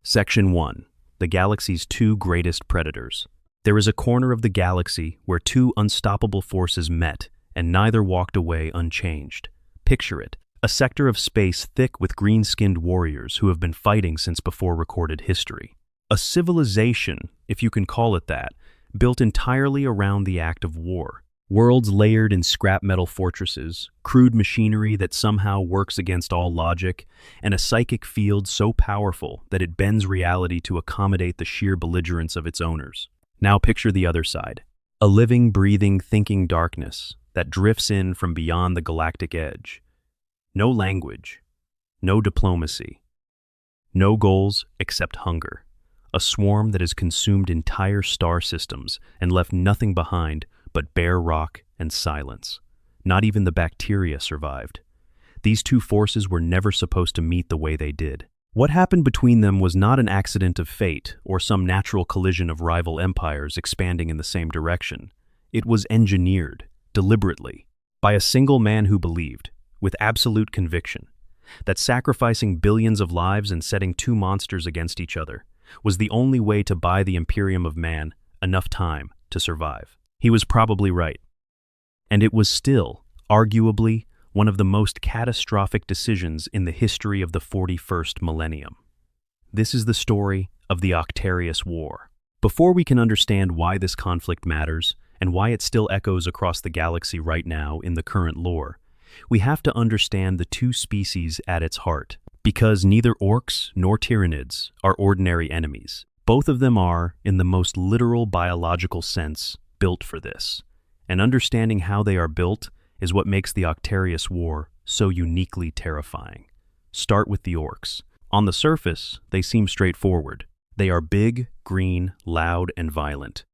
Section 1. The galaxy's two greatest predators. There is a corner of the galaxy where two unstoppable forces met, and neither walked away unchanged. Picture it, a sector of space thick with green-skinned warriors who have been fighting since before recorded history. A civilization, if you can call it that, built entirely around the act of war. Worlds layered in scrap metal fortresses, crude machinery that somehow works against all logic, and a psychic field so powerful that it bends reality to accommodate the sheer belligerence of its owners. Now picture the other side. A living, breathing, thinking darkness that drifts in from beyond the galactic edge. No language, no diplomacy, no goals except hunger. A swarm that has consumed entire star systems and left nothing behind but bare rock and silence. Not even the bacteria survived. These two forces were never supposed to meet the way they did. What happened between them was not an accident of fate or some natural collision of rival empires expanding in the same direction. It was engineered, deliberately, by a single man who believed, with absolute conviction, that sacrificing billions of lives and setting two monsters against each other was the only way to buy the Imperium of man enough time to survive. He was probably right. And it was still, arguably, one of the most catastrophic decisions in the history of the 41st millennium. This is the story of the Octarius War. Before we can understand why this conflict matters, and why it still echoes across the galaxy right now in the current lore, we have to understand the two species at its heart, because neither Orks nor Tyranids are ordinary enemies. Both of them are, in the most literal biological sense, built for this. And understanding how they are built is what makes the Octarius War so uniquely terrifying. Start with the Orks. On the surface, they seem straightforward. They are big, green, loud, and violent.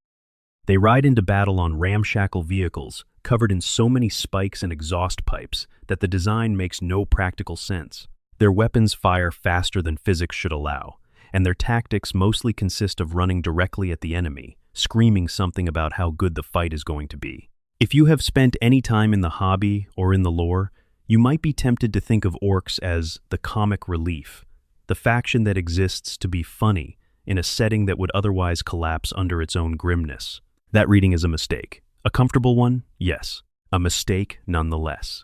They ride into battle on ramshackle vehicles covered in so many spikes and exhaust pipes that the design makes no practical sense. Their weapons fire faster than physics should allow, and their tactics mostly consist of running directly at the enemy, screaming something about how good the fight is going to be. If you have spent any time in the hobby or in the lore, you might be tempted to think of Orks as the comic relief, the faction that exists to be funny in a setting that would otherwise collapse under its own grimness. That reading is a mistake. A comfortable one? Yes. A mistake nonetheless.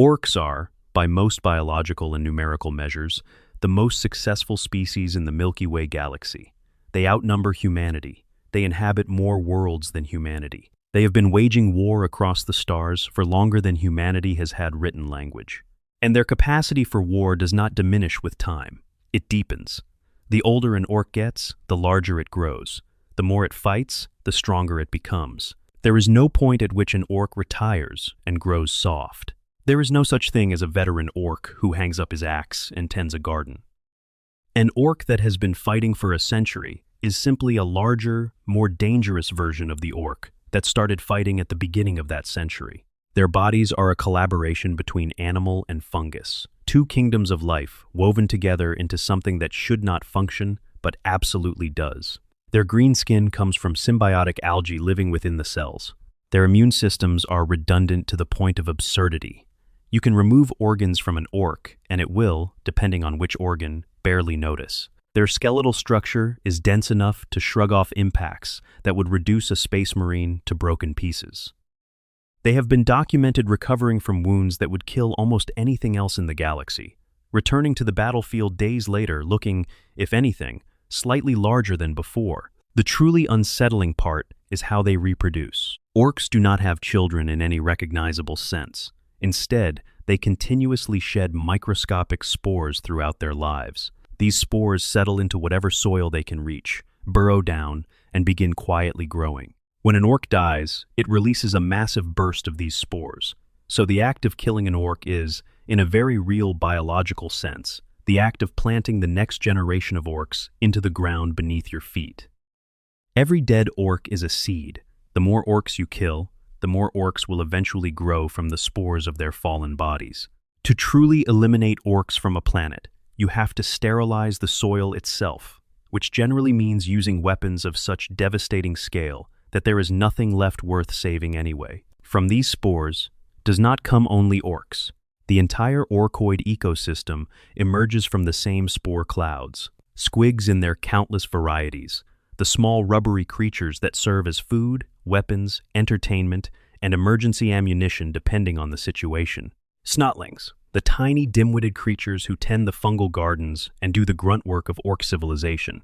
Orks are, by most biological and numerical measures, the most successful species in the Milky Way galaxy. They outnumber humanity. They inhabit more worlds than humanity. They have been waging war across the stars for longer than humanity has had written language. And their capacity for war does not diminish with time. It deepens. The older an orc gets, the larger it grows. The more it fights, the stronger it becomes. There is no point at which an orc retires and grows soft. There is no such thing as a veteran orc who hangs up his axe and tends a garden. An orc that has been fighting for a century is simply a larger, more dangerous version of the orc that started fighting at the beginning of that century. Their bodies are a collaboration between animal and fungus, two kingdoms of life woven together into something that should not function, but absolutely does. Their green skin comes from symbiotic algae living within the cells. Their immune systems are redundant to the point of absurdity. You can remove organs from an orc, and it will, depending on which organ, barely notice. Their skeletal structure is dense enough to shrug off impacts that would reduce a space marine to broken pieces. They have been documented recovering from wounds that would kill almost anything else in the galaxy, returning to the battlefield days later looking, if anything, slightly larger than before. The truly unsettling part is how they reproduce. Orks do not have children in any recognizable sense. Instead, they continuously shed microscopic spores throughout their lives. These spores settle into whatever soil they can reach, burrow down, and begin quietly growing. When an orc dies, it releases a massive burst of these spores. So the act of killing an orc is, in a very real biological sense, the act of planting the next generation of orcs into the ground beneath your feet. Every dead orc is a seed. The more orcs you kill, the more orcs will eventually grow from the spores of their fallen bodies. To truly eliminate orcs from a planet, you have to sterilize the soil itself, which generally means using weapons of such devastating scale that there is nothing left worth saving anyway. From these spores does not come only orcs. The entire orcoid ecosystem emerges from the same spore clouds. squigs in their countless varieties, the small rubbery creatures that serve as food, weapons, entertainment, and emergency ammunition depending on the situation. Snotlings, the tiny dim-witted creatures who tend the fungal gardens and do the grunt work of orc civilization.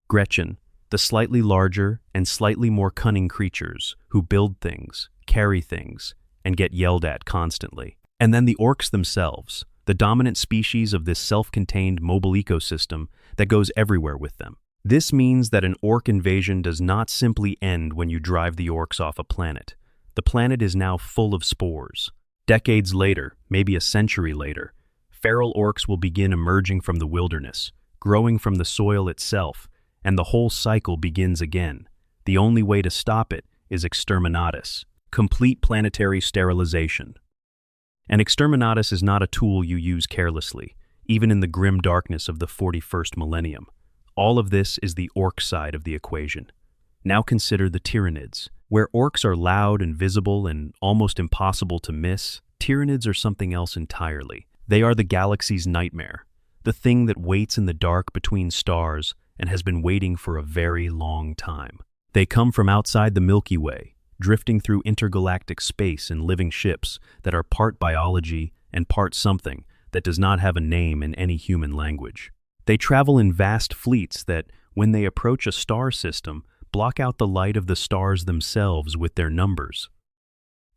Gretchen, the slightly larger and slightly more cunning creatures who build things, carry things, and get yelled at constantly. And then the orcs themselves, the dominant species of this self-contained mobile ecosystem that goes everywhere with them. This means that an orc invasion does not simply end when you drive the orcs off a planet. The planet is now full of spores. Decades later, maybe a century later, feral orcs will begin emerging from the wilderness, growing from the soil itself, and the whole cycle begins again. The only way to stop it is exterminatus, complete planetary sterilization. And exterminatus is not a tool you use carelessly, even in the grim darkness of the 41st millennium. All of this is the orc side of the equation. Now consider the Tyranids. Where orcs are loud and visible and almost impossible to miss, Tyranids are something else entirely. They are the galaxy's nightmare, the thing that waits in the dark between stars and has been waiting for a very long time. They come from outside the Milky Way, drifting through intergalactic space in living ships that are part biology and part something that does not have a name in any human language. They travel in vast fleets that, when they approach a star system, block out the light of the stars themselves with their numbers.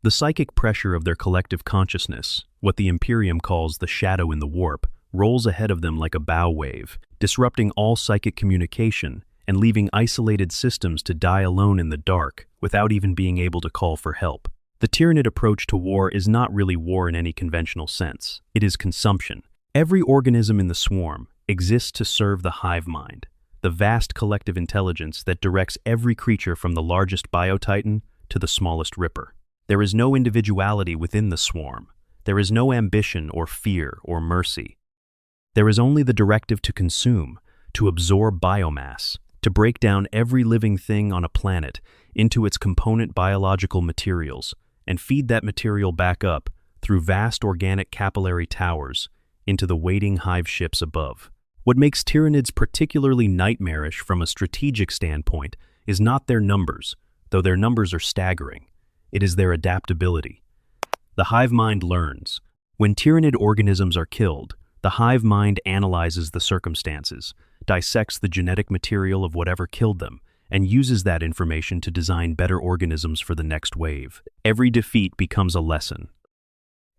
The psychic pressure of their collective consciousness, what the Imperium calls the shadow in the warp, rolls ahead of them like a bow wave, disrupting all psychic communication and leaving isolated systems to die alone in the dark without even being able to call for help. The Tyranid approach to war is not really war in any conventional sense. It is consumption. Every organism in the swarm exists to serve the hive mind, the vast collective intelligence that directs every creature from the largest biotitan to the smallest ripper. There is no individuality within the swarm. There is no ambition or fear or mercy. There is only the directive to consume, to absorb biomass, to break down every living thing on a planet into its component biological materials and feed that material back up through vast organic capillary towers into the waiting hive ships above. What makes Tyranids particularly nightmarish from a strategic standpoint is not their numbers, though their numbers are staggering. It is their adaptability. The hive mind learns. When Tyranid organisms are killed, the hive mind analyzes the circumstances, dissects the genetic material of whatever killed them, and uses that information to design better organisms for the next wave. Every defeat becomes a lesson.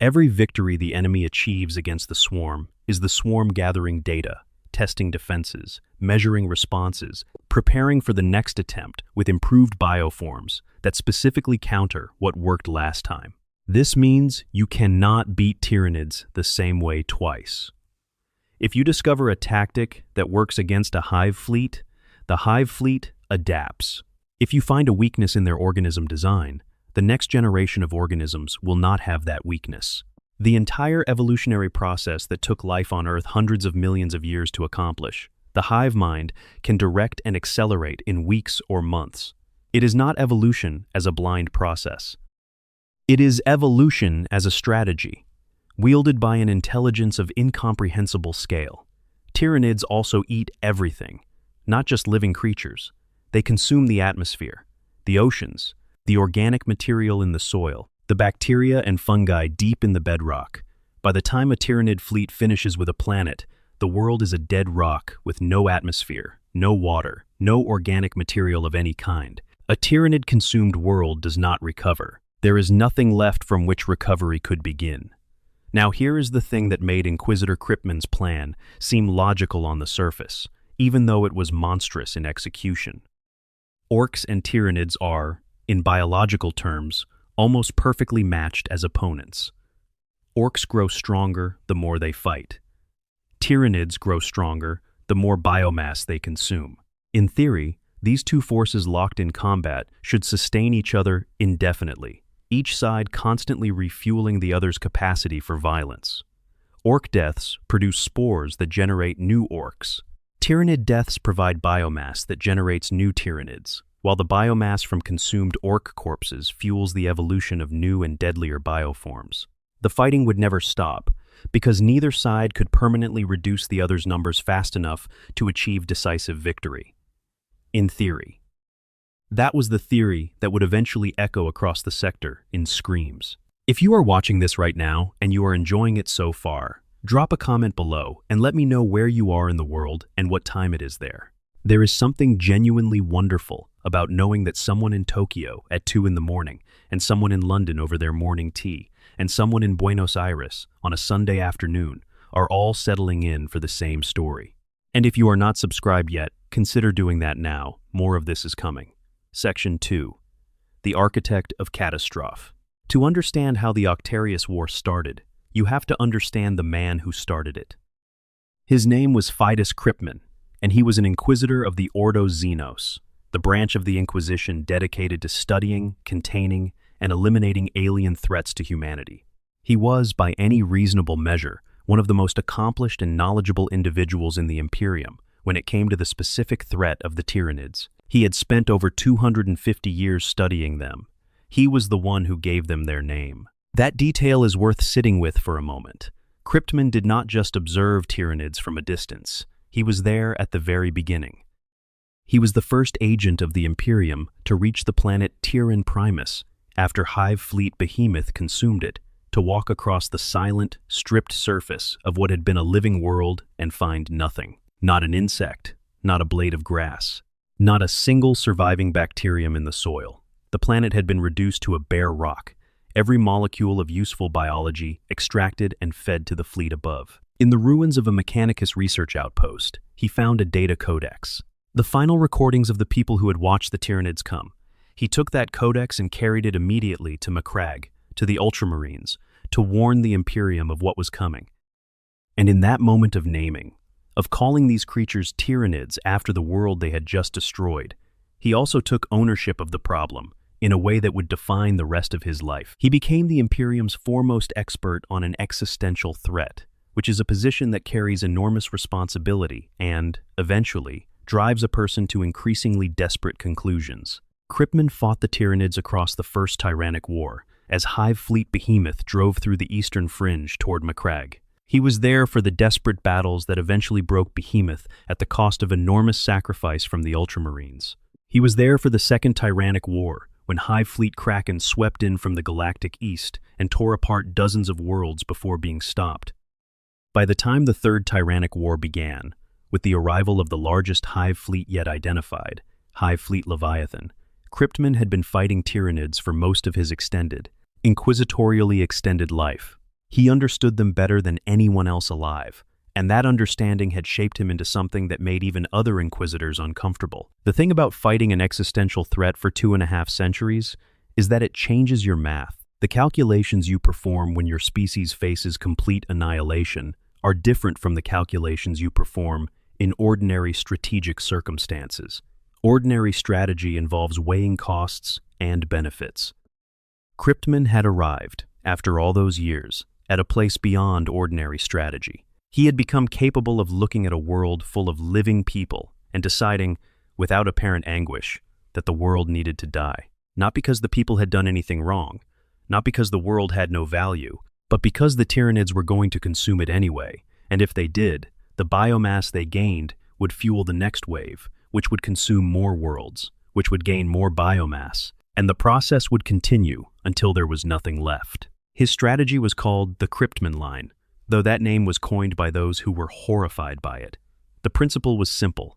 Every victory the enemy achieves against the swarm is the swarm gathering data, testing defenses, measuring responses, preparing for the next attempt with improved bioforms that specifically counter what worked last time. This means you cannot beat Tyranids the same way twice. If you discover a tactic that works against a hive fleet, the hive fleet adapts. If you find a weakness in their organism design, the next generation of organisms will not have that weakness. The entire evolutionary process that took life on Earth hundreds of millions of years to accomplish, the hive mind can direct and accelerate in weeks or months. It is not evolution as a blind process. It is evolution as a strategy, wielded by an intelligence of incomprehensible scale. Tyranids also eat everything, not just living creatures. They consume the atmosphere, the oceans, the organic material in the soil, the bacteria and fungi deep in the bedrock. By the time a Tyranid fleet finishes with a planet, the world is a dead rock with no atmosphere, no water, no organic material of any kind. A Tyranid-consumed world does not recover. There is nothing left from which recovery could begin. Now here is the thing that made Inquisitor Kryptman's plan seem logical on the surface, even though it was monstrous in execution. Orcs and Tyranids are, in biological terms, almost perfectly matched as opponents. Orcs grow stronger the more they fight. Tyranids grow stronger the more biomass they consume. In theory, these two forces locked in combat should sustain each other indefinitely, each side constantly refueling the other's capacity for violence. Orc deaths produce spores that generate new orcs. Tyranid deaths provide biomass that generates new Tyranids, while the biomass from consumed orc corpses fuels the evolution of new and deadlier bioforms. The fighting would never stop, because neither side could permanently reduce the other's numbers fast enough to achieve decisive victory. In theory. That was the theory that would eventually echo across the sector in screams. If you are watching this right now and you are enjoying it so far, drop a comment below and let me know where you are in the world and what time it is there. There is something genuinely wonderful about knowing that someone in Tokyo at 2 in the morning, and someone in London over their morning tea, and someone in Buenos Aires on a Sunday afternoon are all settling in for the same story. And if you are not subscribed yet, consider doing that now. More of this is coming. Section 2. The Architect of Catastrophe. To understand how the Octarius War started, you have to understand the man who started it. His name was Fidus Kryptman, and he was an inquisitor of the Ordo Xenos, the branch of the Inquisition dedicated to studying, containing, and eliminating alien threats to humanity. He was, by any reasonable measure, one of the most accomplished and knowledgeable individuals in the Imperium when it came to the specific threat of the Tyranids. He had spent over 250 years studying them. He was the one who gave them their name. That detail is worth sitting with for a moment. Kryptman did not just observe Tyranids from a distance. He was there at the very beginning. He was the first agent of the Imperium to reach the planet Tyran Primus after Hive Fleet Behemoth consumed it, to walk across the silent, stripped surface of what had been a living world and find nothing. Not an insect, not a blade of grass, not a single surviving bacterium in the soil. The planet had been reduced to a bare rock, every molecule of useful biology extracted and fed to the fleet above. In the ruins of a Mechanicus research outpost, he found a data codex, the final recordings of the people who had watched the Tyranids come. He took that codex and carried it immediately to Macragge, to the Ultramarines, to warn the Imperium of what was coming. And in that moment of naming, of calling these creatures Tyranids after the world they had just destroyed, he also took ownership of the problem in a way that would define the rest of his life. He became the Imperium's foremost expert on an existential threat, which is a position that carries enormous responsibility and, eventually, drives a person to increasingly desperate conclusions. Kryptman fought the Tyranids across the First Tyrannic War, as Hive Fleet Behemoth drove through the eastern fringe toward Macragge. He was there for the desperate battles that eventually broke Behemoth at the cost of enormous sacrifice from the Ultramarines. He was there for the Second Tyrannic War, when Hive Fleet Kraken swept in from the galactic east and tore apart dozens of worlds before being stopped. By the time the Third Tyrannic War began, with the arrival of the largest Hive Fleet yet identified, Hive Fleet Leviathan, Kryptman had been fighting Tyranids for most of his inquisitorially extended life. He understood them better than anyone else alive, and that understanding had shaped him into something that made even other Inquisitors uncomfortable. The thing about fighting an existential threat for 2.5 centuries is that it changes your math. The calculations you perform when your species faces complete annihilation are different from the calculations you perform in ordinary strategic circumstances. Ordinary strategy involves weighing costs and benefits. Kryptman had arrived, after all those years, at a place beyond ordinary strategy. He had become capable of looking at a world full of living people and deciding, without apparent anguish, that the world needed to die. Not because the people had done anything wrong, not because the world had no value, but because the Tyranids were going to consume it anyway, and if they did, the biomass they gained would fuel the next wave, which would consume more worlds, which would gain more biomass, and the process would continue until there was nothing left. His strategy was called the Kryptman line, though that name was coined by those who were horrified by it. The principle was simple.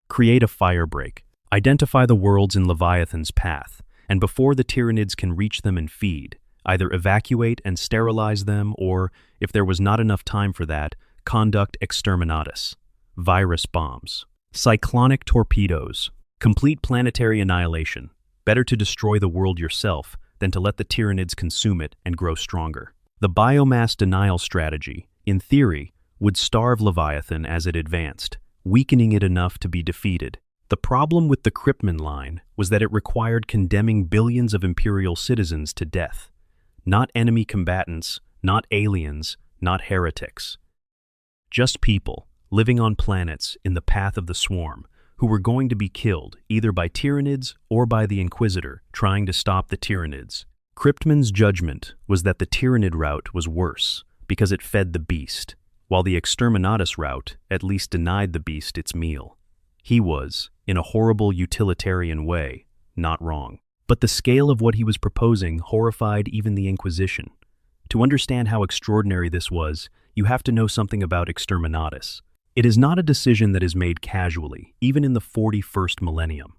Create a firebreak. Identify the worlds in Leviathan's path, and before the Tyranids can reach them and feed, either evacuate and sterilize them or, if there was not enough time for that, conduct exterminatus, virus bombs, cyclonic torpedoes, complete planetary annihilation. Better to destroy the world yourself than to let the Tyranids consume it and grow stronger. The biomass denial strategy, in theory, would starve Leviathan as it advanced, weakening it enough to be defeated. The problem with the Kryptman line was that it required condemning billions of Imperial citizens to death. Not enemy combatants, not aliens, not heretics. Just people, living on planets in the path of the swarm, who were going to be killed either by Tyranids or by the Inquisitor trying to stop the Tyranids. Kryptman's judgment was that the Tyranid route was worse, because it fed the beast, while the exterminatus route at least denied the beast its meal. He was, in a horrible utilitarian way, not wrong. But the scale of what he was proposing horrified even the Inquisition. To understand how extraordinary this was, you have to know something about exterminatus. It is not a decision that is made casually, even in the 41st millennium.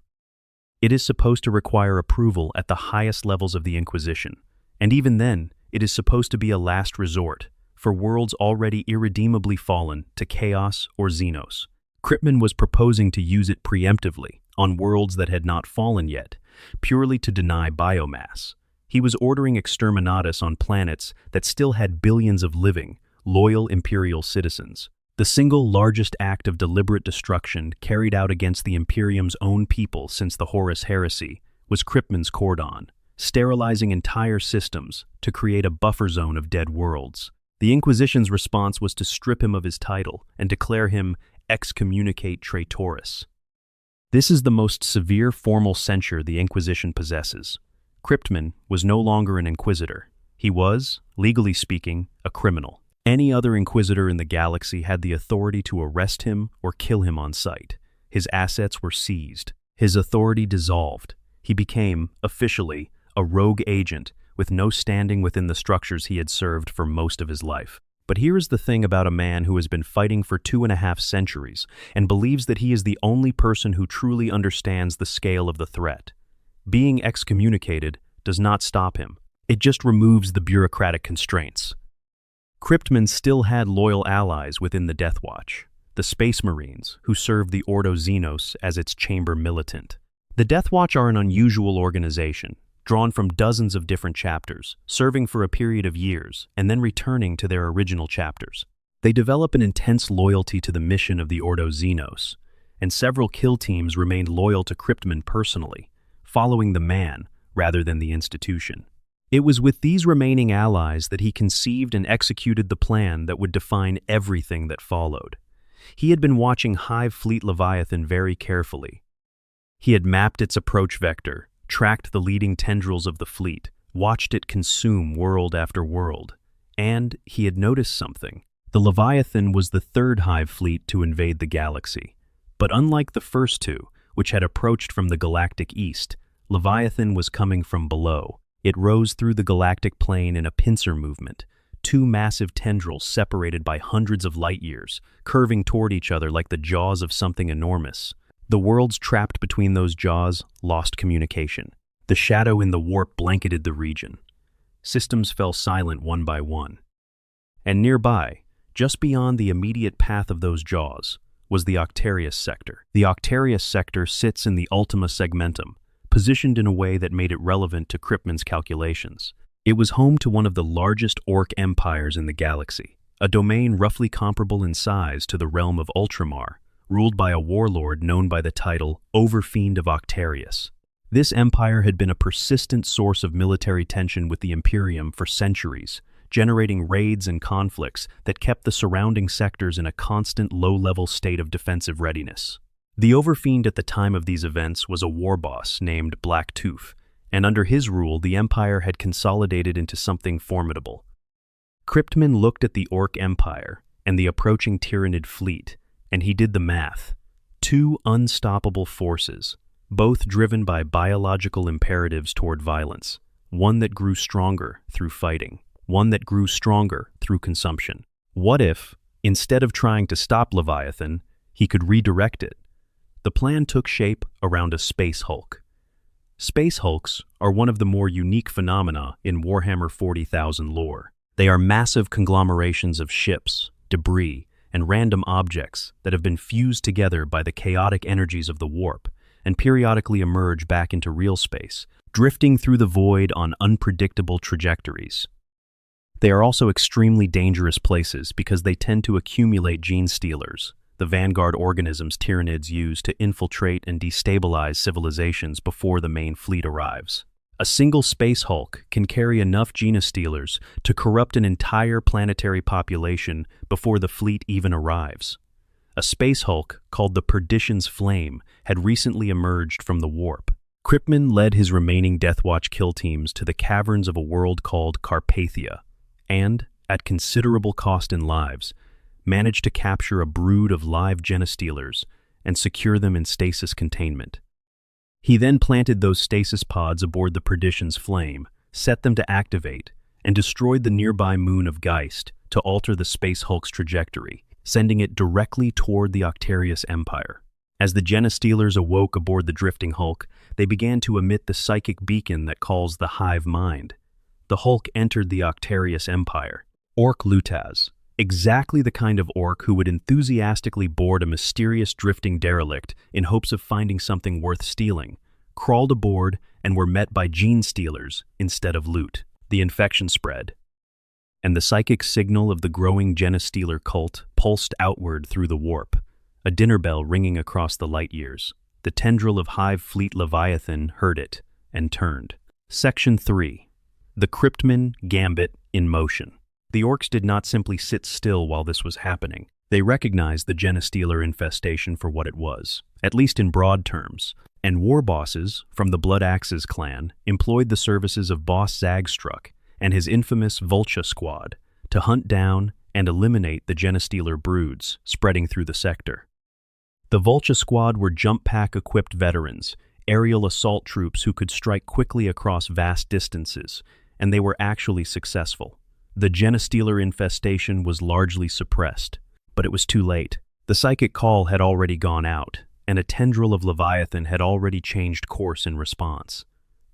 It is supposed to require approval at the highest levels of the Inquisition, and even then, it is supposed to be a last resort for worlds already irredeemably fallen to chaos or Xenos. Kryptman was proposing to use it preemptively on worlds that had not fallen yet, purely to deny biomass. He was ordering exterminatus on planets that still had billions of living, loyal Imperial citizens. The single largest act of deliberate destruction carried out against the Imperium's own people since the Horus Heresy was Kryptman's cordon, sterilizing entire systems to create a buffer zone of dead worlds. The Inquisition's response was to strip him of his title and declare him excommunicate traitoris. This is the most severe formal censure the Inquisition possesses. Kryptman was no longer an inquisitor. He was, legally speaking, a criminal. Any other inquisitor in the galaxy had the authority to arrest him or kill him on sight. His assets were seized. His authority dissolved. He became, officially, a rogue agent with no standing within the structures he had served for most of his life. But here is the thing about a man who has been fighting for 2.5 centuries and believes that he is the only person who truly understands the scale of the threat. Being excommunicated does not stop him. It just removes the bureaucratic constraints. Kryptman still had loyal allies within the Death Watch, the Space Marines, who served the Ordo Xenos as its chamber militant. The Death Watch are an unusual organization, drawn from dozens of different chapters, serving for a period of years, and then returning to their original chapters. They develop an intense loyalty to the mission of the Ordo Xenos, and several kill teams remained loyal to Kryptman personally, following the man rather than the institution. It was with these remaining allies that he conceived and executed the plan that would define everything that followed. He had been watching Hive Fleet Leviathan very carefully. He had mapped its approach vector, tracked the leading tendrils of the fleet, watched it consume world after world, and he had noticed something. The Leviathan was the third Hive fleet to invade the galaxy, but unlike the first two, which had approached from the galactic east, Leviathan was coming from below. It rose through the galactic plane in a pincer movement, two massive tendrils separated by hundreds of light years, curving toward each other like the jaws of something enormous. The worlds trapped between those jaws lost communication. The shadow in the warp blanketed the region. Systems fell silent one by one. And nearby, just beyond the immediate path of those jaws, was the Octarius sector. The Octarius sector sits in the Ultima Segmentum, positioned in a way that made it relevant to Kryptman's calculations. It was home to one of the largest Ork empires in the galaxy, a domain roughly comparable in size to the realm of Ultramar, ruled by a warlord known by the title Overfiend of Octarius. This empire had been a persistent source of military tension with the Imperium for centuries, generating raids and conflicts that kept the surrounding sectors in a constant low-level state of defensive readiness. The Overfiend at the time of these events was a war boss named Black Tooth, and under his rule the empire had consolidated into something formidable. Kryptman looked at the Ork Empire and the approaching Tyranid fleet, and he did the math. Two unstoppable forces, both driven by biological imperatives toward violence, one that grew stronger through fighting, one that grew stronger through consumption. What if, instead of trying to stop Leviathan, he could redirect it? The plan took shape around a Space Hulk. Space Hulks are one of the more unique phenomena in Warhammer 40,000 lore. They are massive conglomerations of ships, debris, and random objects that have been fused together by the chaotic energies of the warp and periodically emerge back into real space, drifting through the void on unpredictable trajectories. They are also extremely dangerous places because they tend to accumulate gene stealers, the vanguard organisms Tyranids use to infiltrate and destabilize civilizations before the main fleet arrives. A single Space Hulk can carry enough genestealers to corrupt an entire planetary population before the fleet even arrives. A Space Hulk called the Perdition's Flame had recently emerged from the warp. Kryptman led his remaining Deathwatch kill teams to the caverns of a world called Carpathia, and, at considerable cost in lives, managed to capture a brood of live genostealers and secure them in stasis containment. He then planted those stasis pods aboard the Perdition's flame, set them to activate, and destroyed the nearby moon of Geist to alter the Space Hulk's trajectory, sending it directly toward the Octarius Empire. As the genostealers awoke aboard the drifting Hulk, they began to emit the psychic beacon that calls the Hive Mind. The Hulk entered the Octarius Empire. Ork Lutaz, exactly the kind of orc who would enthusiastically board a mysterious drifting derelict in hopes of finding something worth stealing, crawled aboard and were met by gene stealers instead of loot. The infection spread, and the psychic signal of the growing genostealer cult pulsed outward through the warp, a dinner bell ringing across the light years. The tendril of Hive Fleet Leviathan heard it and turned. Section 3. The Cryptman Gambit in motion. The Orks did not simply sit still while this was happening. They recognized the genostealer infestation for what it was, at least in broad terms, and war bosses from the Blood Axes clan employed the services of Boss Zagstruck and his infamous Vulture Squad to hunt down and eliminate the genostealer broods spreading through the sector. The Vulture Squad were jump-pack-equipped veterans, aerial assault troops who could strike quickly across vast distances, and they were actually successful. The genostealer infestation was largely suppressed, but it was too late. The psychic call had already gone out, and a tendril of Leviathan had already changed course in response.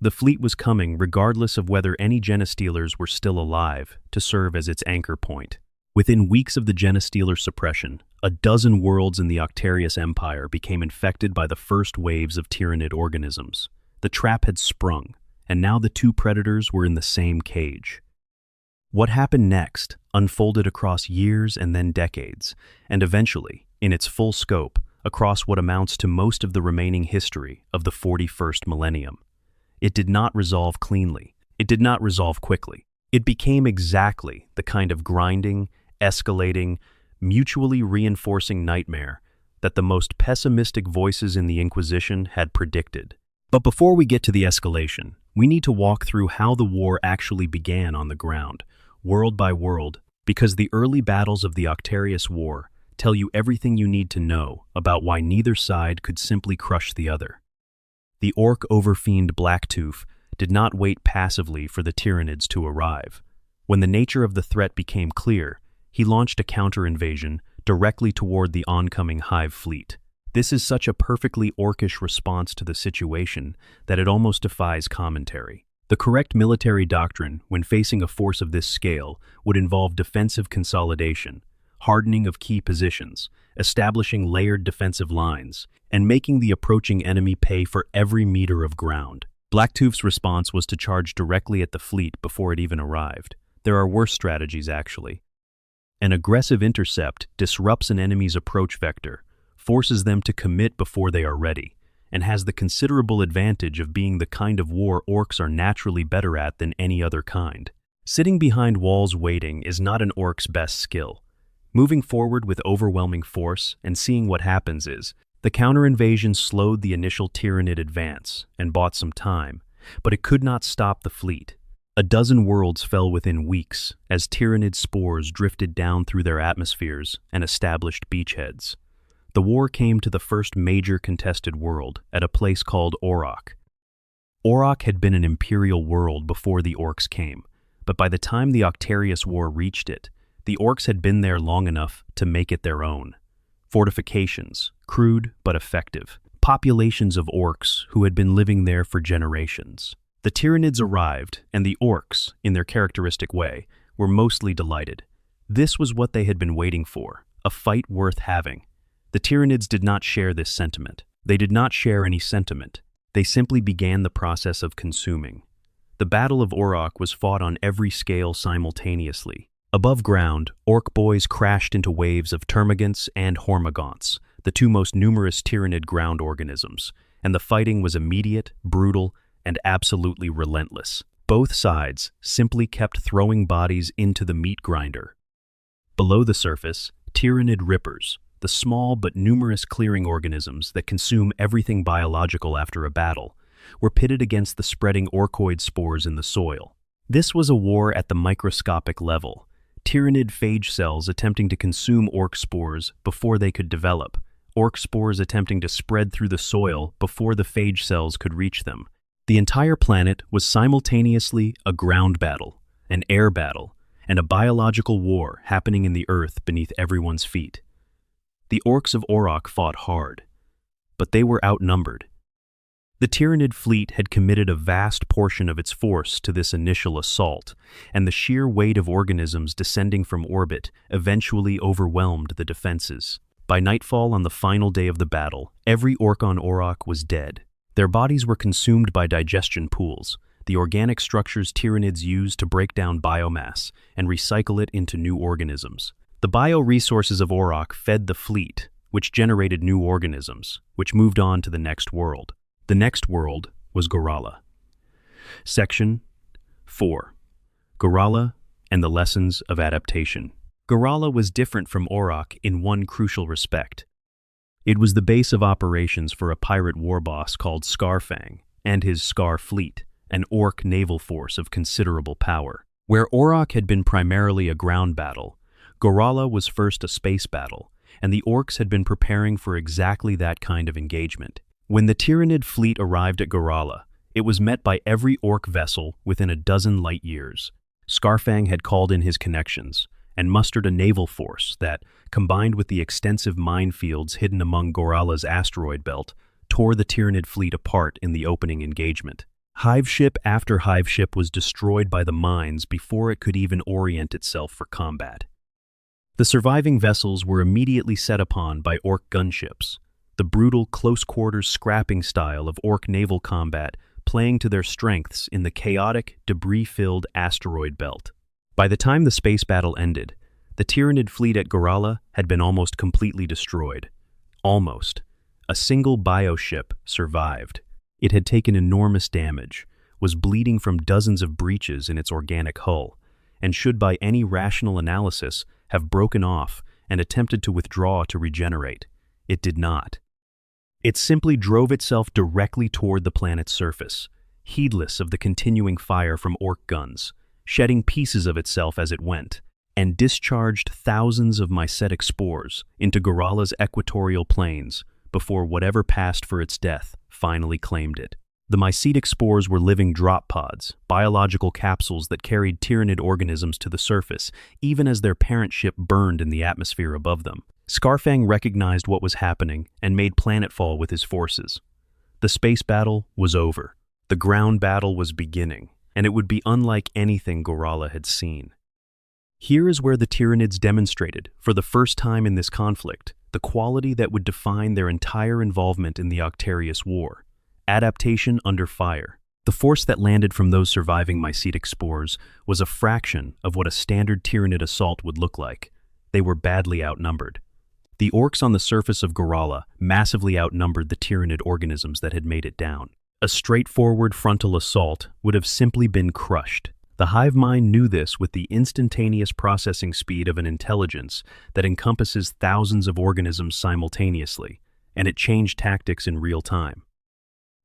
The fleet was coming regardless of whether any genostealers were still alive to serve as its anchor point. Within weeks of the genostealer suppression, a dozen worlds in the Octarius Empire became infected by the first waves of Tyranid organisms. The trap had sprung, and now the two predators were in the same cage. What happened next unfolded across years and then decades, and eventually, in its full scope, across what amounts to most of the remaining history of the 41st millennium. It did not resolve cleanly. It did not resolve quickly. It became exactly the kind of grinding, escalating, mutually reinforcing nightmare that the most pessimistic voices in the Inquisition had predicted. But before we get to the escalation, we need to walk through how the war actually began on the ground, world by world, because the early battles of the Octarius War tell you everything you need to know about why neither side could simply crush the other. The orc overfiend Blacktooth did not wait passively for the Tyranids to arrive. When the nature of the threat became clear, he launched a counter-invasion directly toward the oncoming Hive fleet. This is such a perfectly orcish response to the situation that it almost defies commentary. The correct military doctrine, when facing a force of this scale, would involve defensive consolidation, hardening of key positions, establishing layered defensive lines, and making the approaching enemy pay for every meter of ground. Blacktooth's response was to charge directly at the fleet before it even arrived. There are worse strategies, actually. An aggressive intercept disrupts an enemy's approach vector, forces them to commit before they are ready, and has the considerable advantage of being the kind of war orcs are naturally better at than any other kind. Sitting behind walls waiting is not an orc's best skill. Moving forward with overwhelming force and seeing what happens is, the counter-invasion slowed the initial Tyranid advance and bought some time, but it could not stop the fleet. A dozen worlds fell within weeks as Tyranid spores drifted down through their atmospheres and established beachheads. The war came to the first major contested world at a place called Orok. Orok had been an imperial world before the Orks came, but by the time the Octarius War reached it, the Orks had been there long enough to make it their own. Fortifications, crude but effective. Populations of Orks who had been living there for generations. The Tyranids arrived, and the Orks, in their characteristic way, were mostly delighted. This was what they had been waiting for, a fight worth having. The Tyranids did not share this sentiment. They did not share any sentiment. They simply began the process of consuming. The Battle of Orok was fought on every scale simultaneously. Above ground, Orc boys crashed into waves of termagants and hormagaunts, the two most numerous Tyranid ground organisms, and the fighting was immediate, brutal, and absolutely relentless. Both sides simply kept throwing bodies into the meat grinder. Below the surface, Tyranid rippers, the small but numerous clearing organisms that consume everything biological after a battle, were pitted against the spreading orcoid spores in the soil. This was a war at the microscopic level. Tyranid phage cells attempting to consume orc spores before they could develop, orc spores attempting to spread through the soil before the phage cells could reach them. The entire planet was simultaneously a ground battle, an air battle, and a biological war happening in the earth beneath everyone's feet. The orcs of Orok fought hard, but they were outnumbered. The Tyranid fleet had committed a vast portion of its force to this initial assault, and the sheer weight of organisms descending from orbit eventually overwhelmed the defenses. By nightfall on the final day of the battle, every orc on Orok was dead. Their bodies were consumed by digestion pools, the organic structures Tyranids use to break down biomass and recycle it into new organisms. The bioresources of Orok fed the fleet, which generated new organisms, which moved on to the next world. The next world was Gorala. Section 4. Gorala and the Lessons of Adaptation. Gorala was different from Orok in one crucial respect. It was the base of operations for a pirate war boss called Scarfang and his Scar fleet, an orc naval force of considerable power. Where Orok had been primarily a ground battle, Gorala was first a space battle, and the orcs had been preparing for exactly that kind of engagement. When the Tyranid fleet arrived at Gorala, it was met by every orc vessel within a dozen light years. Scarfang had called in his connections and mustered a naval force that, combined with the extensive minefields hidden among Gorala's asteroid belt, tore the Tyranid fleet apart in the opening engagement. Hive ship after hive ship was destroyed by the mines before it could even orient itself for combat. The surviving vessels were immediately set upon by orc gunships, the brutal close-quarters scrapping style of orc naval combat playing to their strengths in the chaotic, debris-filled asteroid belt. By the time the space battle ended, the Tyranid fleet at Gorala had been almost completely destroyed. Almost. A single bioship survived. It had taken enormous damage, was bleeding from dozens of breaches in its organic hull, and should by any rational analysis have broken off and attempted to withdraw to regenerate. It did not. It simply drove itself directly toward the planet's surface, heedless of the continuing fire from orc guns, shedding pieces of itself as it went, and discharged thousands of mycetic spores into Gorala's equatorial plains before whatever passed for its death finally claimed it. The mycetic spores were living drop pods, biological capsules that carried Tyranid organisms to the surface, even as their parent ship burned in the atmosphere above them. Scarfang recognized what was happening and made planetfall with his forces. The space battle was over. The ground battle was beginning, and it would be unlike anything Gorala had seen. Here is where the Tyranids demonstrated, for the first time in this conflict, the quality that would define their entire involvement in the Octarius War: adaptation under fire. The force that landed from those surviving mycetic spores was a fraction of what a standard Tyranid assault would look like. They were badly outnumbered. The orcs on the surface of Gorala massively outnumbered the Tyranid organisms that had made it down. A straightforward frontal assault would have simply been crushed. The hive mind knew this with the instantaneous processing speed of an intelligence that encompasses thousands of organisms simultaneously, and it changed tactics in real time.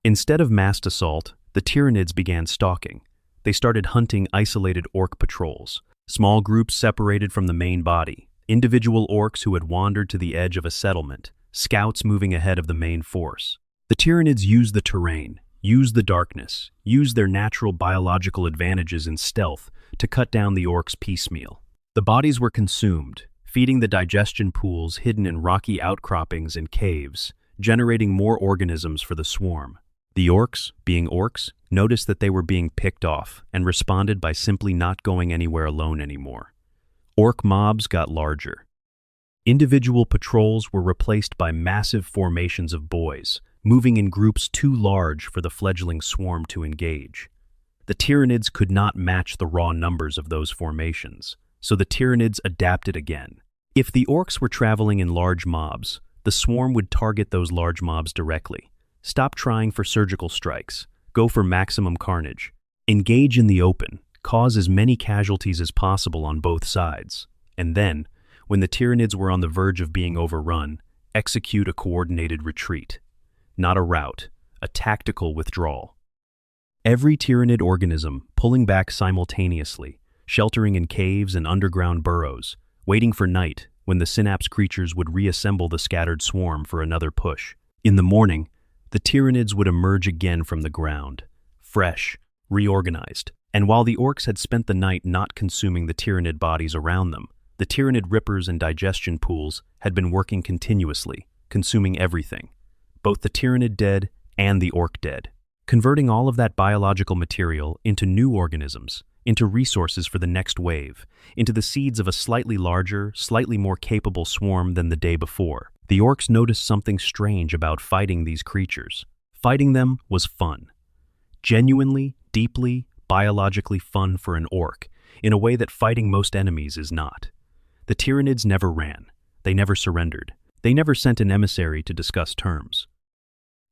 Instead of massed assault, the Tyranids began stalking. They started hunting isolated orc patrols, small groups separated from the main body, individual orcs who had wandered to the edge of a settlement, scouts moving ahead of the main force. The Tyranids used the terrain, used the darkness, used their natural biological advantages in stealth to cut down the orcs piecemeal. The bodies were consumed, feeding the digestion pools hidden in rocky outcroppings and caves, generating more organisms for the swarm. The orcs, being orcs, noticed that they were being picked off and responded by simply not going anywhere alone anymore. Orc mobs got larger. Individual patrols were replaced by massive formations of boys, moving in groups too large for the fledgling swarm to engage. The Tyranids could not match the raw numbers of those formations, so the Tyranids adapted again. If the orcs were traveling in large mobs, the swarm would target those large mobs directly. Stop trying for surgical strikes. Go for maximum carnage. Engage in the open. Cause as many casualties as possible on both sides. And then, when the Tyranids were on the verge of being overrun, execute a coordinated retreat. Not a rout, a tactical withdrawal. Every Tyranid organism pulling back simultaneously, sheltering in caves and underground burrows, waiting for night when the synapse creatures would reassemble the scattered swarm for another push. In the morning, the Tyranids would emerge again from the ground, fresh, reorganized. And while the Orks had spent the night not consuming the Tyranid bodies around them, the Tyranid rippers and digestion pools had been working continuously, consuming everything, both the Tyranid dead and the Ork dead, converting all of that biological material into new organisms, into resources for the next wave, into the seeds of a slightly larger, slightly more capable swarm than the day before. The Orks noticed something strange about fighting these creatures. Fighting them was fun. Genuinely, deeply, biologically fun for an Ork, in a way that fighting most enemies is not. The Tyranids never ran. They never surrendered. They never sent an emissary to discuss terms.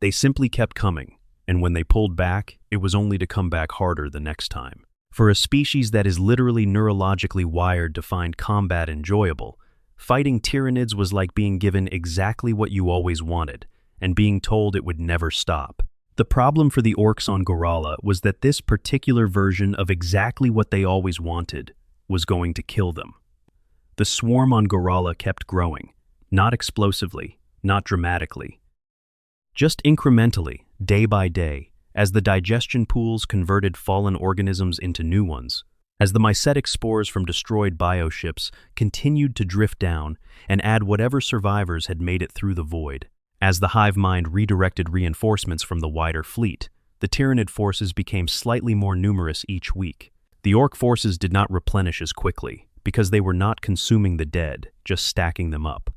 They simply kept coming, and when they pulled back, it was only to come back harder the next time. For a species that is literally neurologically wired to find combat enjoyable, fighting Tyranids was like being given exactly what you always wanted, and being told it would never stop. The problem for the Orks on Gorala was that this particular version of exactly what they always wanted was going to kill them. The swarm on Gorala kept growing, not explosively, not dramatically, just incrementally, day by day, as the digestion pools converted fallen organisms into new ones, as the mycetic spores from destroyed bioships continued to drift down and add whatever survivors had made it through the void. As the hive mind redirected reinforcements from the wider fleet, the Tyranid forces became slightly more numerous each week. The Ork forces did not replenish as quickly, because they were not consuming the dead, just stacking them up.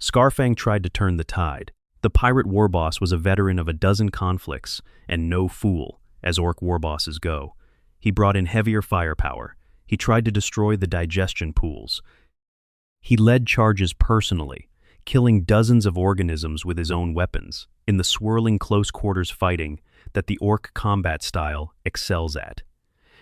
Scarfang tried to turn the tide. The pirate warboss was a veteran of a dozen conflicts, and no fool, as Ork warbosses go. He brought in heavier firepower. He tried to destroy the digestion pools. He led charges personally, killing dozens of organisms with his own weapons, in the swirling close-quarters fighting that the Ork combat style excels at.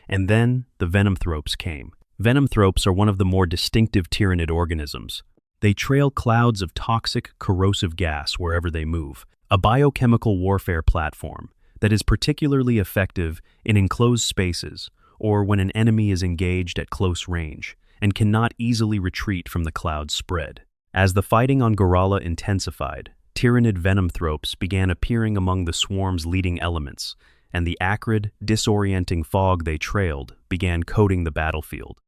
And then the Venomthropes came. Venomthropes are one of the more distinctive Tyranid organisms. They trail clouds of toxic, corrosive gas wherever they move, a biochemical warfare platform that is particularly effective in enclosed spaces or when an enemy is engaged at close range and cannot easily retreat from the cloud's spread. As the fighting on Gorala intensified, Tyranid Venomthropes began appearing among the swarm's leading elements, and the acrid, disorienting fog they trailed began coating the battlefield.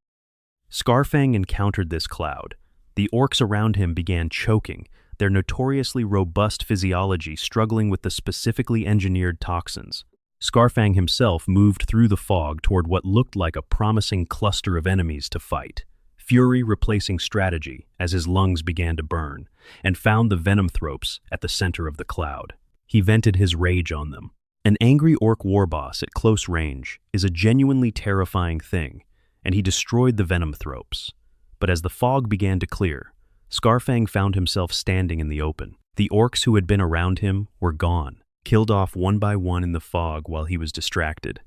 Scarfang encountered this cloud. The Orks around him began choking, their notoriously robust physiology struggling with the specifically engineered toxins. Scarfang himself moved through the fog toward what looked like a promising cluster of enemies to fight, fury replacing strategy as his lungs began to burn, and found the Venomthropes at the center of the cloud. He vented his rage on them. An angry Ork warboss at close range is a genuinely terrifying thing, and he destroyed the Venomthropes. But as the fog began to clear, Scarfang found himself standing in the open. The Orks who had been around him were gone, killed off one by one in the fog while he was distracted.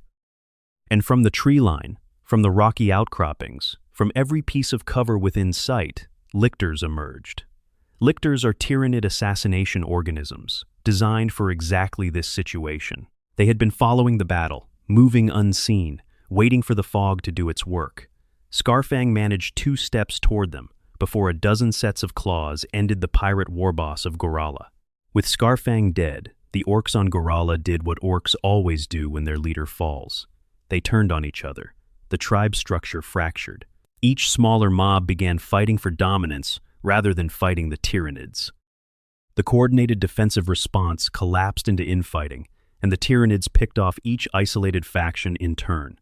And from the tree line, from the rocky outcroppings, from every piece of cover within sight, lictors emerged. Lictors are Tyranid assassination organisms, designed for exactly this situation. They had been following the battle, moving unseen, waiting for the fog to do its work. Scarfang managed 2 steps toward them before a dozen sets of claws ended the pirate warboss of Gorala. With Scarfang dead, the Orks on Gorala did what Orks always do when their leader falls. They turned on each other. The tribe structure fractured. Each smaller mob began fighting for dominance rather than fighting the Tyranids. The coordinated defensive response collapsed into infighting, and the Tyranids picked off each isolated faction in turn.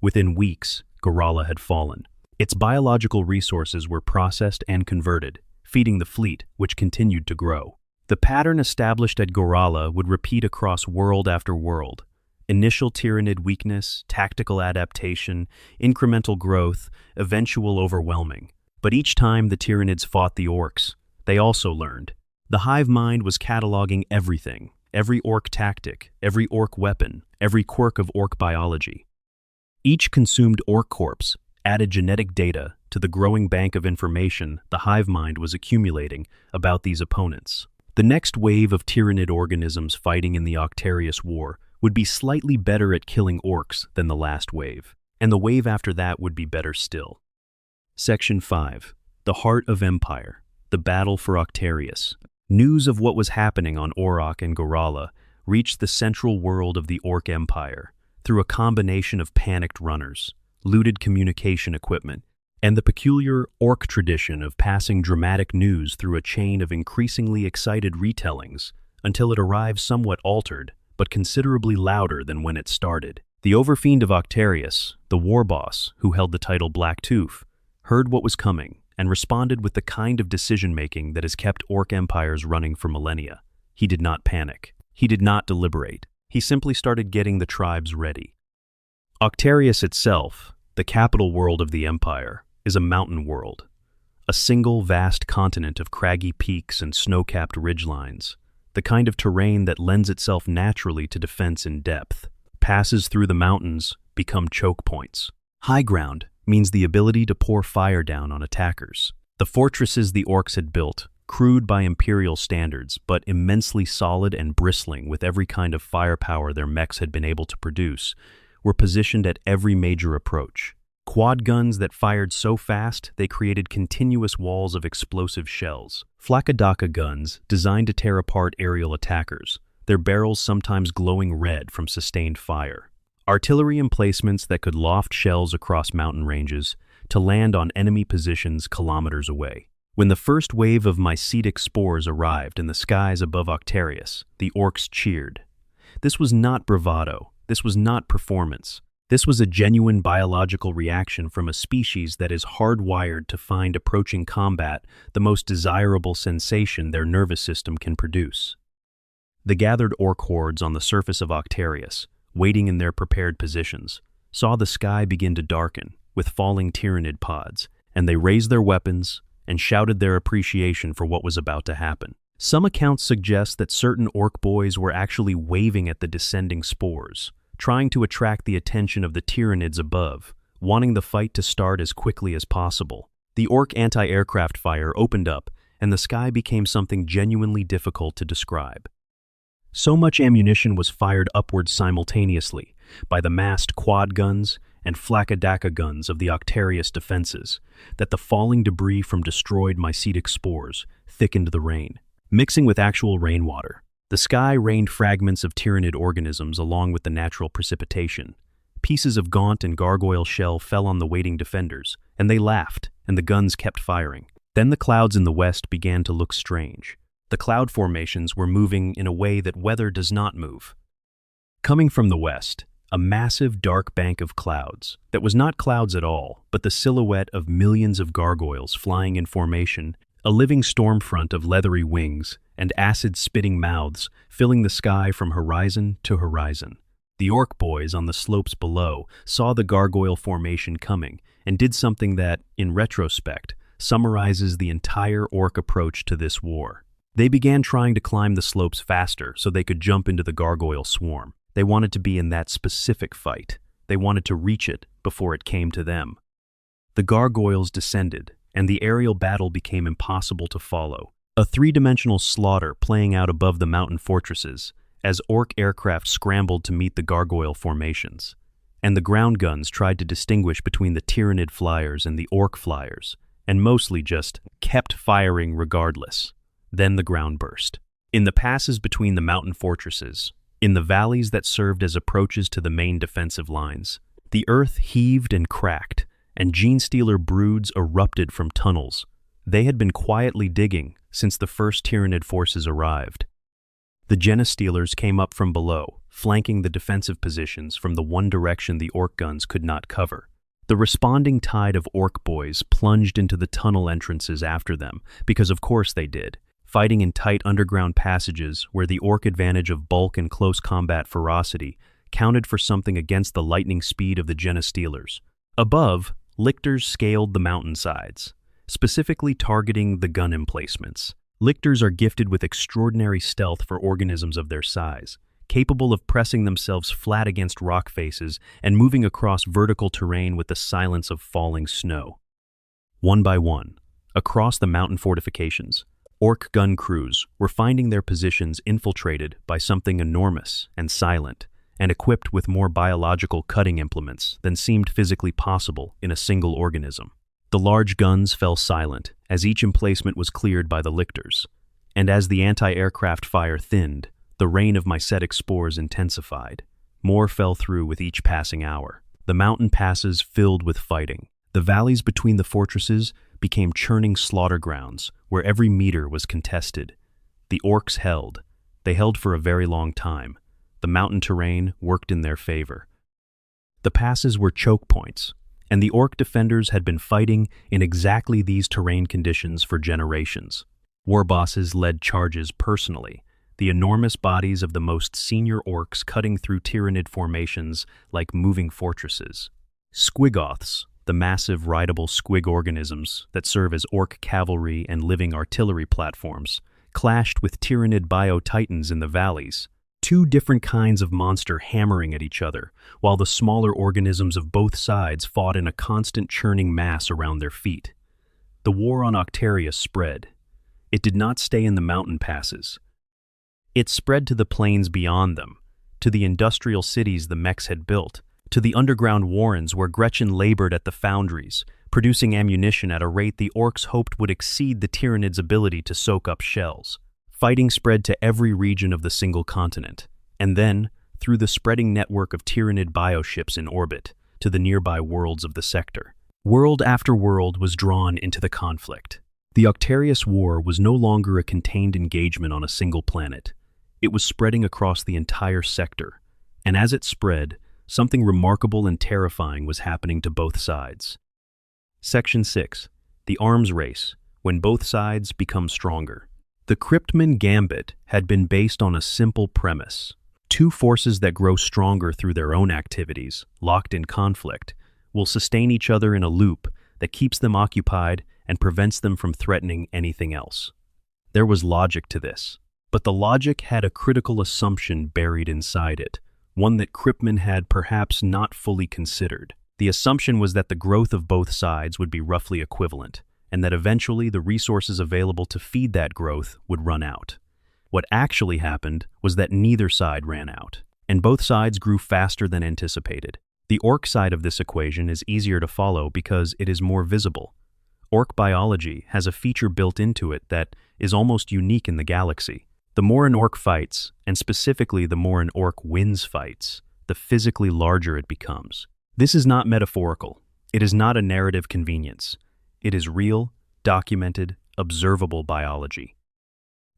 Within weeks, Gorala had fallen. Its biological resources were processed and converted, feeding the fleet, which continued to grow. The pattern established at Gorala would repeat across world after world. Initial Tyranid weakness, tactical adaptation, incremental growth, eventual overwhelming. But each time the Tyranids fought the Orks, they also learned. The hive mind was cataloging everything, every Ork tactic, every Ork weapon, every quirk of Ork biology. Each consumed Ork corpse added genetic data to the growing bank of information the hive mind was accumulating about these opponents. The next wave of Tyranid organisms fighting in the Octarius War would be slightly better at killing Orks than the last wave. and the wave after that would be better still. Section 5. The Heart of Empire. The Battle for Octarius. News of what was happening on Orok and Gorala reached the central world of the Orc Empire through a combination of panicked runners, looted communication equipment, and the peculiar Orc tradition of passing dramatic news through a chain of increasingly excited retellings until it arrived somewhat altered, but considerably louder than when it started. The Overfiend of Octarius, the war boss who held the title Black Tooth, heard what was coming and responded with the kind of decision-making that has kept Orc empires running for millennia. He did not panic. He did not deliberate. He simply started getting the tribes ready. Octarius itself, the capital world of the empire, is a mountain world, a single vast continent of craggy peaks and snow-capped ridgelines, the kind of terrain that lends itself naturally to defense in depth. Passes through the mountains become choke points. High ground means the ability to pour fire down on attackers. The fortresses the Orcs had built, crude by Imperial standards, but immensely solid and bristling with every kind of firepower their mechs had been able to produce, were positioned at every major approach. Quad guns that fired so fast they created continuous walls of explosive shells. Flakadaka guns designed to tear apart aerial attackers, their barrels sometimes glowing red from sustained fire. Artillery emplacements that could loft shells across mountain ranges to land on enemy positions kilometers away. When the first wave of mycetic spores arrived in the skies above Octarius, the Orcs cheered. This was not bravado. This was not performance. This was a genuine biological reaction from a species that is hardwired to find approaching combat the most desirable sensation their nervous system can produce. The gathered Orc hordes on the surface of Octarius, waiting in their prepared positions, saw the sky begin to darken with falling Tyranid pods, and they raised their weapons and shouted their appreciation for what was about to happen. Some accounts suggest that certain Orc boys were actually waving at the descending spores, trying to attract the attention of the Tyranids above, wanting the fight to start as quickly as possible. The Orc anti-aircraft fire opened up, and the sky became something genuinely difficult to describe. So much ammunition was fired upwards simultaneously by the massed quad guns and flakadaka guns of the Octarius defenses that the falling debris from destroyed mycetic spores thickened the rain. Mixing with actual rainwater, the sky rained fragments of Tyranid organisms along with the natural precipitation. Pieces of gaunt and gargoyle shell fell on the waiting defenders, and they laughed, and the guns kept firing. Then the clouds in the west began to look strange. The cloud formations were moving in a way that weather does not move. Coming from the west, a massive dark bank of clouds that was not clouds at all, but the silhouette of millions of gargoyles flying in formation, a living storm front of leathery wings and acid-spitting mouths filling the sky from horizon to horizon. The Orc boys on the slopes below saw the gargoyle formation coming and did something that, in retrospect, summarizes the entire Orc approach to this war. They began trying to climb the slopes faster so they could jump into the gargoyle swarm. They wanted to be in that specific fight. They wanted to reach it before it came to them. The gargoyles descended, and the aerial battle became impossible to follow. A three-dimensional slaughter playing out above the mountain fortresses as Orc aircraft scrambled to meet the gargoyle formations. And the ground guns tried to distinguish between the Tyranid flyers and the Orc flyers, and mostly just kept firing regardless. Then the ground burst. In the passes between the mountain fortresses, in the valleys that served as approaches to the main defensive lines, the earth heaved and cracked, and genestealer broods erupted from tunnels. They had been quietly digging since the first Tyranid forces arrived. The genestealers came up from below, flanking the defensive positions from the one direction the Orc guns could not cover. The responding tide of Orc boys plunged into the tunnel entrances after them, because of course they did, fighting in tight underground passages where the Orc advantage of bulk and close combat ferocity counted for something against the lightning speed of the genestealers. Above, lictors scaled the mountainsides, specifically targeting the gun emplacements. Lictors are gifted with extraordinary stealth for organisms of their size, capable of pressing themselves flat against rock faces and moving across vertical terrain with the silence of falling snow. One by one, across the mountain fortifications, Orc gun crews were finding their positions infiltrated by something enormous and silent, and equipped with more biological cutting implements than seemed physically possible in a single organism. The large guns fell silent as each emplacement was cleared by the lictors, and as the anti-aircraft fire thinned, the rain of mycetic spores intensified. More fell through with each passing hour. The mountain passes filled with fighting. The valleys between the fortresses became churning slaughter grounds where every meter was contested. The Orks held. They held for a very long time. The mountain terrain worked in their favor. The passes were choke points, and the Ork defenders had been fighting in exactly these terrain conditions for generations. War bosses led charges personally, the enormous bodies of the most senior Orks cutting through Tyranid formations like moving fortresses. Squigoths, the massive rideable squig organisms that serve as Ork cavalry and living artillery platforms, clashed with Tyranid bio-titans in the valleys, two different kinds of monster hammering at each other, while the smaller organisms of both sides fought in a constant churning mass around their feet. The war on Octarius spread. It did not stay in the mountain passes. It spread to the plains beyond them, to the industrial cities the mechs had built, to the underground warrens where Gretchen labored at the foundries, producing ammunition at a rate the Orks hoped would exceed the Tyranids' ability to soak up shells. Fighting spread to every region of the single continent, and then, through the spreading network of Tyranid bioships in orbit, to the nearby worlds of the sector. World after world was drawn into the conflict. The Octarius War was no longer a contained engagement on a single planet. It was spreading across the entire sector, and as it spread, something remarkable and terrifying was happening to both sides. Section 6. The Arms Race, when both sides become stronger. The Cryptman Gambit had been based on a simple premise. Two forces that grow stronger through their own activities, locked in conflict, will sustain each other in a loop that keeps them occupied and prevents them from threatening anything else. There was logic to this, but the logic had a critical assumption buried inside it, one that Cryptman had perhaps not fully considered. The assumption was that the growth of both sides would be roughly equivalent, and that eventually the resources available to feed that growth would run out. What actually happened was that neither side ran out, and both sides grew faster than anticipated. The Ork side of this equation is easier to follow because it is more visible. Ork biology has a feature built into it that is almost unique in the galaxy. The more an Ork fights, and specifically the more an Ork wins fights, the physically larger it becomes. This is not metaphorical. It is not a narrative convenience. It is real, documented, observable biology.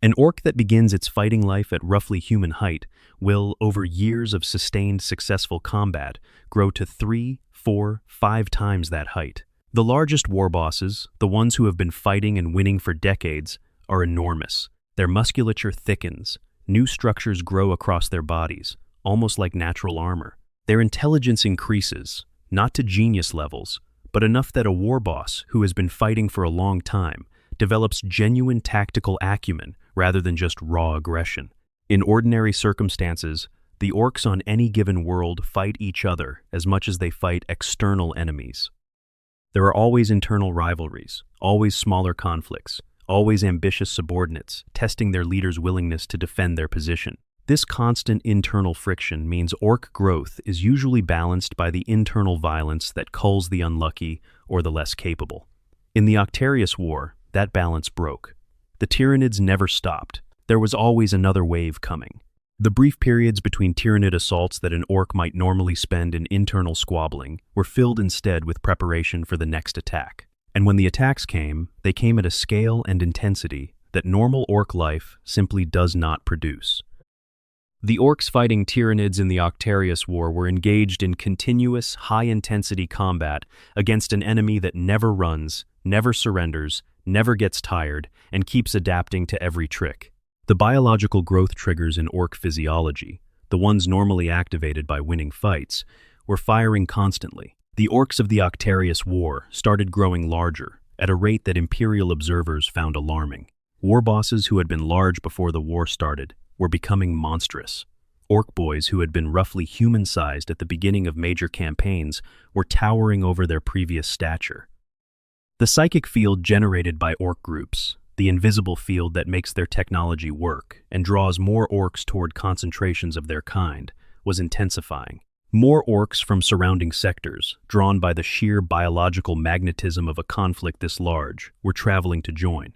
An Ork that begins its fighting life at roughly human height will, over years of sustained successful combat, grow to 3, 4, 5 times that height. The largest war bosses, the ones who have been fighting and winning for decades, are enormous. Their musculature thickens, new structures grow across their bodies, almost like natural armor. Their intelligence increases, not to genius levels, but enough that a war boss who has been fighting for a long time develops genuine tactical acumen rather than just raw aggression. In ordinary circumstances, the Orks on any given world fight each other as much as they fight external enemies. There are always internal rivalries, always smaller conflicts, always ambitious subordinates testing their leaders' willingness to defend their position. This constant internal friction means Ork growth is usually balanced by the internal violence that culls the unlucky or the less capable. In the Octarius War, that balance broke. The Tyranids never stopped. There was always another wave coming. The brief periods between Tyranid assaults that an Ork might normally spend in internal squabbling were filled instead with preparation for the next attack. And when the attacks came, they came at a scale and intensity that normal Ork life simply does not produce. The Orks fighting Tyranids in the Octarius War were engaged in continuous, high-intensity combat against an enemy that never runs, never surrenders, never gets tired, and keeps adapting to every trick. The biological growth triggers in Ork physiology, the ones normally activated by winning fights, were firing constantly. The Orks of the Octarius War started growing larger, at a rate that Imperial observers found alarming. War bosses who had been large before the war started were becoming monstrous. Ork boys who had been roughly human-sized at the beginning of major campaigns were towering over their previous stature. The psychic field generated by Ork groups, the invisible field that makes their technology work and draws more Orks toward concentrations of their kind, was intensifying. More orcs from surrounding sectors, drawn by the sheer biological magnetism of a conflict this large, were traveling to join.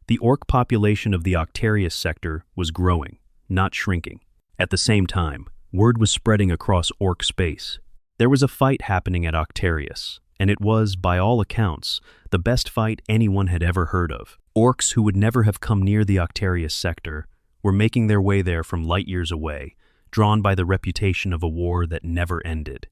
The orc population of the Octarius sector was growing, not shrinking. At the same time, word was spreading across orc space. There was a fight happening at Octarius, and it was, by all accounts, the best fight anyone had ever heard of. Orcs who would never have come near the Octarius sector were making their way there from light years away, drawn by the reputation of a war that never ended.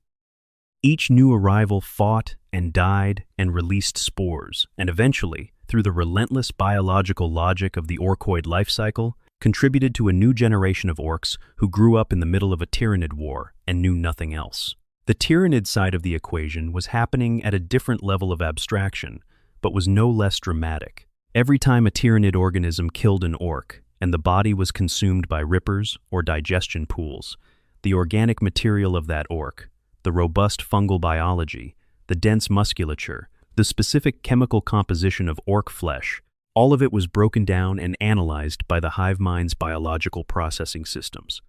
Each new arrival fought and died and released spores, and eventually, through the relentless biological logic of the orcoid life cycle, contributed to a new generation of orcs who grew up in the middle of a Tyranid war and knew nothing else. The Tyranid side of the equation was happening at a different level of abstraction, but was no less dramatic. Every time a Tyranid organism killed an orc, and the body was consumed by rippers or digestion pools, the organic material of that orc, the robust fungal biology, the dense musculature, the specific chemical composition of orc flesh, all of it was broken down and analyzed by the hive mind's biological processing systems.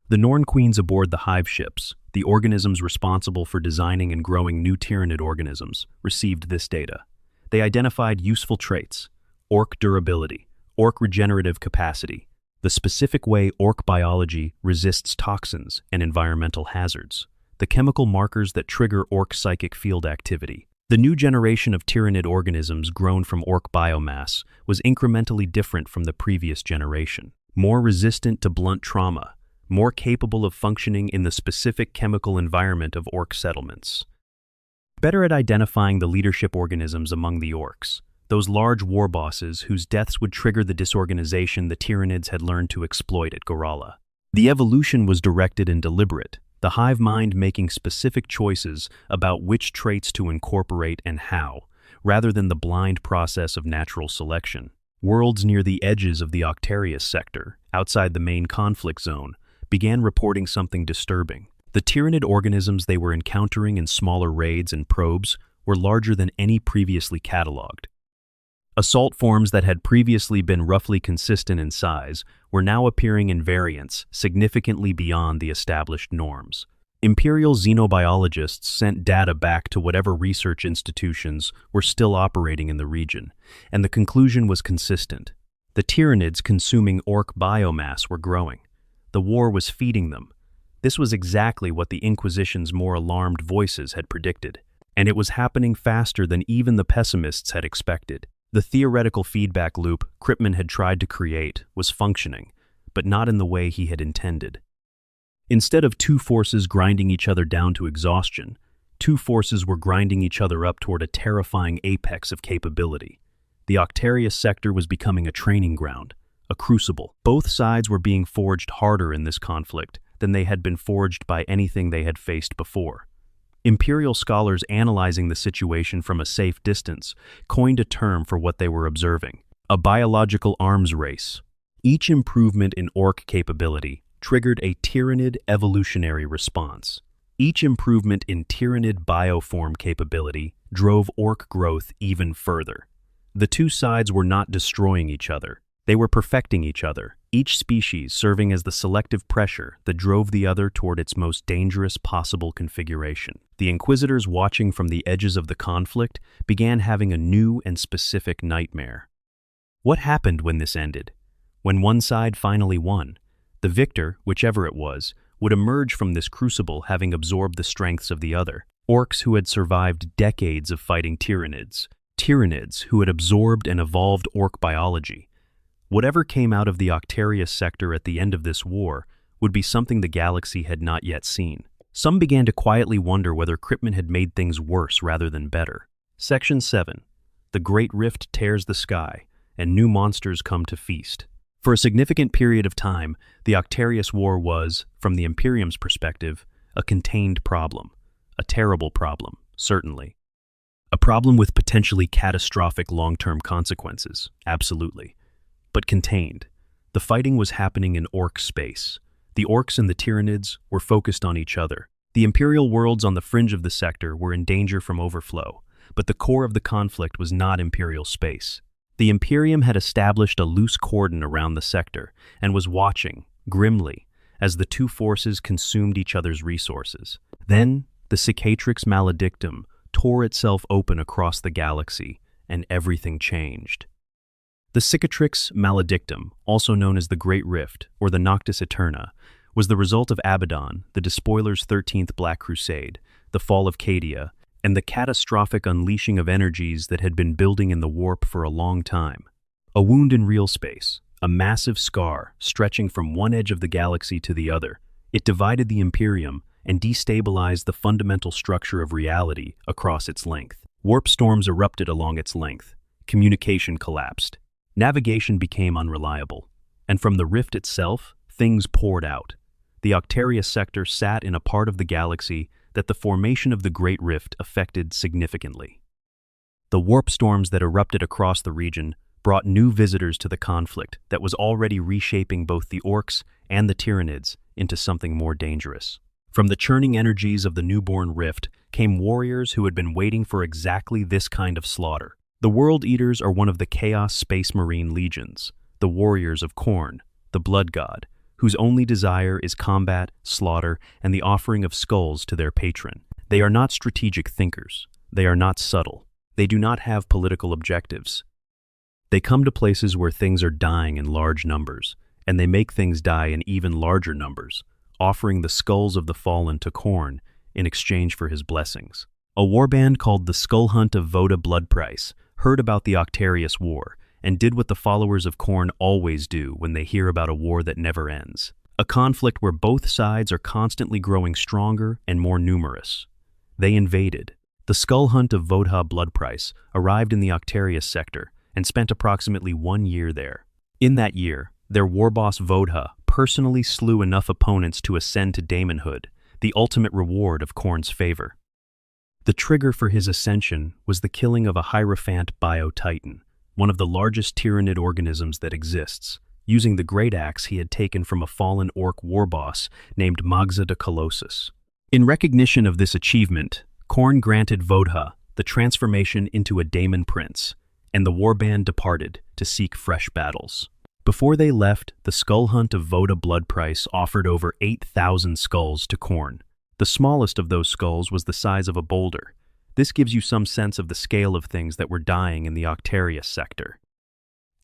The Norn queens aboard the hive ships, the organisms responsible for designing and growing new Tyranid organisms, received this data. They identified useful traits: orc durability, orc regenerative capacity, the specific way orc biology resists toxins and environmental hazards, the chemical markers that trigger orc psychic field activity. The new generation of Tyranid organisms grown from orc biomass was incrementally different from the previous generation, more resistant to blunt trauma, more capable of functioning in the specific chemical environment of orc settlements. Better at identifying the leadership organisms among the orcs, those large war bosses whose deaths would trigger the disorganization the Tyranids had learned to exploit at Gorala. The evolution was directed and deliberate, the hive mind making specific choices about which traits to incorporate and how, rather than the blind process of natural selection. Worlds near the edges of the Octarius sector, outside the main conflict zone, began reporting something disturbing. The Tyranid organisms they were encountering in smaller raids and probes were larger than any previously catalogued. Assault forms that had previously been roughly consistent in size were now appearing in variants significantly beyond the established norms. Imperial xenobiologists sent data back to whatever research institutions were still operating in the region, and the conclusion was consistent. The Tyranids consuming orc biomass were growing. The war was feeding them. This was exactly what the Inquisition's more alarmed voices had predicted, and it was happening faster than even the pessimists had expected. The theoretical feedback loop Krippmann had tried to create was functioning, but not in the way he had intended. Instead of two forces grinding each other down to exhaustion, two forces were grinding each other up toward a terrifying apex of capability. The Octarius sector was becoming a training ground, a crucible. Both sides were being forged harder in this conflict than they had been forged by anything they had faced before. Imperial scholars analyzing the situation from a safe distance coined a term for what they were observing: a biological arms race. Each improvement in orc capability triggered a Tyranid evolutionary response. Each improvement in Tyranid bioform capability drove orc growth even further. The two sides were not destroying each other. They were perfecting each other, each species serving as the selective pressure that drove the other toward its most dangerous possible configuration. The Inquisitors watching from the edges of the conflict began having a new and specific nightmare. What happened when this ended? When one side finally won? The victor, whichever it was, would emerge from this crucible having absorbed the strengths of the other. Orcs who had survived decades of fighting Tyranids. Tyranids who had absorbed and evolved orc biology. Whatever came out of the Octarius sector at the end of this war would be something the galaxy had not yet seen. Some began to quietly wonder whether Krippmann had made things worse rather than better. Section 7. The Great Rift tears the sky, and new monsters come to feast. For a significant period of time, the Octarius War was, from the Imperium's perspective, a contained problem. A terrible problem, certainly. A problem with potentially catastrophic long-term consequences, absolutely. But contained. The fighting was happening in orc space. The orcs and the Tyranids were focused on each other. The Imperial worlds on the fringe of the sector were in danger from overflow, but the core of the conflict was not Imperial space. The Imperium had established a loose cordon around the sector and was watching, grimly, as the two forces consumed each other's resources. Then, the Cicatrix Maledictum tore itself open across the galaxy, and everything changed. The Cicatrix Maledictum, also known as the Great Rift or the Noctis Eterna, was the result of Abaddon, the Despoiler's 13th Black Crusade, the fall of Cadia, and the catastrophic unleashing of energies that had been building in the warp for a long time. A wound in real space, a massive scar stretching from one edge of the galaxy to the other. It divided the Imperium and destabilized the fundamental structure of reality across its length. Warp storms erupted along its length. Communication collapsed. Navigation became unreliable. And from the rift itself, things poured out. The Octarius sector sat in a part of the galaxy that the formation of the Great Rift affected significantly. The warp storms that erupted across the region brought new visitors to the conflict that was already reshaping both the Orks and the Tyranids into something more dangerous. From the churning energies of the newborn rift came warriors who had been waiting for exactly this kind of slaughter. The World Eaters are one of the Chaos Space Marine legions, the warriors of Khorne, the blood god, whose only desire is combat, slaughter, and the offering of skulls to their patron. They are not strategic thinkers. They are not subtle. They do not have political objectives. They come to places where things are dying in large numbers, and they make things die in even larger numbers, offering the skulls of the fallen to Khorne in exchange for his blessings. A warband called the Skull Hunt of Voda Bloodprice heard about the Octarius War and did what the followers of Khorne always do when they hear about a war that never ends. A conflict where both sides are constantly growing stronger and more numerous. They invaded. The Skull Hunt of Voda Bloodprice arrived in the Octarius sector and spent approximately 1 year there. In that year, their warboss Voda personally slew enough opponents to ascend to daemonhood, the ultimate reward of Khorne's favor. The trigger for his ascension was the killing of a Hierophant Bio-Titan, one of the largest Tyranid organisms that exists, using the great axe he had taken from a fallen Ork warboss named Magza the Colossus. In recognition of this achievement, Khorne granted Voda the transformation into a daemon prince, and the warband departed to seek fresh battles. Before they left, the Skull Hunt of Voda Bloodprice offered over 8,000 skulls to Khorne. The smallest of those skulls was the size of a boulder. This gives you some sense of the scale of things that were dying in the Octarius sector.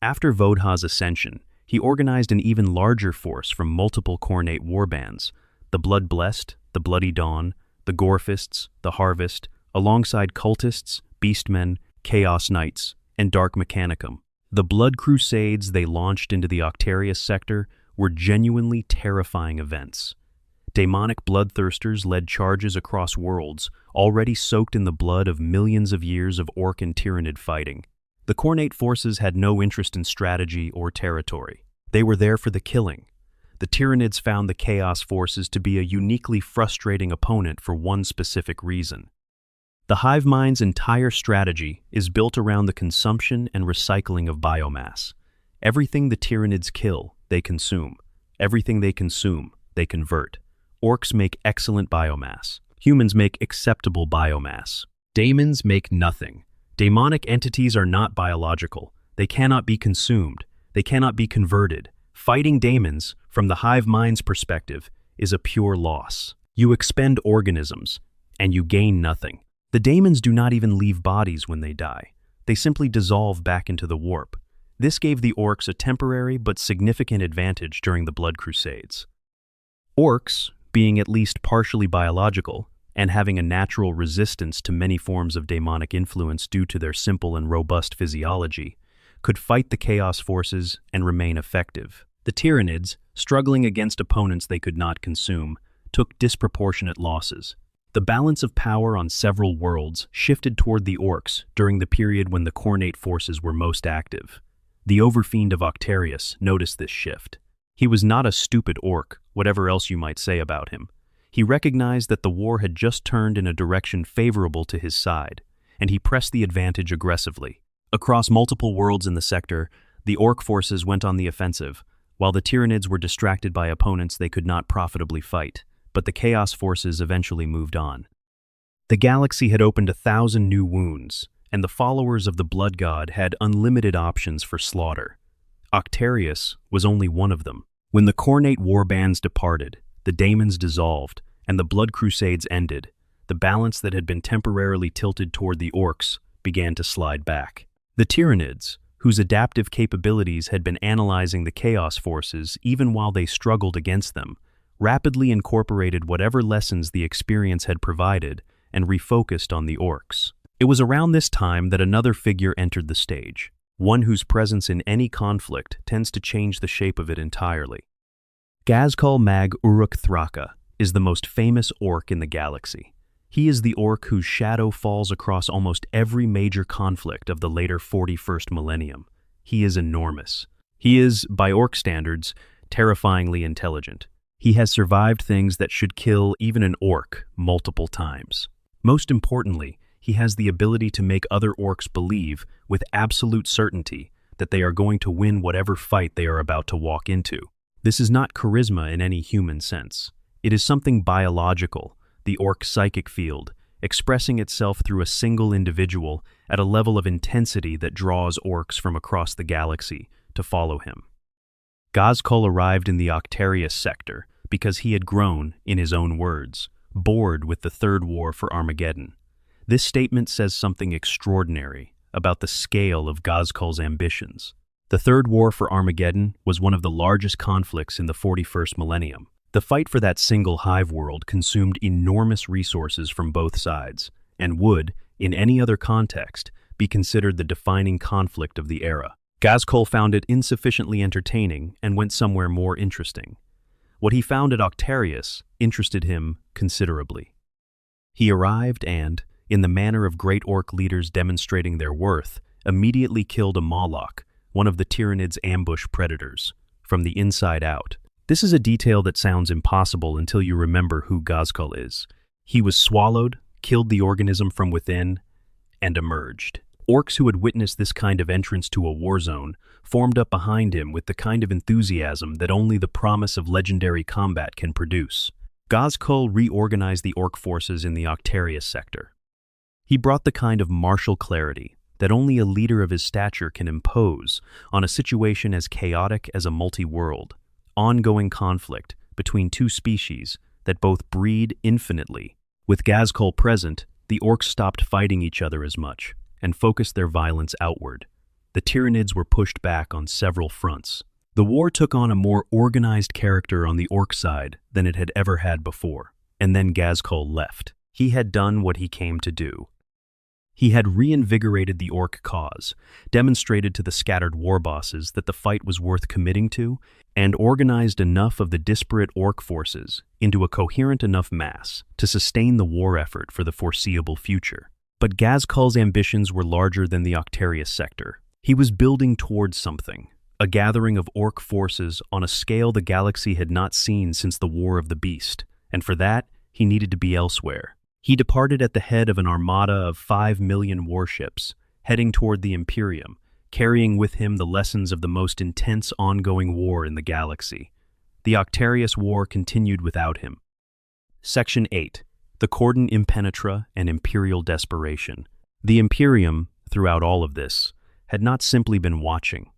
After Voda's ascension, he organized an even larger force from multiple Khornate warbands, the Blood-Blessed, the Bloody Dawn, the Gorefists, the Harvest, alongside cultists, beastmen, Chaos Knights, and Dark Mechanicum. The Blood Crusades they launched into the Octarius sector were genuinely terrifying events. Demonic bloodthirsters led charges across worlds, already soaked in the blood of millions of years of Ork and Tyranid fighting. The Khornate forces had no interest in strategy or territory. They were there for the killing. The Tyranids found the Chaos forces to be a uniquely frustrating opponent for one specific reason. The hive mind's entire strategy is built around the consumption and recycling of biomass. Everything the Tyranids kill, they consume. Everything they consume, they convert. Orks make excellent biomass. Humans make acceptable biomass. Daemons make nothing. Demonic entities are not biological. They cannot be consumed. They cannot be converted. Fighting daemons, from the hive mind's perspective, is a pure loss. You expend organisms, and you gain nothing. The daemons do not even leave bodies when they die. They simply dissolve back into the warp. This gave the Orks a temporary but significant advantage during the Blood Crusades. Orks, being at least partially biological, and having a natural resistance to many forms of demonic influence due to their simple and robust physiology, could fight the Chaos forces and remain effective. The Tyranids, struggling against opponents they could not consume, took disproportionate losses. The balance of power on several worlds shifted toward the Orks during the period when the Khornate forces were most active. The Overfiend of Octarius noticed this shift. He was not a stupid Ork, whatever else you might say about him. He recognized that the war had just turned in a direction favorable to his side, and he pressed the advantage aggressively. Across multiple worlds in the sector, the Ork forces went on the offensive, while the Tyranids were distracted by opponents they could not profitably fight, but the Chaos forces eventually moved on. The galaxy had opened 1,000 new wounds, and the followers of the Blood God had unlimited options for slaughter. Octarius was only one of them. When the Khornate warbands departed, the daemons dissolved, and the blood crusades ended, the balance that had been temporarily tilted toward the Orks began to slide back. The Tyranids, whose adaptive capabilities had been analyzing the Chaos forces even while they struggled against them, rapidly incorporated whatever lessons the experience had provided and refocused on the Orks. It was around this time that another figure entered the stage, one whose presence in any conflict tends to change the shape of it entirely. Ghazghkull Mag Uruk Thraka is the most famous Ork in the galaxy. He is the Ork whose shadow falls across almost every major conflict of the later 41st millennium. He is enormous. He is, by Ork standards, terrifyingly intelligent. He has survived things that should kill even an Ork multiple times. Most importantly, he has the ability to make other Orks believe with absolute certainty that they are going to win whatever fight they are about to walk into. This is not charisma in any human sense. It is something biological, the Ork psychic field, expressing itself through a single individual at a level of intensity that draws Orks from across the galaxy to follow him. Ghazghkull arrived in the Octarius sector because he had grown, in his own words, bored with the Third War for Armageddon. This statement says something extraordinary about the scale of Ghazgkull's ambitions. The Third War for Armageddon was one of the largest conflicts in the 41st millennium. The fight for that single hive world consumed enormous resources from both sides, and would, in any other context, be considered the defining conflict of the era. Ghazghkull found it insufficiently entertaining and went somewhere more interesting. What he found at Octarius interested him considerably. He arrived and, in the manner of great Ork leaders demonstrating their worth, immediately killed a Moloch, one of the Tyranids' ambush predators, from the inside out. This is a detail that sounds impossible until you remember who Ghazghkull is. He was swallowed, killed the organism from within, and emerged. Orks who had witnessed this kind of entrance to a war zone formed up behind him with the kind of enthusiasm that only the promise of legendary combat can produce. Ghazghkull reorganized the Ork forces in the Octarius sector. He brought the kind of martial clarity that only a leader of his stature can impose on a situation as chaotic as a multi-world, ongoing conflict between two species that both breed infinitely. With Ghazghkull present, the Orks stopped fighting each other as much and focused their violence outward. The Tyranids were pushed back on several fronts. The war took on a more organized character on the Ork side than it had ever had before, and then Ghazghkull left. He had done what he came to do. He had reinvigorated the Ork cause, demonstrated to the scattered war bosses that the fight was worth committing to, and organized enough of the disparate Ork forces into a coherent enough mass to sustain the war effort for the foreseeable future. But Ghazgkull's ambitions were larger than the Octarius sector. He was building towards something, a gathering of Ork forces on a scale the galaxy had not seen since the War of the Beast, and for that, he needed to be elsewhere. He departed at the head of an armada of 5 million warships, heading toward the Imperium, carrying with him the lessons of the most intense ongoing war in the galaxy. The Octarius War continued without him. Section 8. The Cordon Impenetra and Imperial Desperation. The Imperium, throughout all of this, had not simply been watching.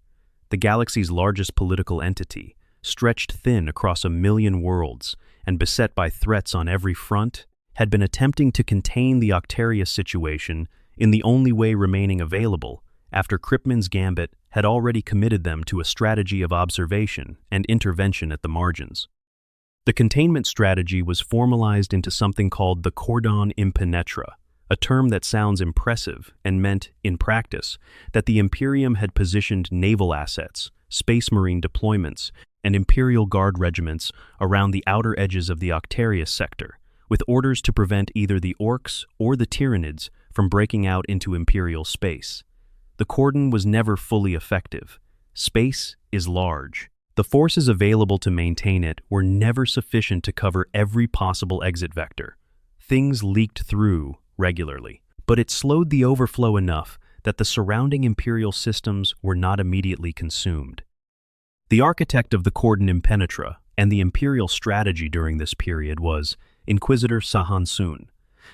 The galaxy's largest political entity, stretched thin across 1 million worlds and beset by threats on every front, had been attempting to contain the Octarius situation in the only way remaining available after Kryptman's gambit had already committed them to a strategy of observation and intervention at the margins. The containment strategy was formalized into something called the Cordon Impenetra, a term that sounds impressive and meant, in practice, that the Imperium had positioned naval assets, space marine deployments, and Imperial Guard regiments around the outer edges of the Octarius sector, with orders to prevent either the Orks or the Tyranids from breaking out into Imperial space. The cordon was never fully effective. Space is large. The forces available to maintain it were never sufficient to cover every possible exit vector. Things leaked through regularly, but it slowed the overflow enough that the surrounding Imperial systems were not immediately consumed. The architect of the Cordon Impenetra and the Imperial strategy during this period was Inquisitor Sahan Sun,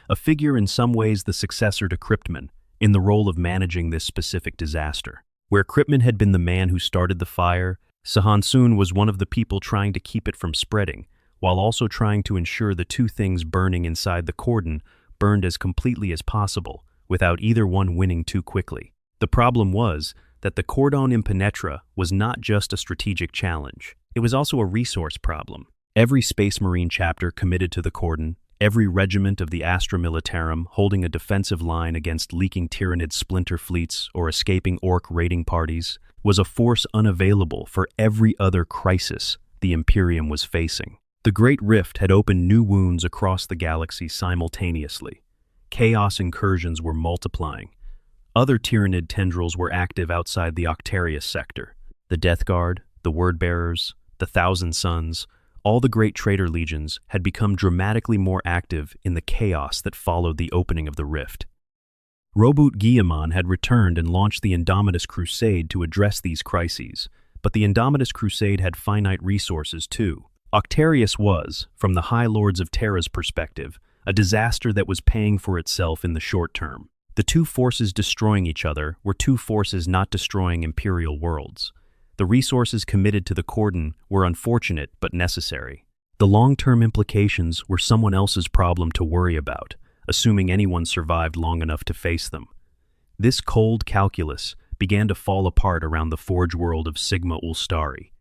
a figure in some ways the successor to Kryptman in the role of managing this specific disaster. Where Kryptman had been the man who started the fire, Sahan Sun was one of the people trying to keep it from spreading, while also trying to ensure the two things burning inside the cordon burned as completely as possible, without either one winning too quickly. The problem was that the cordon impenetra was not just a strategic challenge, it was also a resource problem. Every Space Marine chapter committed to the cordon, every regiment of the Astra Militarum holding a defensive line against leaking Tyranid splinter fleets or escaping Ork raiding parties, was a force unavailable for every other crisis the Imperium was facing. The Great Rift had opened new wounds across the galaxy simultaneously. Chaos incursions were multiplying. Other Tyranid tendrils were active outside the Octarius sector. The Death Guard, the Wordbearers, the Thousand Sons, all the great traitor legions had become dramatically more active in the chaos that followed the opening of the rift. Robert Guillemot had returned and launched the Indomitus Crusade to address these crises, but the Indomitus Crusade had finite resources too. Octarius was, from the High Lords of Terra's perspective, a disaster that was paying for itself in the short term. The two forces destroying each other were two forces not destroying Imperial worlds. The resources committed to the cordon were unfortunate but necessary. The long-term implications were someone else's problem to worry about, assuming anyone survived long enough to face them. This cold calculus began to fall apart around the forge world of Sigma Ulstari.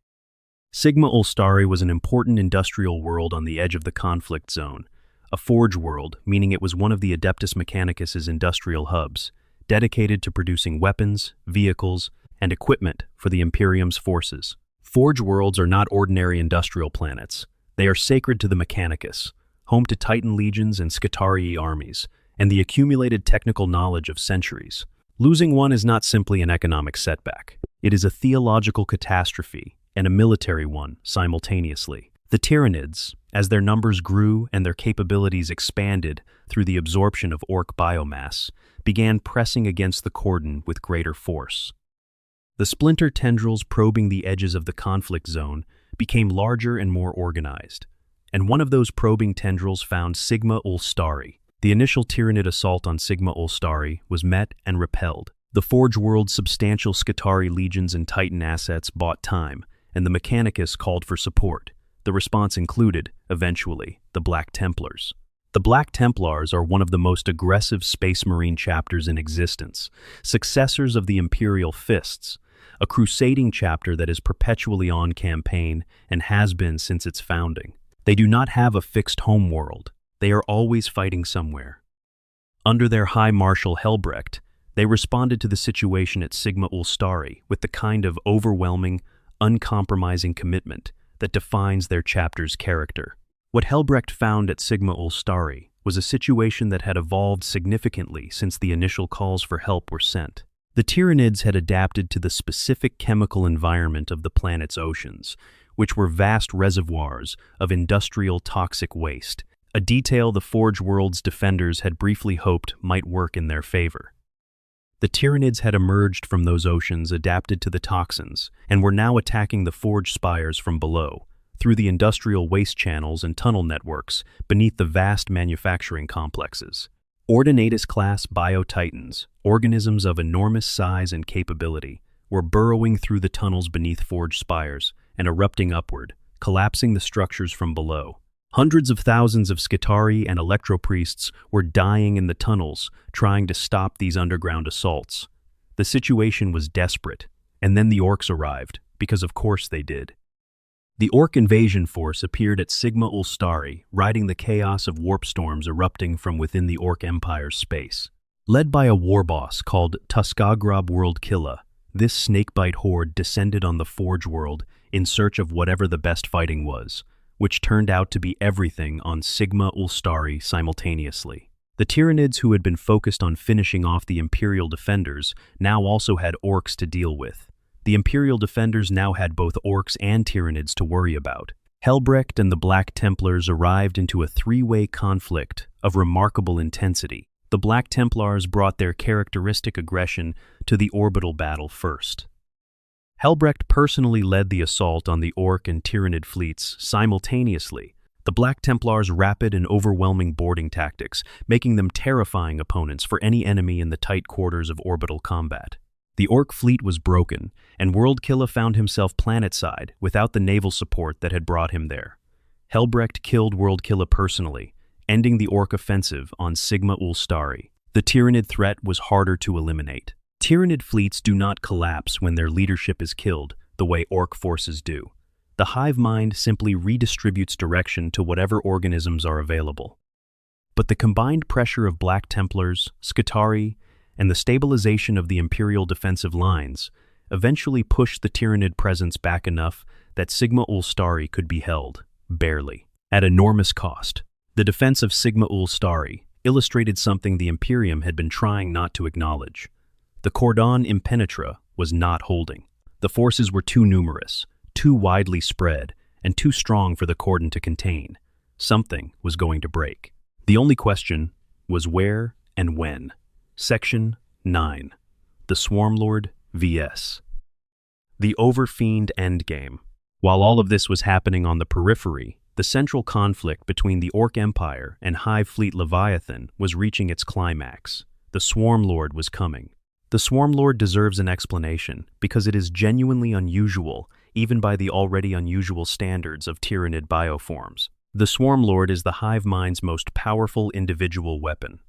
Sigma Ulstari was an important industrial world on the edge of the conflict zone, a forge world, meaning it was one of the Adeptus Mechanicus's industrial hubs, dedicated to producing weapons, vehicles, and equipment for the Imperium's forces. Forge worlds are not ordinary industrial planets. They are sacred to the Mechanicus, home to Titan legions and Skitarii armies, and the accumulated technical knowledge of centuries. Losing one is not simply an economic setback. It is a theological catastrophe and a military one simultaneously. The Tyranids, as their numbers grew and their capabilities expanded through the absorption of Ork biomass, began pressing against the cordon with greater force. The splinter tendrils probing the edges of the conflict zone became larger and more organized, and one of those probing tendrils found Sigma Ulstari. The initial Tyranid assault on Sigma Ulstari was met and repelled. The Forge World's substantial Skitarii legions and Titan assets bought time, and the Mechanicus called for support. The response included, eventually, the Black Templars. The Black Templars are one of the most aggressive Space Marine chapters in existence, successors of the Imperial Fists, a crusading chapter that is perpetually on campaign and has been since its founding. They do not have a fixed home world. They are always fighting somewhere. Under their High Marshal Helbrecht, they responded to the situation at Sigma Ulstari with the kind of overwhelming, uncompromising commitment that defines their chapter's character. What Helbrecht found at Sigma Ulstari was a situation that had evolved significantly since the initial calls for help were sent. The Tyranids had adapted to the specific chemical environment of the planet's oceans, which were vast reservoirs of industrial toxic waste, a detail the Forge World's defenders had briefly hoped might work in their favor. The Tyranids had emerged from those oceans adapted to the toxins and were now attacking the Forge spires from below, through the industrial waste channels and tunnel networks beneath the vast manufacturing complexes. Ordinatus-class biotitans, organisms of enormous size and capability, were burrowing through the tunnels beneath Forge spires and erupting upward, collapsing the structures from below. Hundreds of thousands of Skitarii and electropriests were dying in the tunnels, trying to stop these underground assaults. The situation was desperate, and then the Orks arrived, because of course they did. The Ork invasion force appeared at Sigma Ulstari, riding the chaos of warp storms erupting from within the Ork Empire's space. Led by a war boss called Tuskagrab Worldkilla, this snakebite horde descended on the Forge world in search of whatever the best fighting was, which turned out to be everything on Sigma Ulstari simultaneously. The Tyranids, who had been focused on finishing off the Imperial defenders, now also had Orks to deal with. The Imperial defenders now had both Orks and Tyranids to worry about. Helbrecht and the Black Templars arrived into a three-way conflict of remarkable intensity. The Black Templars brought their characteristic aggression to the orbital battle first. Helbrecht personally led the assault on the Ork and Tyranid fleets simultaneously, the Black Templars' rapid and overwhelming boarding tactics, making them terrifying opponents for any enemy in the tight quarters of orbital combat. The Ork fleet was broken, and Worldkiller found himself planetside without the naval support that had brought him there. Helbrecht killed Worldkiller personally, ending the Ork offensive on Sigma Ulstari. The Tyranid threat was harder to eliminate. Tyranid fleets do not collapse when their leadership is killed, the way Ork forces do. The hive mind simply redistributes direction to whatever organisms are available. But the combined pressure of Black Templars, Skitarii, and the stabilization of the Imperial defensive lines eventually pushed the Tyranid presence back enough that Sigma Ulstari could be held, barely, at enormous cost. The defense of Sigma Ulstari illustrated something the Imperium had been trying not to acknowledge. The Cordon Impenetra was not holding. The forces were too numerous, too widely spread, and too strong for the cordon to contain. Something was going to break. The only question was where and when. Section 9. The Swarmlord vs. The Overfiend Endgame. While all of this was happening on the periphery, the central conflict between the Ork Empire and Hive Fleet Leviathan was reaching its climax. The Swarmlord was coming. The Swarmlord deserves an explanation because it is genuinely unusual, even by the already unusual standards of Tyranid bioforms. The Swarmlord is the hive mind's most powerful individual weapon.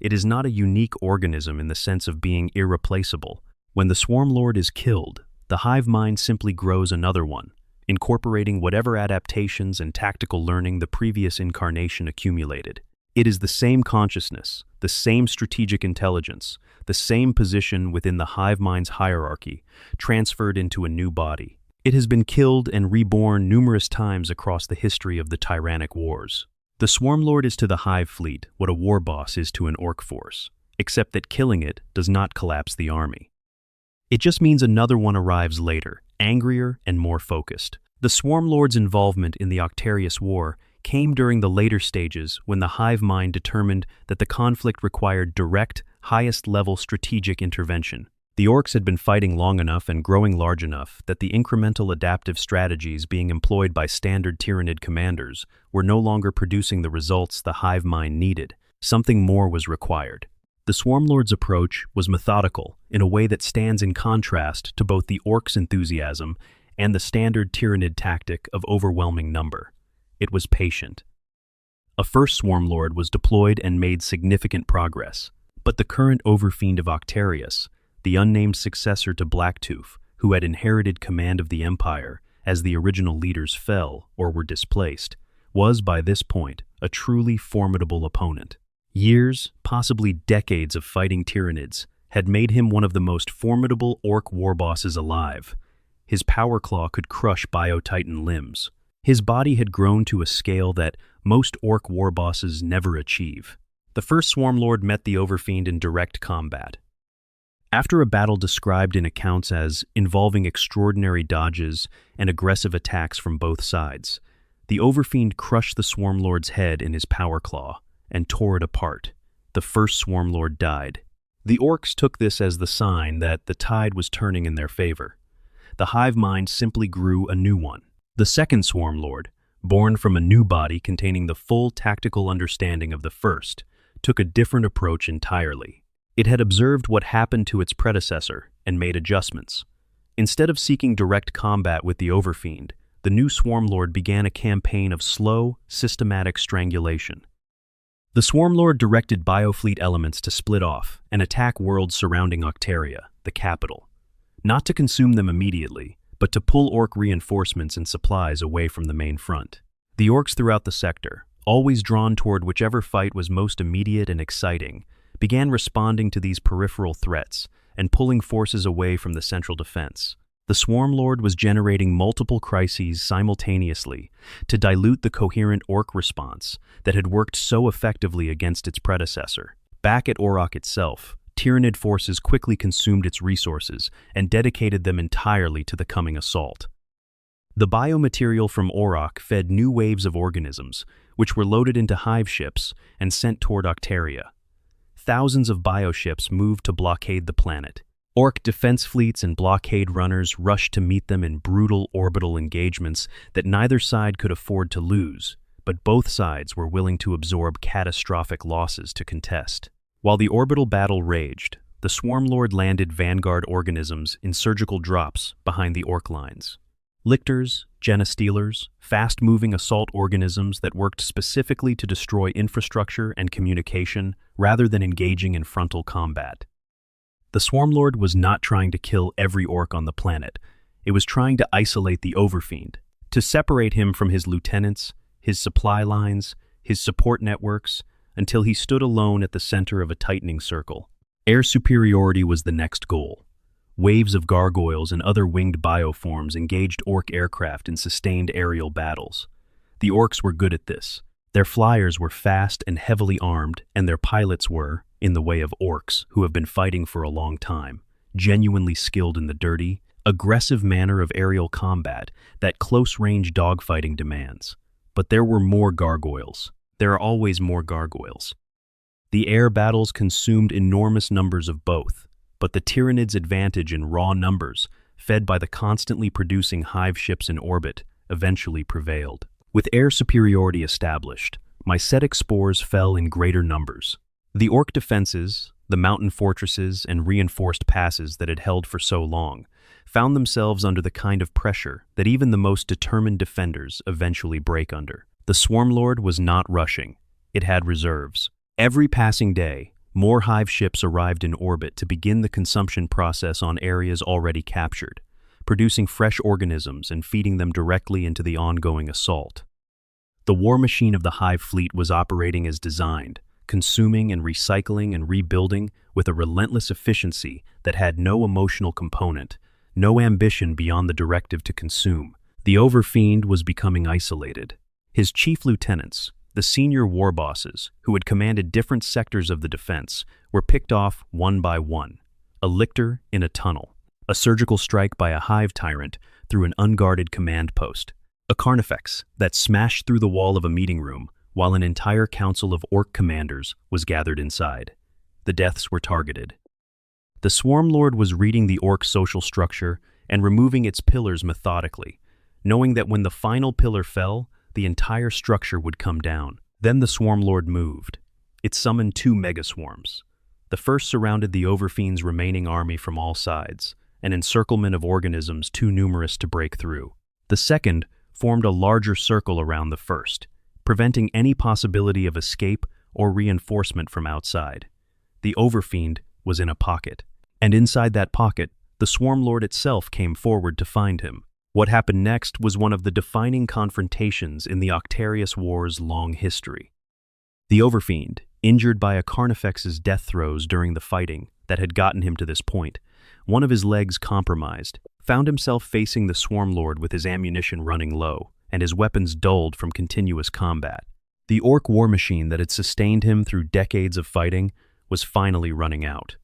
It is not a unique organism in the sense of being irreplaceable. When the Swarmlord is killed, the hive mind simply grows another one, incorporating whatever adaptations and tactical learning the previous incarnation accumulated. It is the same consciousness, the same strategic intelligence, the same position within the hive mind's hierarchy, transferred into a new body. It has been killed and reborn numerous times across the history of the Tyrannic Wars. The Swarmlord is to the Hive Fleet what a war boss is to an Ork force, except that killing it does not collapse the army. It just means another one arrives later, angrier and more focused. The Swarmlord's involvement in the Octarius War came during the later stages when the hive mind determined that the conflict required direct, highest-level strategic intervention. The Orks had been fighting long enough and growing large enough that the incremental adaptive strategies being employed by standard Tyranid commanders were no longer producing the results the hive mind needed. Something more was required. The Swarmlord's approach was methodical in a way that stands in contrast to both the Orks' enthusiasm and the standard Tyranid tactic of overwhelming number. It was patient. A first Swarmlord was deployed and made significant progress, but the current Overfiend of Octarius, the unnamed successor to Blacktooth, who had inherited command of the Empire as the original leaders fell or were displaced, was by this point a truly formidable opponent. Years, possibly decades of fighting Tyranids had made him one of the most formidable Ork warbosses alive. His power claw could crush Biotitan limbs. His body had grown to a scale that most Ork warbosses never achieve. The first Swarmlord met the Overfiend in direct combat. After a battle described in accounts as involving extraordinary dodges and aggressive attacks from both sides, the Overfiend crushed the Swarmlord's head in his power claw and tore it apart. The first Swarmlord died. The Orks took this as the sign that the tide was turning in their favor. The hive mind simply grew a new one. The second Swarmlord, born from a new body containing the full tactical understanding of the first, took a different approach entirely. It had observed what happened to its predecessor and made adjustments. Instead of seeking direct combat with the Overfiend, the new Swarmlord began a campaign of slow, systematic strangulation. The Swarmlord directed biofleet elements to split off and attack worlds surrounding Octaria, the capital. Not to consume them immediately, but to pull Ork reinforcements and supplies away from the main front. The Orks throughout the sector, always drawn toward whichever fight was most immediate and exciting, began responding to these peripheral threats and pulling forces away from the central defense. The Swarmlord was generating multiple crises simultaneously to dilute the coherent Ork response that had worked so effectively against its predecessor. Back at Orok itself, Tyranid forces quickly consumed its resources and dedicated them entirely to the coming assault. The biomaterial from Orok fed new waves of organisms, which were loaded into hive ships and sent toward Octaria. Thousands of bioships moved to blockade the planet. Ork defense fleets and blockade runners rushed to meet them in brutal orbital engagements that neither side could afford to lose, but both sides were willing to absorb catastrophic losses to contest. While the orbital battle raged, the Swarm Lord landed vanguard organisms in surgical drops behind the Ork lines. Lictors, genostealers, fast-moving assault organisms that worked specifically to destroy infrastructure and communication rather than engaging in frontal combat. The Swarm Lord was not trying to kill every Ork on the planet. It was trying to isolate the Overfiend, to separate him from his lieutenants, his supply lines, his support networks, until he stood alone at the center of a tightening circle. Air superiority was the next goal. Waves of gargoyles and other winged bioforms engaged Ork aircraft in sustained aerial battles. The Orks were good at this. Their flyers were fast and heavily armed, and their pilots were, in the way of Orks who have been fighting for a long time, genuinely skilled in the dirty, aggressive manner of aerial combat that close-range dogfighting demands. But there were more gargoyles. There are always more gargoyles. The air battles consumed enormous numbers of both, but the Tyranids' advantage in raw numbers, fed by the constantly producing hive ships in orbit, eventually prevailed. With air superiority established, mycetic spores fell in greater numbers. The Ork defenses, the mountain fortresses and reinforced passes that had held for so long, found themselves under the kind of pressure that even the most determined defenders eventually break under. The Swarm Lord was not rushing. It had reserves. Every passing day, more hive ships arrived in orbit to begin the consumption process on areas already captured, producing fresh organisms and feeding them directly into the ongoing assault. The war machine of the hive fleet was operating as designed, consuming and recycling and rebuilding with a relentless efficiency that had no emotional component, no ambition beyond the directive to consume. The Overfiend was becoming isolated. His chief lieutenants, the senior war bosses, who had commanded different sectors of the defense, were picked off one by one. A lictor in a tunnel, a surgical strike by a hive tyrant through an unguarded command post, a carnifex that smashed through the wall of a meeting room while an entire council of Ork commanders was gathered inside. The deaths were targeted. The Swarm Lord was reading the Ork social structure and removing its pillars methodically, knowing that when the final pillar fell, the entire structure would come down. Then the Swarm Lord moved. It summoned 2 megaswarms. The first surrounded the Overfiend's remaining army from all sides, an encirclement of organisms too numerous to break through. The second formed a larger circle around the first, preventing any possibility of escape or reinforcement from outside. The Overfiend was in a pocket, and inside that pocket, the Swarm Lord itself came forward to find him. What happened next was one of the defining confrontations in the Octarius War's long history. The Overfiend, injured by a carnifex's death throes during the fighting that had gotten him to this point, one of his legs compromised, found himself facing the Swarm Lord with his ammunition running low and his weapons dulled from continuous combat. The Ork war machine that had sustained him through decades of fighting was finally running out.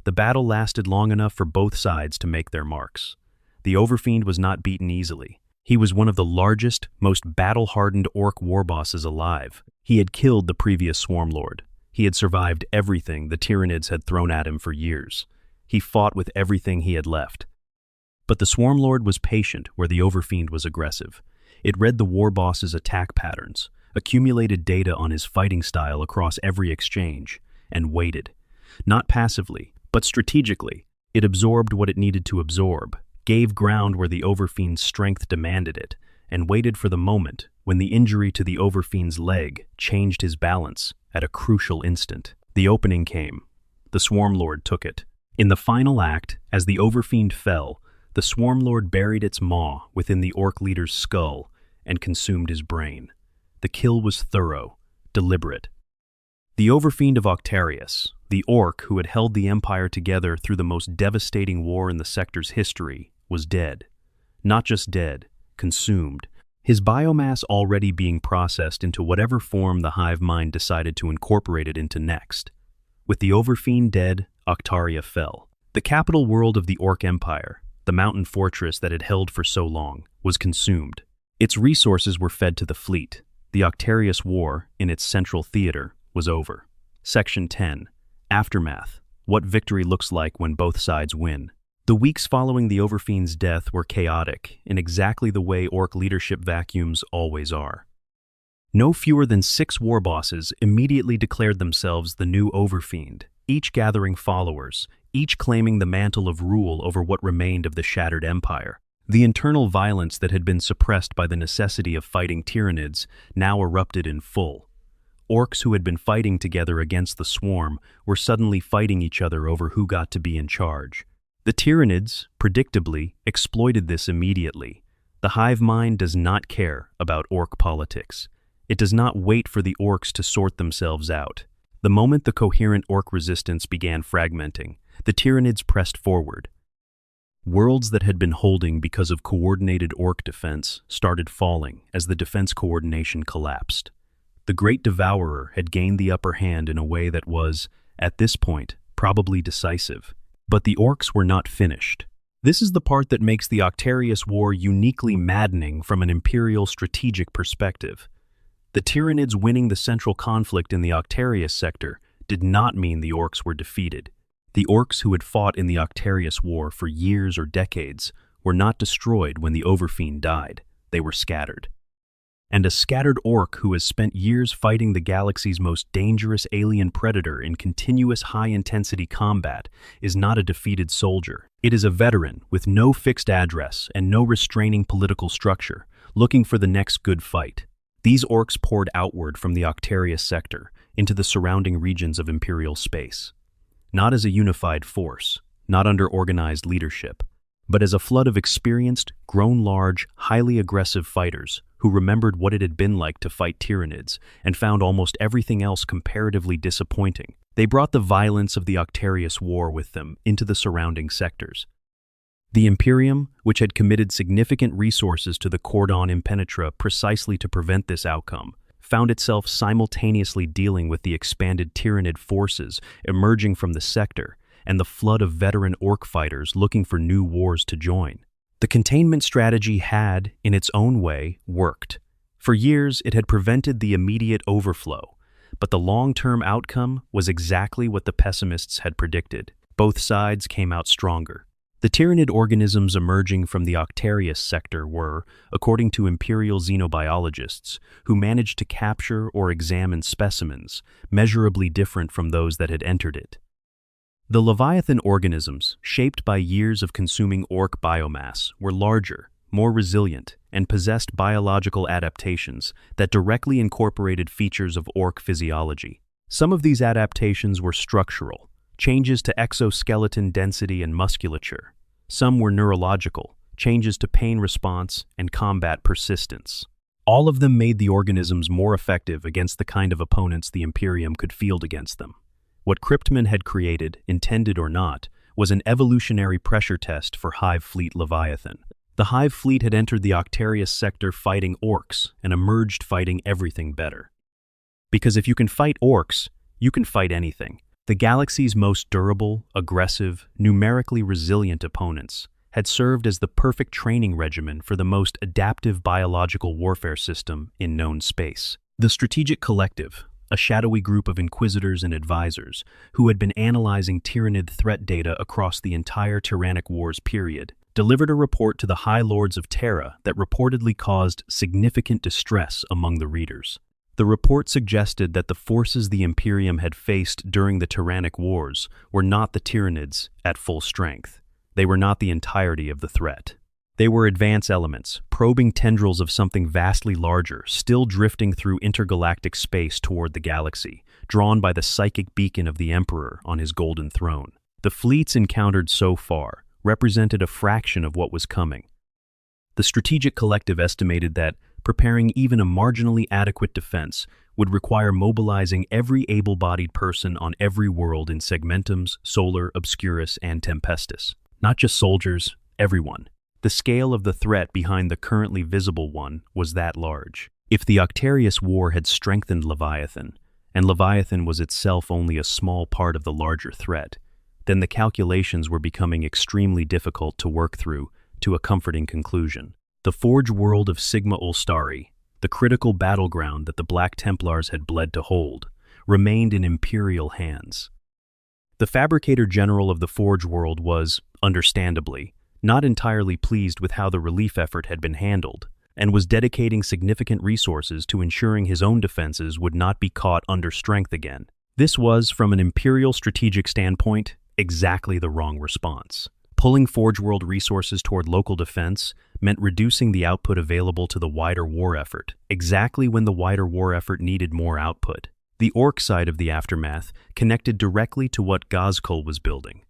The battle lasted long enough for both sides to make their marks. The Overfiend was not beaten easily. He was one of the largest, most battle-hardened Ork war bosses alive. He had killed the previous Swarm Lord. He had survived everything the Tyranids had thrown at him for years. He fought with everything he had left. But the Swarm Lord was patient where the Overfiend was aggressive. It read the war boss's attack patterns, accumulated data on his fighting style across every exchange, and waited. Not passively, but strategically. It absorbed what it needed to absorb, gave ground where the Overfiend's strength demanded it, and waited for the moment when the injury to the Overfiend's leg changed his balance at a crucial instant. The opening came. The Swarm Lord took it. In the final act, as the Overfiend fell, the Swarm Lord buried its maw within the Ork leader's skull and consumed his brain. The kill was thorough, deliberate. The Overfiend of Octarius, the Ork who had held the Empire together through the most devastating war in the sector's history, was dead. Not just dead, consumed. His biomass already being processed into whatever form the hive mind decided to incorporate it into next. With the Overfiend dead, Octaria fell. The capital world of the Ork Empire, the mountain fortress that had held for so long, was consumed. Its resources were fed to the fleet. The Octarius War, in its central theater, was over. Section 10. Aftermath. What victory looks like when both sides win. The weeks following the Overfiend's death were chaotic in exactly the way Ork leadership vacuums always are. No fewer than 6 war bosses immediately declared themselves the new Overfiend, each gathering followers, each claiming the mantle of rule over what remained of the shattered empire. The internal violence that had been suppressed by the necessity of fighting Tyranids now erupted in full. Orks who had been fighting together against the swarm were suddenly fighting each other over who got to be in charge. The Tyranids, predictably, exploited this immediately. The hive mind does not care about orc politics. It does not wait for the orcs to sort themselves out. The moment the coherent orc resistance began fragmenting, the Tyranids pressed forward. Worlds that had been holding because of coordinated orc defense started falling as the defense coordination collapsed. The Great Devourer had gained the upper hand in a way that was, at this point, probably decisive. But the orcs were not finished. This is the part that makes the Octarius War uniquely maddening from an imperial strategic perspective. The Tyranids winning the central conflict in the Octarius sector did not mean the orcs were defeated. The orcs who had fought in the Octarius War for years or decades were not destroyed when the Overfiend died. They were scattered. And a scattered orc who has spent years fighting the galaxy's most dangerous alien predator in continuous high-intensity combat is not a defeated soldier. It is a veteran with no fixed address and no restraining political structure, looking for the next good fight. These orcs poured outward from the Octarius sector into the surrounding regions of Imperial space. Not as a unified force, not under organized leadership, but as a flood of experienced, grown large, highly aggressive fighters who remembered what it had been like to fight Tyranids and found almost everything else comparatively disappointing. They brought the violence of the Octarius War with them into the surrounding sectors. The Imperium, which had committed significant resources to the Cordon Impenetra precisely to prevent this outcome, found itself simultaneously dealing with the expanded Tyranid forces emerging from the sector and the flood of veteran orc fighters looking for new wars to join. The containment strategy had, in its own way, worked. For years, it had prevented the immediate overflow, but the long-term outcome was exactly what the pessimists had predicted. Both sides came out stronger. The Tyranid organisms emerging from the Octarius sector were, according to imperial xenobiologists, who managed to capture or examine specimens measurably different from those that had entered it. The Leviathan organisms, shaped by years of consuming orc biomass, were larger, more resilient, and possessed biological adaptations that directly incorporated features of orc physiology. Some of these adaptations were structural, changes to exoskeleton density and musculature. Some were neurological, changes to pain response and combat persistence. All of them made the organisms more effective against the kind of opponents the Imperium could field against them. What Cryptman had created, intended or not, was an evolutionary pressure test for Hive Fleet Leviathan. The Hive Fleet had entered the Octarius sector fighting orcs and emerged fighting everything better. Because if you can fight orcs, you can fight anything. The galaxy's most durable, aggressive, numerically resilient opponents had served as the perfect training regimen for the most adaptive biological warfare system in known space. The Strategic Collective, a shadowy group of inquisitors and advisors who had been analyzing Tyranid threat data across the entire Tyrannic Wars period, delivered a report to the High Lords of Terra that reportedly caused significant distress among the readers. The report suggested that the forces the Imperium had faced during the Tyrannic Wars were not the Tyranids at full strength. They were not the entirety of the threat. They were advance elements, probing tendrils of something vastly larger, still drifting through intergalactic space toward the galaxy, drawn by the psychic beacon of the Emperor on his golden throne. The fleets encountered so far represented a fraction of what was coming. The Strategic Collective estimated that preparing even a marginally adequate defense would require mobilizing every able-bodied person on every world in Segmentums, Solar, Obscurus, and Tempestus. Not just soldiers, everyone. The scale of the threat behind the currently visible one was that large. If the Octarius War had strengthened Leviathan, and Leviathan was itself only a small part of the larger threat, then the calculations were becoming extremely difficult to work through to a comforting conclusion. The Forge world of Sigma Ulstari, the critical battleground that the Black Templars had bled to hold, remained in Imperial hands. The Fabricator General of the Forge world was, understandably, not entirely pleased with how the relief effort had been handled, and was dedicating significant resources to ensuring his own defenses would not be caught under strength again. This was, from an Imperial strategic standpoint, exactly the wrong response. Pulling Forge World resources toward local defense meant reducing the output available to the wider war effort, exactly when the wider war effort needed more output. The Ork side of the aftermath connected directly to what Ghazghkull was building.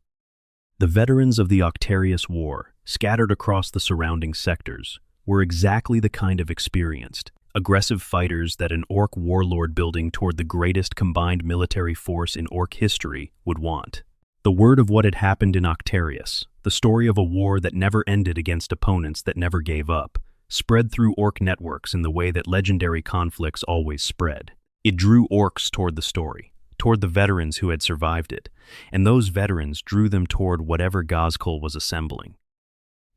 The veterans of the Octarius War, scattered across the surrounding sectors, were exactly the kind of experienced, aggressive fighters that an Ork warlord building toward the greatest combined military force in Ork history would want. The word of what had happened in Octarius, the story of a war that never ended against opponents that never gave up, spread through Ork networks in the way that legendary conflicts always spread. It drew Orks toward the story, toward the veterans who had survived it, and those veterans drew them toward whatever Ghazghkull was assembling.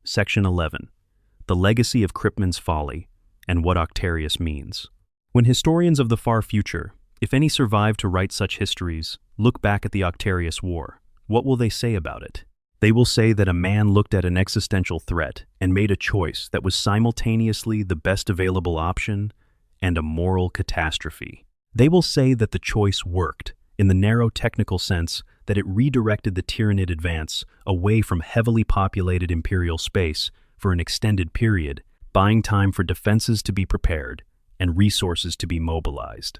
Section 11. The Legacy of Kryptman's Folly and What Octarius Means. When historians of the far future, if any survive to write such histories, look back at the Octarius War, what will they say about it? They will say that a man looked at an existential threat and made a choice that was simultaneously the best available option and a moral catastrophe. They will say that the choice worked, in the narrow technical sense that it redirected the Tyranid advance away from heavily populated Imperial space for an extended period, buying time for defenses to be prepared and resources to be mobilized.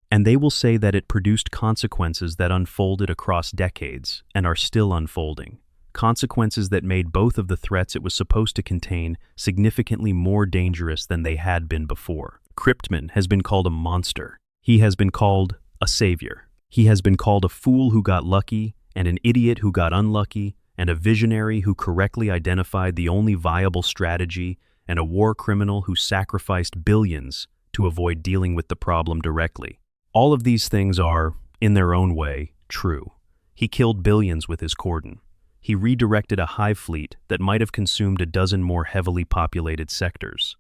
And they will say that it produced consequences that unfolded across decades and are still unfolding, consequences that made both of the threats it was supposed to contain significantly more dangerous than they had been before. Kryptman has been called a monster. He has been called a savior. He has been called a fool who got lucky, and an idiot who got unlucky, and a visionary who correctly identified the only viable strategy, and a war criminal who sacrificed billions to avoid dealing with the problem directly. All of these things are, in their own way, true. He killed billions with his cordon. He redirected a hive fleet that might have consumed a dozen more heavily populated sectors.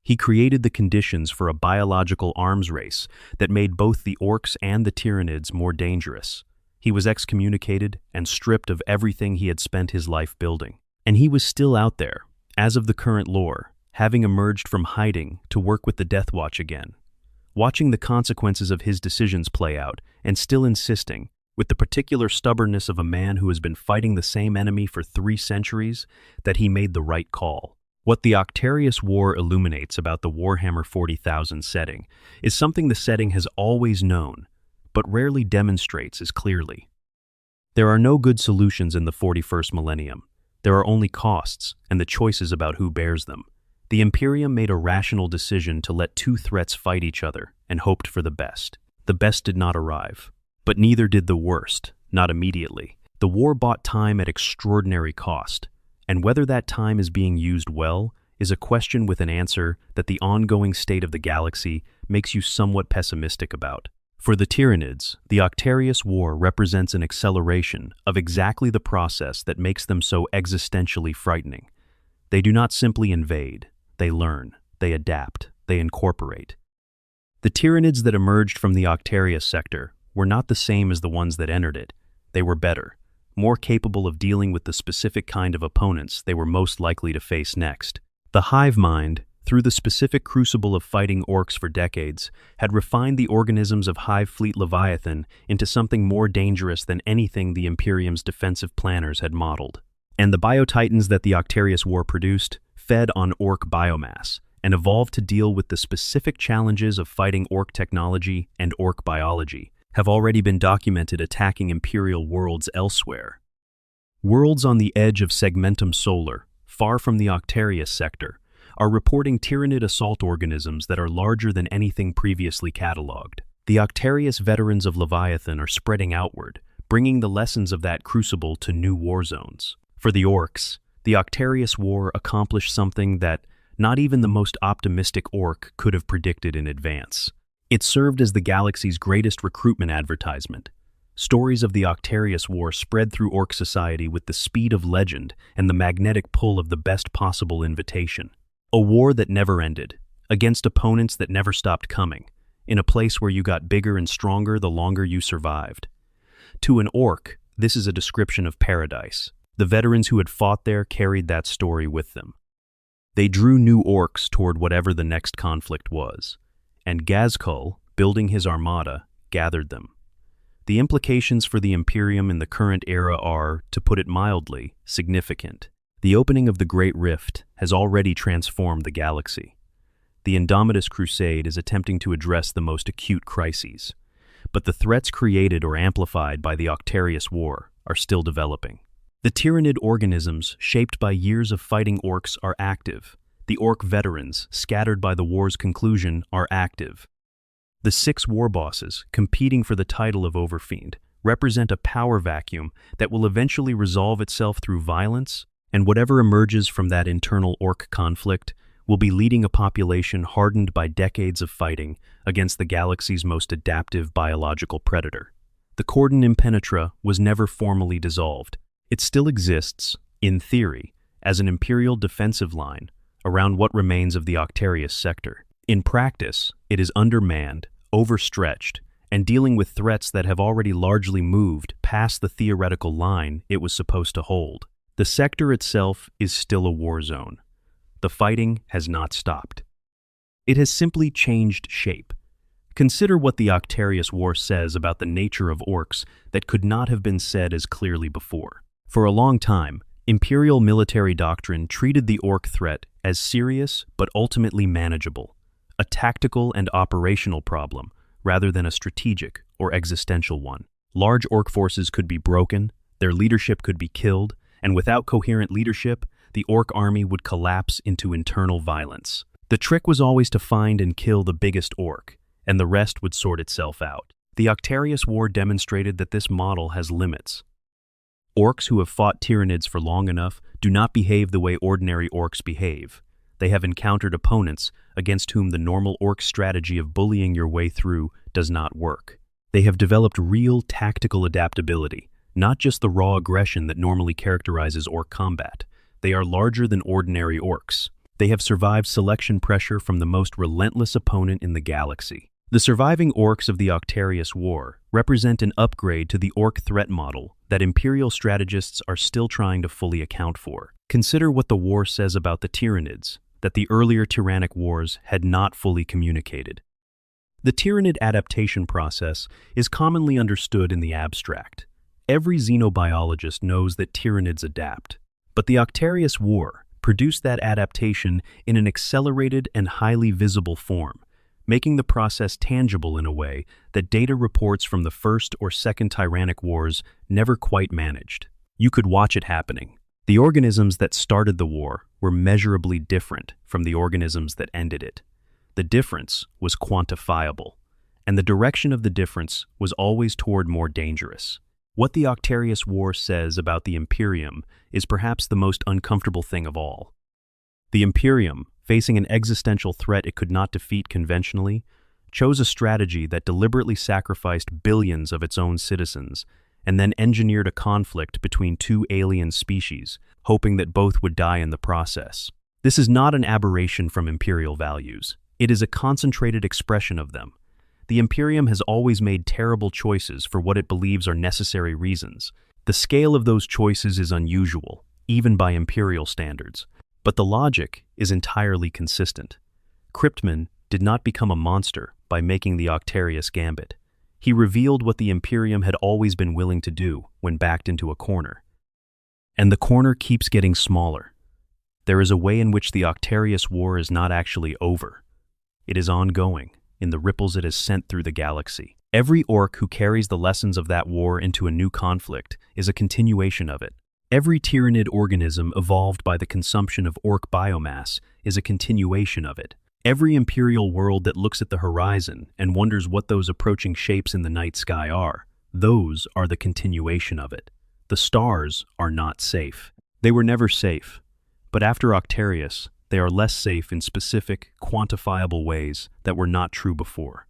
He created the conditions for a biological arms race that made both the Orks and the Tyranids more dangerous. He was excommunicated and stripped of everything he had spent his life building. And he was still out there, as of the current lore, having emerged from hiding to work with the Death Watch again, watching the consequences of his decisions play out and still insisting, with the particular stubbornness of a man who has been fighting the same enemy for 3 centuries, that he made the right call. What the Octarius War illuminates about the Warhammer 40,000 setting is something the setting has always known, but rarely demonstrates as clearly. There are no good solutions in the 41st millennium. There are only costs and the choices about who bears them. The Imperium made a rational decision to let 2 threats fight each other and hoped for the best. The best did not arrive, but neither did the worst, not immediately. The war bought time at extraordinary cost, and whether that time is being used well is a question with an answer that the ongoing state of the galaxy makes you somewhat pessimistic about. For the Tyranids, the Octarius War represents an acceleration of exactly the process that makes them so existentially frightening. They do not simply invade, they learn, they adapt, they incorporate. The Tyranids that emerged from the Octarius sector were not the same as the ones that entered it. They were better, more capable of dealing with the specific kind of opponents they were most likely to face next. The hive mind, through the specific crucible of fighting Orks for decades, had refined the organisms of Hive Fleet Leviathan into something more dangerous than anything the Imperium's defensive planners had modeled. And the biotitans that the Octarius War produced fed on Ork biomass and evolved to deal with the specific challenges of fighting Ork technology and Ork biology, have already been documented attacking Imperial worlds elsewhere. Worlds on the edge of Segmentum Solar, far from the Octarius sector, are reporting Tyranid assault organisms that are larger than anything previously catalogued. The Octarius veterans of Leviathan are spreading outward, bringing the lessons of that crucible to new war zones. For the Orks, the Octarius War accomplished something that not even the most optimistic Ork could have predicted in advance. It served as the galaxy's greatest recruitment advertisement. Stories of the Octarius War spread through Ork society with the speed of legend and the magnetic pull of the best possible invitation. A war that never ended, against opponents that never stopped coming, in a place where you got bigger and stronger the longer you survived. To an Ork, this is a description of paradise. The veterans who had fought there carried that story with them. They drew new orcs toward whatever the next conflict was, and Ghazghkull, building his armada, gathered them. The implications for the Imperium in the current era are, to put it mildly, significant. The opening of the Great Rift has already transformed the galaxy. The Indomitus Crusade is attempting to address the most acute crises, but the threats created or amplified by the Octarius War are still developing. The Tyranid organisms shaped by years of fighting orcs are active. The orc veterans, scattered by the war's conclusion, are active. The 6 war bosses, competing for the title of Overfiend, represent a power vacuum that will eventually resolve itself through violence, and whatever emerges from that internal orc conflict will be leading a population hardened by decades of fighting against the galaxy's most adaptive biological predator. The cordon impenetra was never formally dissolved. It still exists, in theory, as an imperial defensive line around what remains of the Octarius sector. In practice, it is undermanned, overstretched, and dealing with threats that have already largely moved past the theoretical line it was supposed to hold. The sector itself is still a war zone. The fighting has not stopped. It has simply changed shape. Consider what the Octarius War says about the nature of orcs that could not have been said as clearly before. For a long time, imperial military doctrine treated the orc threat as serious but ultimately manageable, a tactical and operational problem rather than a strategic or existential one. Large orc forces could be broken, their leadership could be killed, and without coherent leadership, the orc army would collapse into internal violence. The trick was always to find and kill the biggest orc, and the rest would sort itself out. The Octarius War demonstrated that this model has limits. Orcs who have fought Tyranids for long enough do not behave the way ordinary orcs behave. They have encountered opponents against whom the normal orc strategy of bullying your way through does not work. They have developed real tactical adaptability, not just the raw aggression that normally characterizes orc combat. They are larger than ordinary orcs. They have survived selection pressure from the most relentless opponent in the galaxy. The surviving orcs of the Octarius War represent an upgrade to the orc threat model that Imperial strategists are still trying to fully account for. Consider what the war says about the Tyranids, that the earlier tyrannic wars had not fully communicated. The Tyranid adaptation process is commonly understood in the abstract. Every xenobiologist knows that Tyranids adapt, but the Octarius War produced that adaptation in an accelerated and highly visible form, making the process tangible in a way that data reports from the first or second tyrannic wars never quite managed. You could watch it happening. The organisms that started the war were measurably different from the organisms that ended it. The difference was quantifiable, and the direction of the difference was always toward more dangerous. What the Octarius War says about the Imperium is perhaps the most uncomfortable thing of all. The Imperium, facing an existential threat it could not defeat conventionally, chose a strategy that deliberately sacrificed billions of its own citizens and then engineered a conflict between 2 alien species, hoping that both would die in the process. This is not an aberration from imperial values. It is a concentrated expression of them. The Imperium has always made terrible choices for what it believes are necessary reasons. The scale of those choices is unusual, even by imperial standards. But the logic is entirely consistent. Cryptman did not become a monster by making the Octarius gambit. He revealed what the Imperium had always been willing to do when backed into a corner. And the corner keeps getting smaller. There is a way in which the Octarius War is not actually over. It is ongoing, in the ripples it has sent through the galaxy. Every orc who carries the lessons of that war into a new conflict is a continuation of it. Every Tyranid organism evolved by the consumption of orc biomass is a continuation of it. Every imperial world that looks at the horizon and wonders what those approaching shapes in the night sky are, those are the continuation of it. The stars are not safe. They were never safe, but after Octarius, they are less safe in specific, quantifiable ways that were not true before.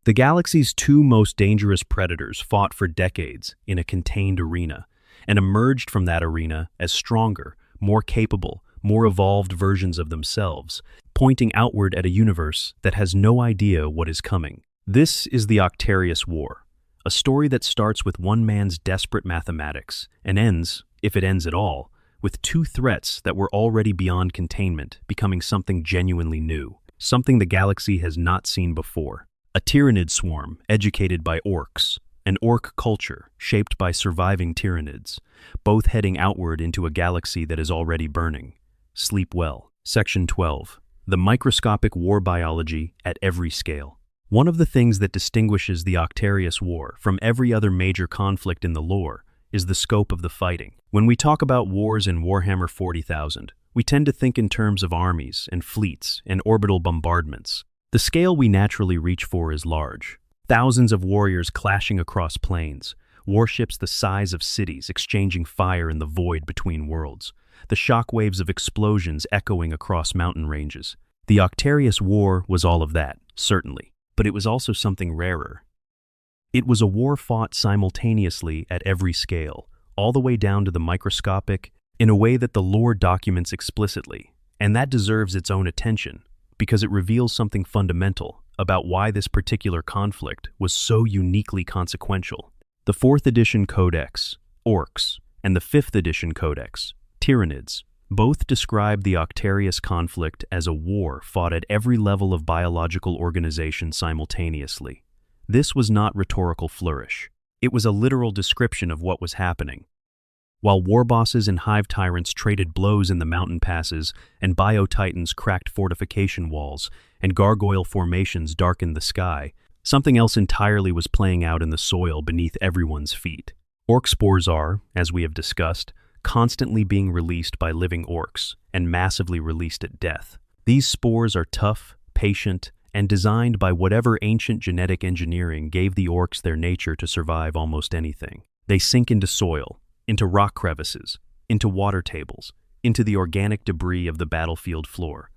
The galaxy's 2 most dangerous predators fought for decades in a contained arena, and emerged from that arena as stronger, more capable, more evolved versions of themselves, pointing outward at a universe that has no idea what is coming. This is the Octarius War, a story that starts with one man's desperate mathematics and ends, if it ends at all, with two threats that were already beyond containment becoming something genuinely new, something the galaxy has not seen before. A Tyranid swarm educated by Orks, an Ork culture shaped by surviving Tyranids, both heading outward into a galaxy that is already burning. Sleep well. Section 12. The microscopic war biology at every scale. One of the things that distinguishes the Octarius War from every other major conflict in the lore is the scope of the fighting. When we talk about wars in Warhammer 40,000, we tend to think in terms of armies and fleets and orbital bombardments. The scale we naturally reach for is large. Thousands of warriors clashing across plains, warships the size of cities exchanging fire in the void between worlds, the shockwaves of explosions echoing across mountain ranges. The Octarius War was all of that, certainly, but it was also something rarer. It was a war fought simultaneously at every scale, all the way down to the microscopic, in a way that the lore documents explicitly, and that deserves its own attention, because it reveals something fundamental about why this particular conflict was so uniquely consequential. The 4th edition Codex, Orks, and the 5th edition Codex, Tyranids, both describe the Octarius conflict as a war fought at every level of biological organization simultaneously. This was not rhetorical flourish. It was a literal description of what was happening. While war bosses and hive tyrants traded blows in the mountain passes, and bio-titans cracked fortification walls, and gargoyle formations darkened the sky, something else entirely was playing out in the soil beneath everyone's feet. Ork spores are, as we have discussed, constantly being released by living orcs, and massively released at death. These spores are tough, patient, and designed by whatever ancient genetic engineering gave the orcs their nature to survive almost anything. They sink into soil, into rock crevices, into water tables, into the organic debris of the battlefield floor.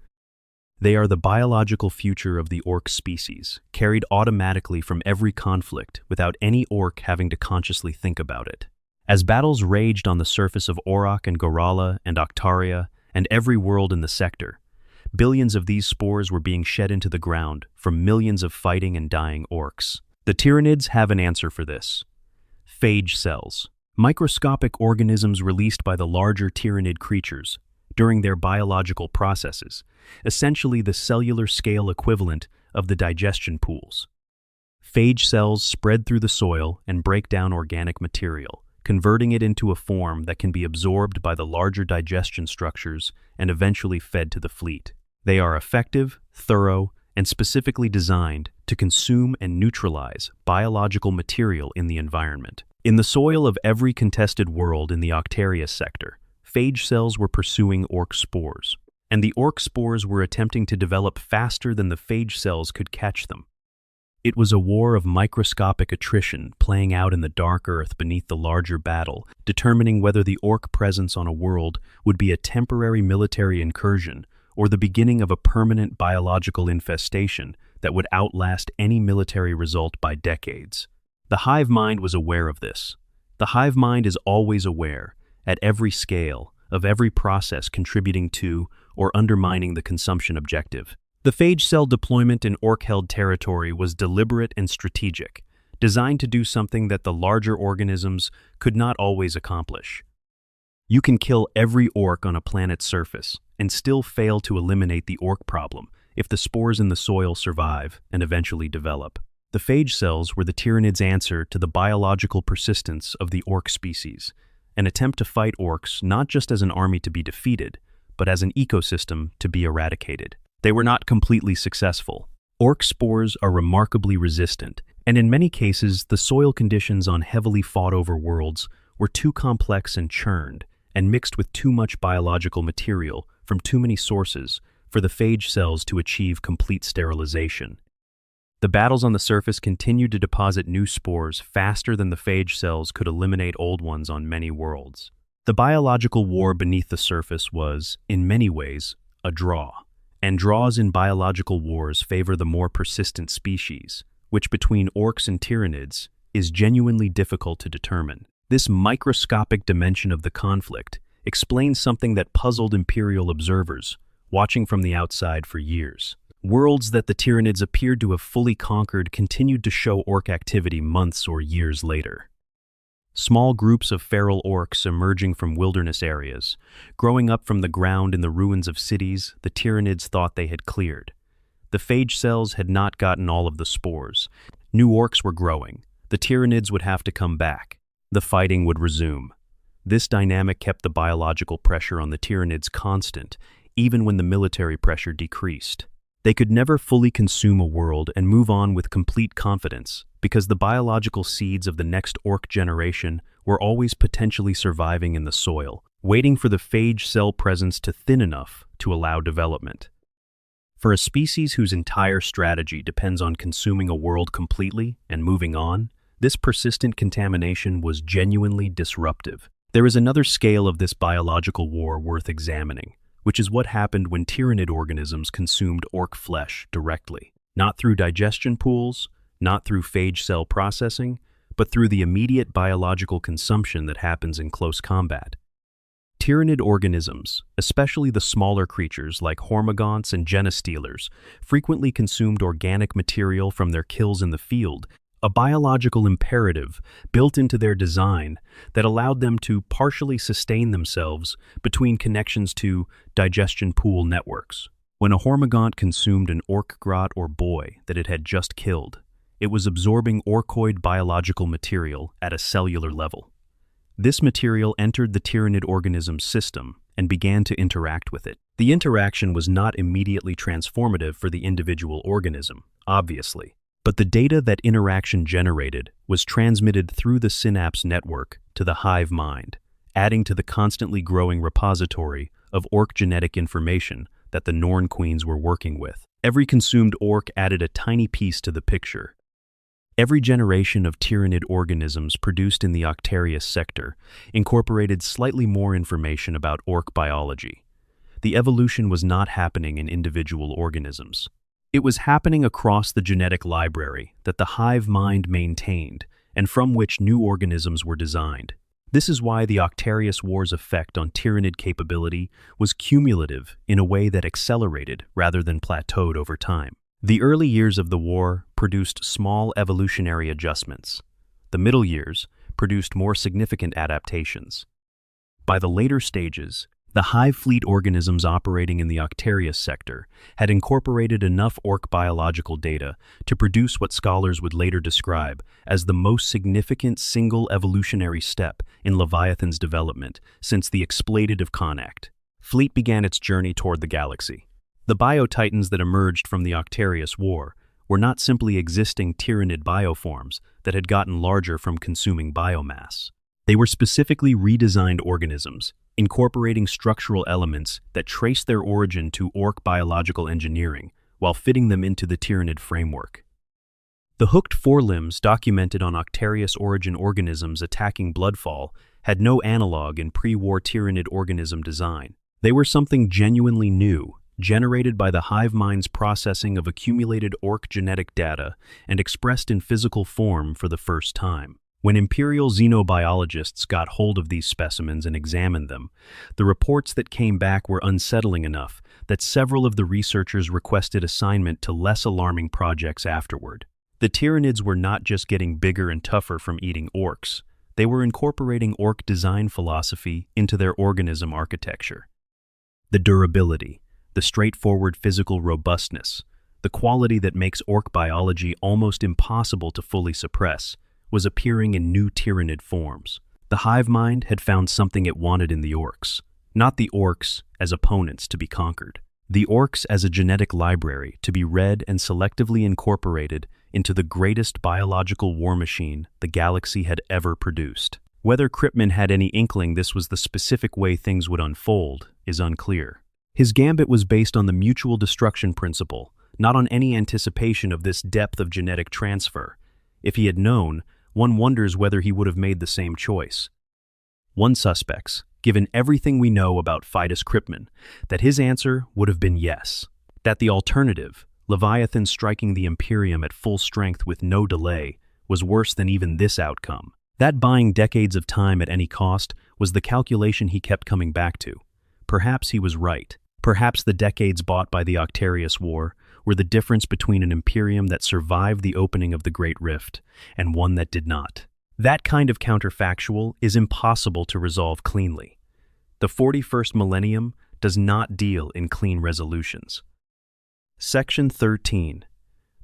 They are the biological future of the orc species, carried automatically from every conflict without any orc having to consciously think about it. As battles raged on the surface of Aurak and Gorala and Octaria and every world in the sector, billions of these spores were being shed into the ground from millions of fighting and dying orcs. The Tyranids have an answer for this. Phage cells, microscopic organisms released by the larger Tyranid creatures during their biological processes, essentially the cellular scale equivalent of the digestion pools. Phage cells spread through the soil and break down organic material, converting it into a form that can be absorbed by the larger digestion structures and eventually fed to the fleet. They are effective, thorough, and specifically designed to consume and neutralize biological material in the environment. In the soil of every contested world in the Octarius sector, phage cells were pursuing orc spores, and the orc spores were attempting to develop faster than the phage cells could catch them. It was a war of microscopic attrition playing out in the dark earth beneath the larger battle, determining whether the orc presence on a world would be a temporary military incursion or the beginning of a permanent biological infestation that would outlast any military result by decades. The hive mind was aware of this. The hive mind is always aware, at every scale, of every process contributing to or undermining the consumption objective. The phage cell deployment in orc-held territory was deliberate and strategic, designed to do something that the larger organisms could not always accomplish. You can kill every orc on a planet's surface and still fail to eliminate the orc problem if the spores in the soil survive and eventually develop. The phage cells were the Tyranids' answer to the biological persistence of the orc species, an attempt to fight orcs not just as an army to be defeated, but as an ecosystem to be eradicated. They were not completely successful. Orc spores are remarkably resistant, and in many cases, the soil conditions on heavily fought-over worlds were too complex and churned, and mixed with too much biological material from too many sources for the phage cells to achieve complete sterilization. The battles on the surface continued to deposit new spores faster than the phage cells could eliminate old ones on many worlds. The biological war beneath the surface was, in many ways, a draw. And draws in biological wars favor the more persistent species, which between orcs and Tyranids is genuinely difficult to determine. This microscopic dimension of the conflict explains something that puzzled Imperial observers, watching from the outside for years. Worlds that the Tyranids appeared to have fully conquered continued to show orc activity months or years later. Small groups of feral orcs emerging from wilderness areas. Growing up from the ground in the ruins of cities, the Tyranids thought they had cleared. The phage cells had not gotten all of the spores. New orcs were growing. The Tyranids would have to come back. The fighting would resume. This dynamic kept the biological pressure on the Tyranids constant, even when the military pressure decreased. They could never fully consume a world and move on with complete confidence, because the biological seeds of the next orc generation were always potentially surviving in the soil, waiting for the phage cell presence to thin enough to allow development. For a species whose entire strategy depends on consuming a world completely and moving on, this persistent contamination was genuinely disruptive. There is another scale of this biological war worth examining, which is what happened when Tyranid organisms consumed orc flesh directly. Not through digestion pools, not through phage cell processing, but through the immediate biological consumption that happens in close combat. Tyranid organisms, especially the smaller creatures like hormagaunts and genostealers, frequently consumed organic material from their kills in the field, a biological imperative built into their design that allowed them to partially sustain themselves between connections to digestion pool networks. When a hormagaunt consumed an orc grot or boy that it had just killed, it was absorbing orcoid biological material at a cellular level. This material entered the Tyranid organism's system and began to interact with it. The interaction was not immediately transformative for the individual organism, obviously, but the data that interaction generated was transmitted through the synapse network to the hive mind, adding to the constantly growing repository of orc genetic information that the Norn queens were working with. Every consumed orc added a tiny piece to the picture. Every generation of Tyranid organisms produced in the Octarius sector incorporated slightly more information about orc biology. The evolution was not happening in individual organisms. It was happening across the genetic library that the hive mind maintained and from which new organisms were designed. This is why the Octarius War's effect on Tyranid capability was cumulative in a way that accelerated rather than plateaued over time. The early years of the war produced small evolutionary adjustments. The middle years produced more significant adaptations. By the later stages, the hive fleet organisms operating in the Octarius sector had incorporated enough orc biological data to produce what scholars would later describe as the most significant single evolutionary step in Leviathan's development since the Exploitative Connacht. Fleet began its journey toward the galaxy. The biotitans that emerged from the Octarius War were not simply existing Tyranid bioforms that had gotten larger from consuming biomass. They were specifically redesigned organisms, incorporating structural elements that trace their origin to orc biological engineering while fitting them into the Tyranid framework. The hooked forelimbs documented on Octarius origin organisms attacking Bloodfall had no analog in pre-war Tyranid organism design. They were something genuinely new, generated by the hive mind's processing of accumulated orc genetic data and expressed in physical form for the first time. When Imperial xenobiologists got hold of these specimens and examined them, the reports that came back were unsettling enough that several of the researchers requested assignment to less alarming projects afterward. The Tyranids were not just getting bigger and tougher from eating orcs, they were incorporating orc design philosophy into their organism architecture. The durability, the straightforward physical robustness, the quality that makes orc biology almost impossible to fully suppress, was appearing in new Tyranid forms. The hive mind had found something it wanted in the orcs, not the orcs as opponents to be conquered. The orcs as a genetic library to be read and selectively incorporated into the greatest biological war machine the galaxy had ever produced. Whether Kryptman had any inkling this was the specific way things would unfold is unclear. His gambit was based on the mutual destruction principle, not on any anticipation of this depth of genetic transfer. If he had known, one wonders whether he would have made the same choice. One suspects, given everything we know about Fidus Kryptman, that his answer would have been yes. That the alternative, Leviathan striking the Imperium at full strength with no delay, was worse than even this outcome. That buying decades of time at any cost was the calculation he kept coming back to. Perhaps he was right. Perhaps the decades bought by the Octarius War were the difference between an Imperium that survived the opening of the Great Rift and one that did not. That kind of counterfactual is impossible to resolve cleanly. The 41st millennium does not deal in clean resolutions. Section 13.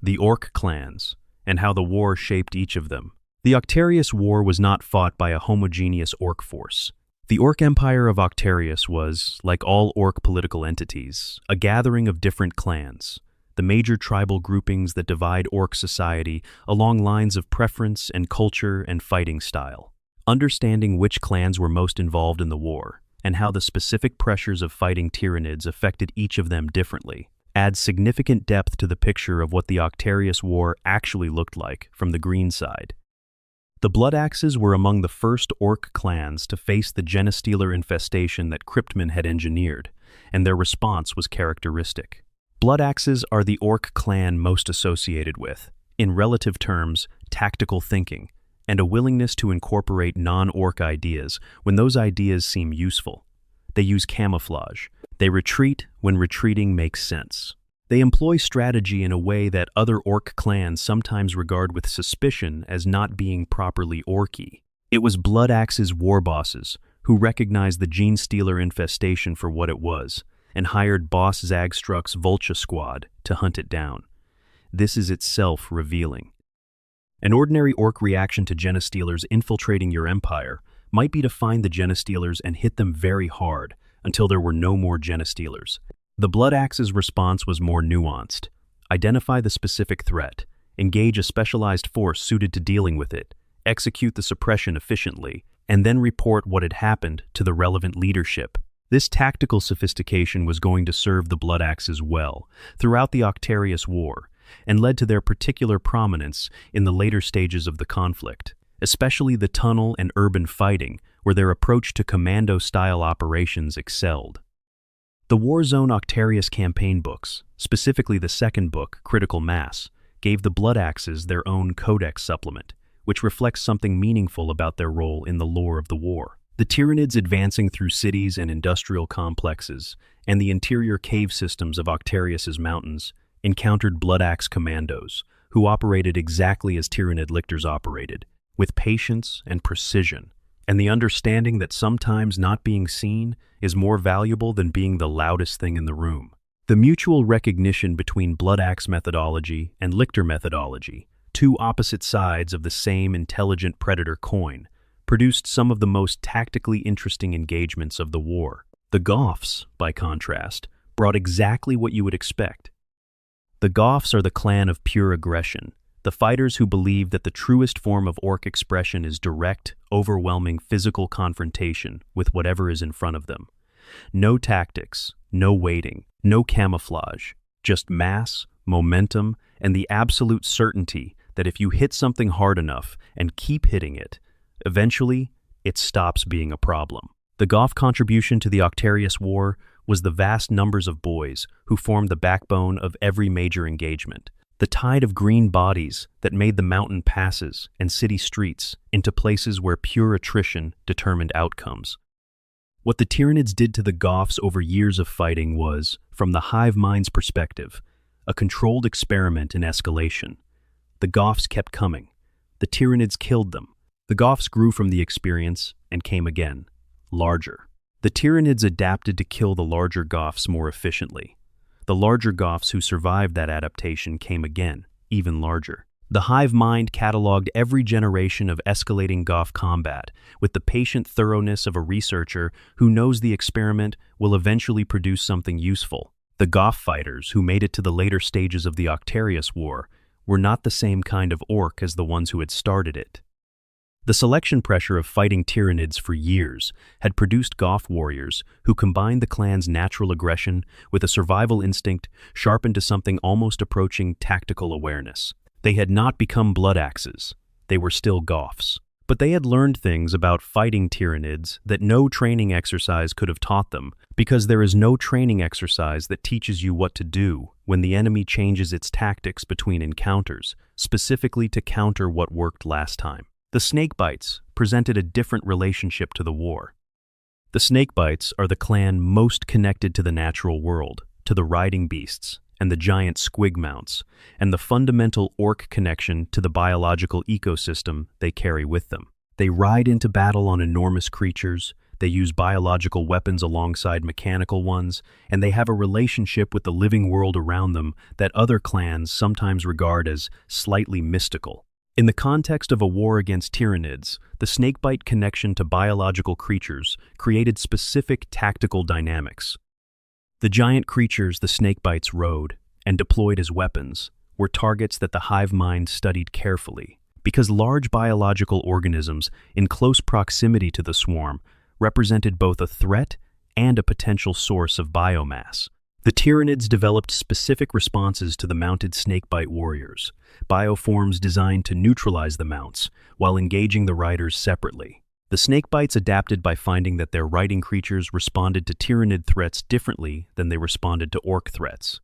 The Ork clans, and how the war shaped each of them. The Octarius War was not fought by a homogeneous Ork force. The Ork Empire of Octarius was, like all Ork political entities, a gathering of different clans, the major tribal groupings that divide Ork society along lines of preference and culture and fighting style. Understanding which clans were most involved in the war, and how the specific pressures of fighting Tyranids affected each of them differently, adds significant depth to the picture of what the Octarius War actually looked like from the green side. The Blood Axes were among the first Ork clans to face the Genestealer infestation that Cryptman had engineered, and their response was characteristic. Blood Axes are the Ork clan most associated with, in relative terms, tactical thinking, and a willingness to incorporate non-Ork ideas when those ideas seem useful. They use camouflage. They retreat when retreating makes sense. They employ strategy in a way that other Ork clans sometimes regard with suspicion as not being properly Orky. It was Blood Axe's war bosses who recognized the Genestealer infestation for what it was, and hired Boss Zagstruck's Vulture Squad to hunt it down. This is itself revealing. An ordinary Ork reaction to Genestealers infiltrating your empire might be to find the Genestealers and hit them very hard until there were no more Genestealers. The Blood Axe's response was more nuanced. Identify the specific threat, engage a specialized force suited to dealing with it, execute the suppression efficiently, and then report what had happened to the relevant leadership. This tactical sophistication was going to serve the Blood Axes well throughout the Octarius War, and led to their particular prominence in the later stages of the conflict, especially the tunnel and urban fighting, where their approach to commando-style operations excelled. The Warzone Octarius campaign books, specifically the second book, Critical Mass, gave the Blood Axes their own codex supplement, which reflects something meaningful about their role in the lore of the war. The Tyranids advancing through cities and industrial complexes, and the interior cave systems of Octarius's mountains, encountered Blood Axe commandos, who operated exactly as Tyranid lictors operated, with patience and precision, and the understanding that sometimes not being seen is more valuable than being the loudest thing in the room. The mutual recognition between Blood Axe methodology and lictor methodology, two opposite sides of the same intelligent predator coin, produced some of the most tactically interesting engagements of the war. The Goths, by contrast, brought exactly what you would expect. The Goths are the clan of pure aggression, the fighters who believe that the truest form of Ork expression is direct, overwhelming physical confrontation with whatever is in front of them. No tactics, no waiting, no camouflage, just mass, momentum, and the absolute certainty that if you hit something hard enough and keep hitting it, eventually, it stops being a problem. The Goth contribution to the Octarius War was the vast numbers of boys who formed the backbone of every major engagement, the tide of green bodies that made the mountain passes and city streets into places where pure attrition determined outcomes. What the Tyranids did to the Goths over years of fighting was, from the hive mind's perspective, a controlled experiment in escalation. The Goths kept coming. The Tyranids killed them. The Goths grew from the experience and came again, larger. The Tyranids adapted to kill the larger Goths more efficiently. The larger Goths who survived that adaptation came again, even larger. The hive mind cataloged every generation of escalating Goth combat with the patient thoroughness of a researcher who knows the experiment will eventually produce something useful. The Goth fighters who made it to the later stages of the Octarius War were not the same kind of Ork as the ones who had started it. The selection pressure of fighting Tyranids for years had produced Goth warriors who combined the clan's natural aggression with a survival instinct sharpened to something almost approaching tactical awareness. They had not become Blood Axes. They were still Goths. But they had learned things about fighting Tyranids that no training exercise could have taught them, because there is no training exercise that teaches you what to do when the enemy changes its tactics between encounters, specifically to counter what worked last time. The Snakebites presented a different relationship to the war. The Snakebites are the clan most connected to the natural world, to the riding beasts, and the giant squig mounts, and the fundamental orc connection to the biological ecosystem they carry with them. They ride into battle on enormous creatures, they use biological weapons alongside mechanical ones, and they have a relationship with the living world around them that other clans sometimes regard as slightly mystical. In the context of a war against Tyranids, the snakebite connection to biological creatures created specific tactical dynamics. The giant creatures the snakebites rode, and deployed as weapons, were targets that the hive mind studied carefully, because large biological organisms in close proximity to the swarm represented both a threat and a potential source of biomass. The Tyranids developed specific responses to the mounted snakebite warriors, bioforms designed to neutralize the mounts, while engaging the riders separately. The snakebites adapted by finding that their riding creatures responded to Tyranid threats differently than they responded to orc threats.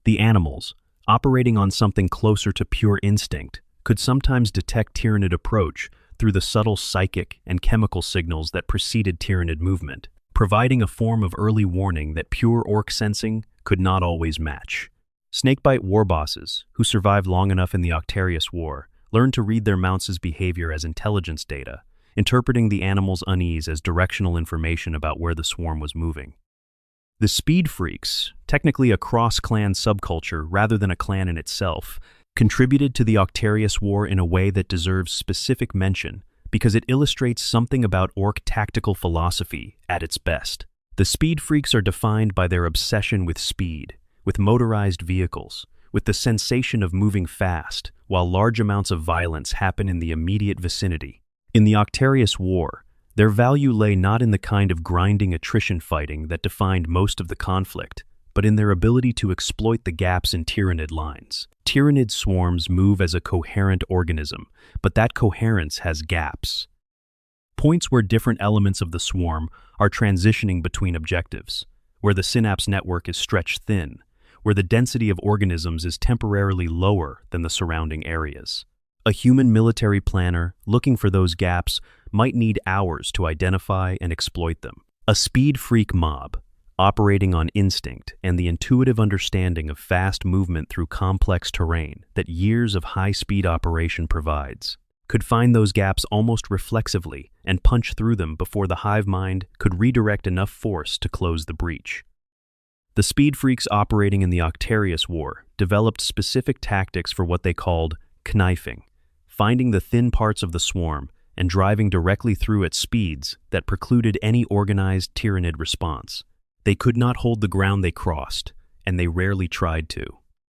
The animals, operating on something closer to pure instinct, could sometimes detect Tyranid approach through the subtle psychic and chemical signals that preceded Tyranid movement, providing a form of early warning that pure orc sensing could not always match. Snakebite warbosses, who survived long enough in the Octarius War, learned to read their mounts' behavior as intelligence data, interpreting the animal's unease as directional information about where the swarm was moving. The speed freaks, technically a cross-clan subculture rather than a clan in itself, contributed to the Octarius War in a way that deserves specific mention because it illustrates something about orc tactical philosophy at its best. The speed freaks are defined by their obsession with speed, with motorized vehicles, with the sensation of moving fast, while large amounts of violence happen in the immediate vicinity. In the Octarius War, their value lay not in the kind of grinding attrition fighting that defined most of the conflict, but in their ability to exploit the gaps in Tyranid lines. Tyranid swarms move as a coherent organism, but that coherence has gaps. Points where different elements of the swarm are transitioning between objectives, where the synapse network is stretched thin, where the density of organisms is temporarily lower than the surrounding areas. A human military planner looking for those gaps might need hours to identify and exploit them. A speed freak mob, operating on instinct and the intuitive understanding of fast movement through complex terrain that years of high-speed operation provides, could find those gaps almost reflexively and punch through them before the hive mind could redirect enough force to close the breach. The speed freaks operating in the Octarius War developed specific tactics for what they called knifing, finding the thin parts of the swarm and driving directly through at speeds that precluded any organized Tyranid response. They could not hold the ground they crossed, and they rarely tried to.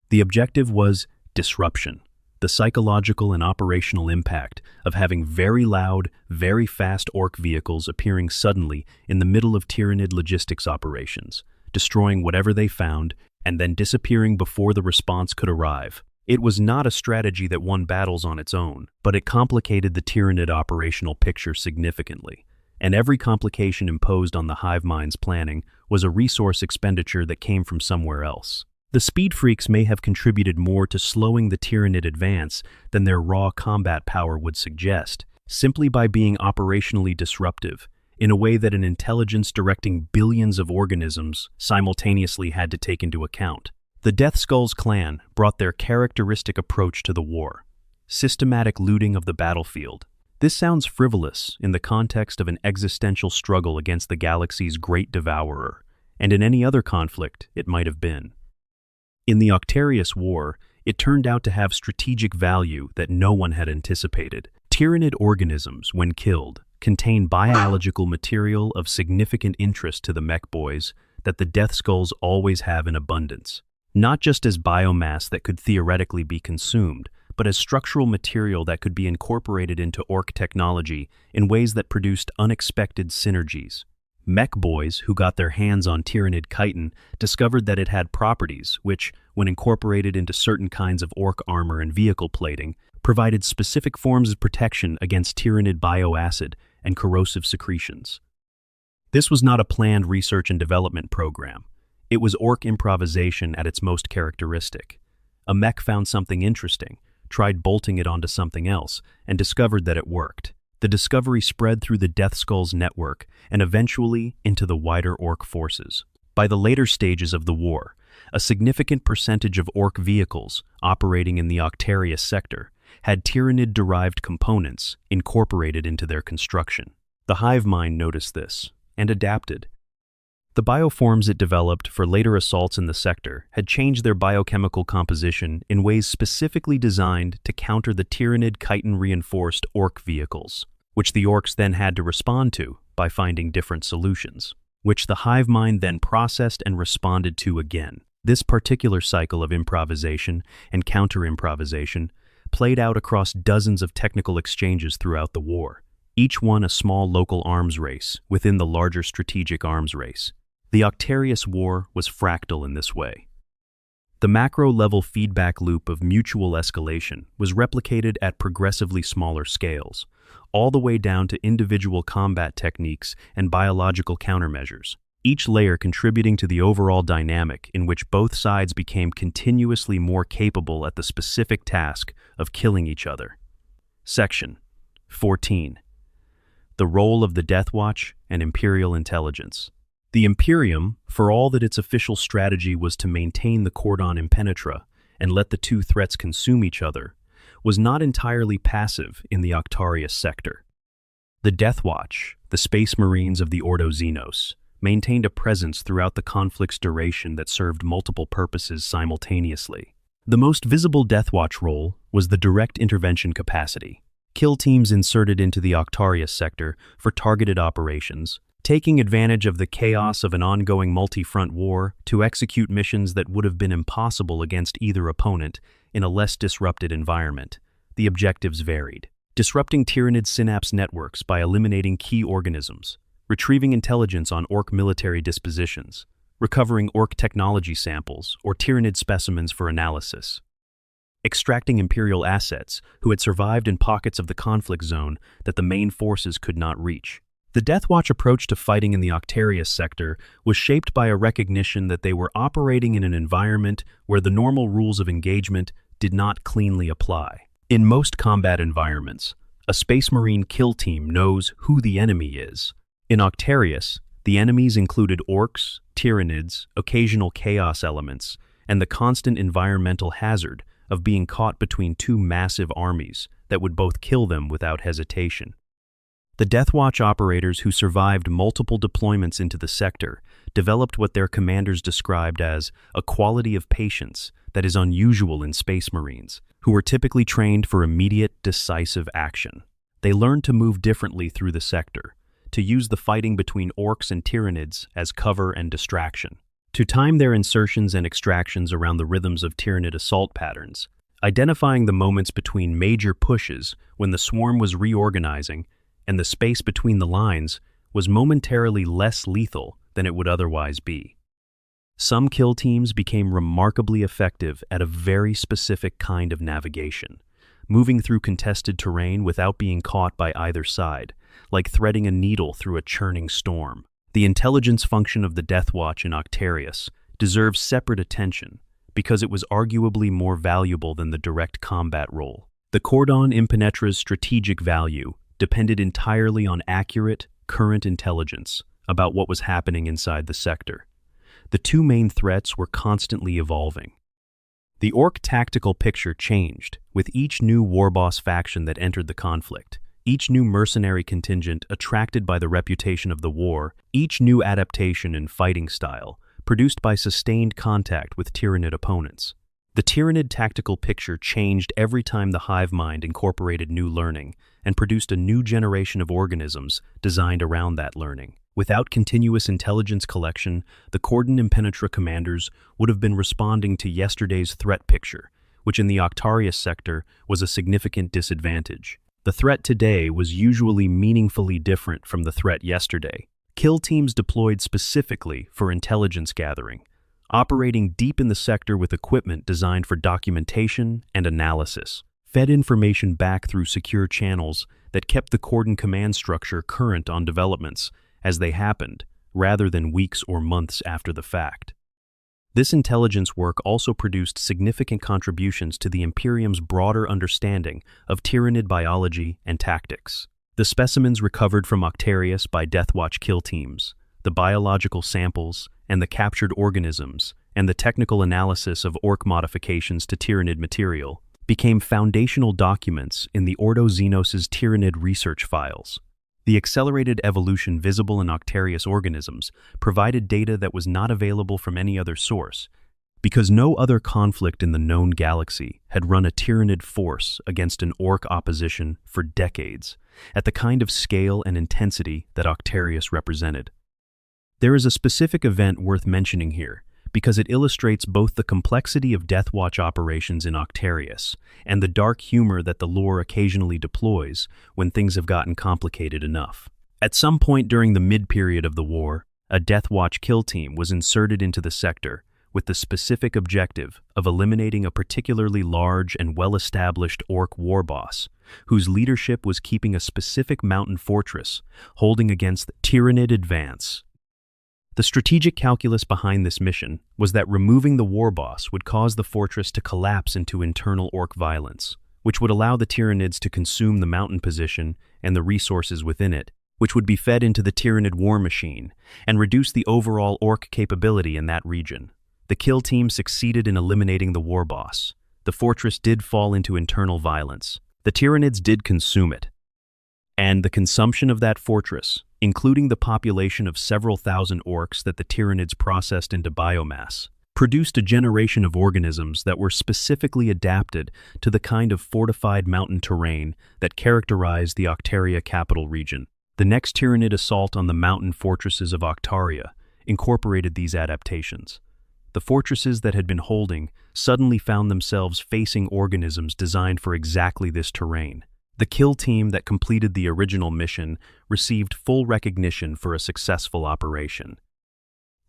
The objective was disruption, the psychological and operational impact of having very loud, very fast orc vehicles appearing suddenly in the middle of Tyranid logistics operations, destroying whatever they found, and then disappearing before the response could arrive. It was not a strategy that won battles on its own, but it complicated the Tyranid operational picture significantly, and every complication imposed on the hive mind's planning was a resource expenditure that came from somewhere else. The speed freaks may have contributed more to slowing the Tyranid advance than their raw combat power would suggest, simply by being operationally disruptive, in a way that an intelligence directing billions of organisms simultaneously had to take into account. The Death Skulls clan brought their characteristic approach to the war: systematic looting of the battlefield. This sounds frivolous in the context of an existential struggle against the galaxy's great devourer, and in any other conflict it might have been. In the Octarius War, it turned out to have strategic value that no one had anticipated. Tyranid organisms, when killed, contain biological material of significant interest to the mech boys that the Death Skulls always have in abundance. Not just as biomass that could theoretically be consumed, but as structural material that could be incorporated into orc technology in ways that produced unexpected synergies. Mech boys who got their hands on Tyranid chitin discovered that it had properties which, when incorporated into certain kinds of orc armor and vehicle plating, provided specific forms of protection against Tyranid bioacid and corrosive secretions. This was not a planned research and development program. It was orc improvisation at its most characteristic. A mech found something interesting, tried bolting it onto something else, and discovered that it worked. The discovery spread through the Death Skulls network and eventually into the wider orc forces. By the later stages of the war, a significant percentage of Ork vehicles operating in the Octarius sector had Tyranid-derived components incorporated into their construction. The hive mind noticed this and adapted. The bioforms it developed for later assaults in the sector had changed their biochemical composition in ways specifically designed to counter the Tyranid chitin-reinforced Ork vehicles, which the Orks then had to respond to by finding different solutions, which the hive mind then processed and responded to again. This particular cycle of improvisation and counter-improvisation played out across dozens of technical exchanges throughout the war, each one a small local arms race within the larger strategic arms race. The Octarius War was fractal in this way. The macro-level feedback loop of mutual escalation was replicated at progressively smaller scales, all the way down to individual combat techniques and biological countermeasures, each layer contributing to the overall dynamic in which both sides became continuously more capable at the specific task of killing each other. Section 14. The role of the Death Watch and Imperial intelligence. The Imperium, for all that its official strategy was to maintain the cordon impenetra and let the two threats consume each other, was not entirely passive in the Octarius sector. The Death Watch, the Space Marines of the Ordo Xenos, maintained a presence throughout the conflict's duration that served multiple purposes simultaneously. The most visible Death Watch role was the direct intervention capacity. Kill teams inserted into the Octarius sector for targeted operations, taking advantage of the chaos of an ongoing multi-front war to execute missions that would have been impossible against either opponent in a less disrupted environment. The objectives varied: disrupting Tyranid synapse networks by eliminating key organisms, retrieving intelligence on Ork military dispositions, recovering Ork technology samples or Tyranid specimens for analysis, extracting Imperial assets who had survived in pockets of the conflict zone that the main forces could not reach. The Death Watch approach to fighting in the Octarius sector was shaped by a recognition that they were operating in an environment where the normal rules of engagement did not cleanly apply. In most combat environments, a Space Marine kill team knows who the enemy is. In Octarius, the enemies included Orks, Tyranids, occasional chaos elements, and the constant environmental hazard of being caught between two massive armies that would both kill them without hesitation. The Death Watch operators who survived multiple deployments into the sector developed what their commanders described as a quality of patience that is unusual in Space Marines, who were typically trained for immediate, decisive action. They learned to move differently through the sector, to use the fighting between Orks and Tyranids as cover and distraction, to time their insertions and extractions around the rhythms of Tyranid assault patterns, identifying the moments between major pushes when the swarm was reorganizing and the space between the lines was momentarily less lethal than it would otherwise be. Some kill teams became remarkably effective at a very specific kind of navigation, moving through contested terrain without being caught by either side, like threading a needle through a churning storm. The intelligence function of the Death Watch in Octarius deserves separate attention because it was arguably more valuable than the direct combat role. The cordon impenetra's strategic value depended entirely on accurate, current intelligence about what was happening inside the sector. The two main threats were constantly evolving. The Ork tactical picture changed with each new warboss faction that entered the conflict, each new mercenary contingent attracted by the reputation of the war, each new adaptation in fighting style produced by sustained contact with Tyranid opponents. The Tyranid tactical picture changed every time the hive mind incorporated new learning and produced a new generation of organisms designed around that learning. Without continuous intelligence collection, the cordon impenetra commanders would have been responding to yesterday's threat picture, which in the Octarius sector was a significant disadvantage. The threat today was usually meaningfully different from the threat yesterday. Kill teams deployed specifically for intelligence gathering, operating deep in the sector with equipment designed for documentation and analysis, fed information back through secure channels that kept the cordon command structure current on developments as they happened, rather than weeks or months after the fact. This intelligence work also produced significant contributions to the Imperium's broader understanding of Tyranid biology and tactics. The specimens recovered from Octarius by Death Watch kill teams, the biological samples, and the captured organisms and the technical analysis of Ork modifications to Tyranid material became foundational documents in the Ordo Xenos' Tyranid research files. The accelerated evolution visible in Octarius organisms provided data that was not available from any other source, because no other conflict in the known galaxy had run a Tyranid force against an Ork opposition for decades, at the kind of scale and intensity that Octarius represented. There is a specific event worth mentioning here, because it illustrates both the complexity of Deathwatch operations in Octarius and the dark humor that the lore occasionally deploys when things have gotten complicated enough. At some point during the mid-period of the war, a Deathwatch kill team was inserted into the sector with the specific objective of eliminating a particularly large and well-established Ork war boss, whose leadership was keeping a specific mountain fortress holding against the Tyranid advance. The strategic calculus behind this mission was that removing the war boss would cause the fortress to collapse into internal Ork violence, which would allow the Tyranids to consume the mountain position and the resources within it, which would be fed into the Tyranid war machine, and reduce the overall Ork capability in that region. The kill team succeeded in eliminating the war boss. The fortress did fall into internal violence. The Tyranids did consume it. And the consumption of that fortress, including the population of several thousand Orks that the Tyranids processed into biomass, produced a generation of organisms that were specifically adapted to the kind of fortified mountain terrain that characterized the Octaria capital region. The next Tyranid assault on the mountain fortresses of Octaria incorporated these adaptations. The fortresses that had been holding suddenly found themselves facing organisms designed for exactly this terrain. The kill team that completed the original mission received full recognition for a successful operation.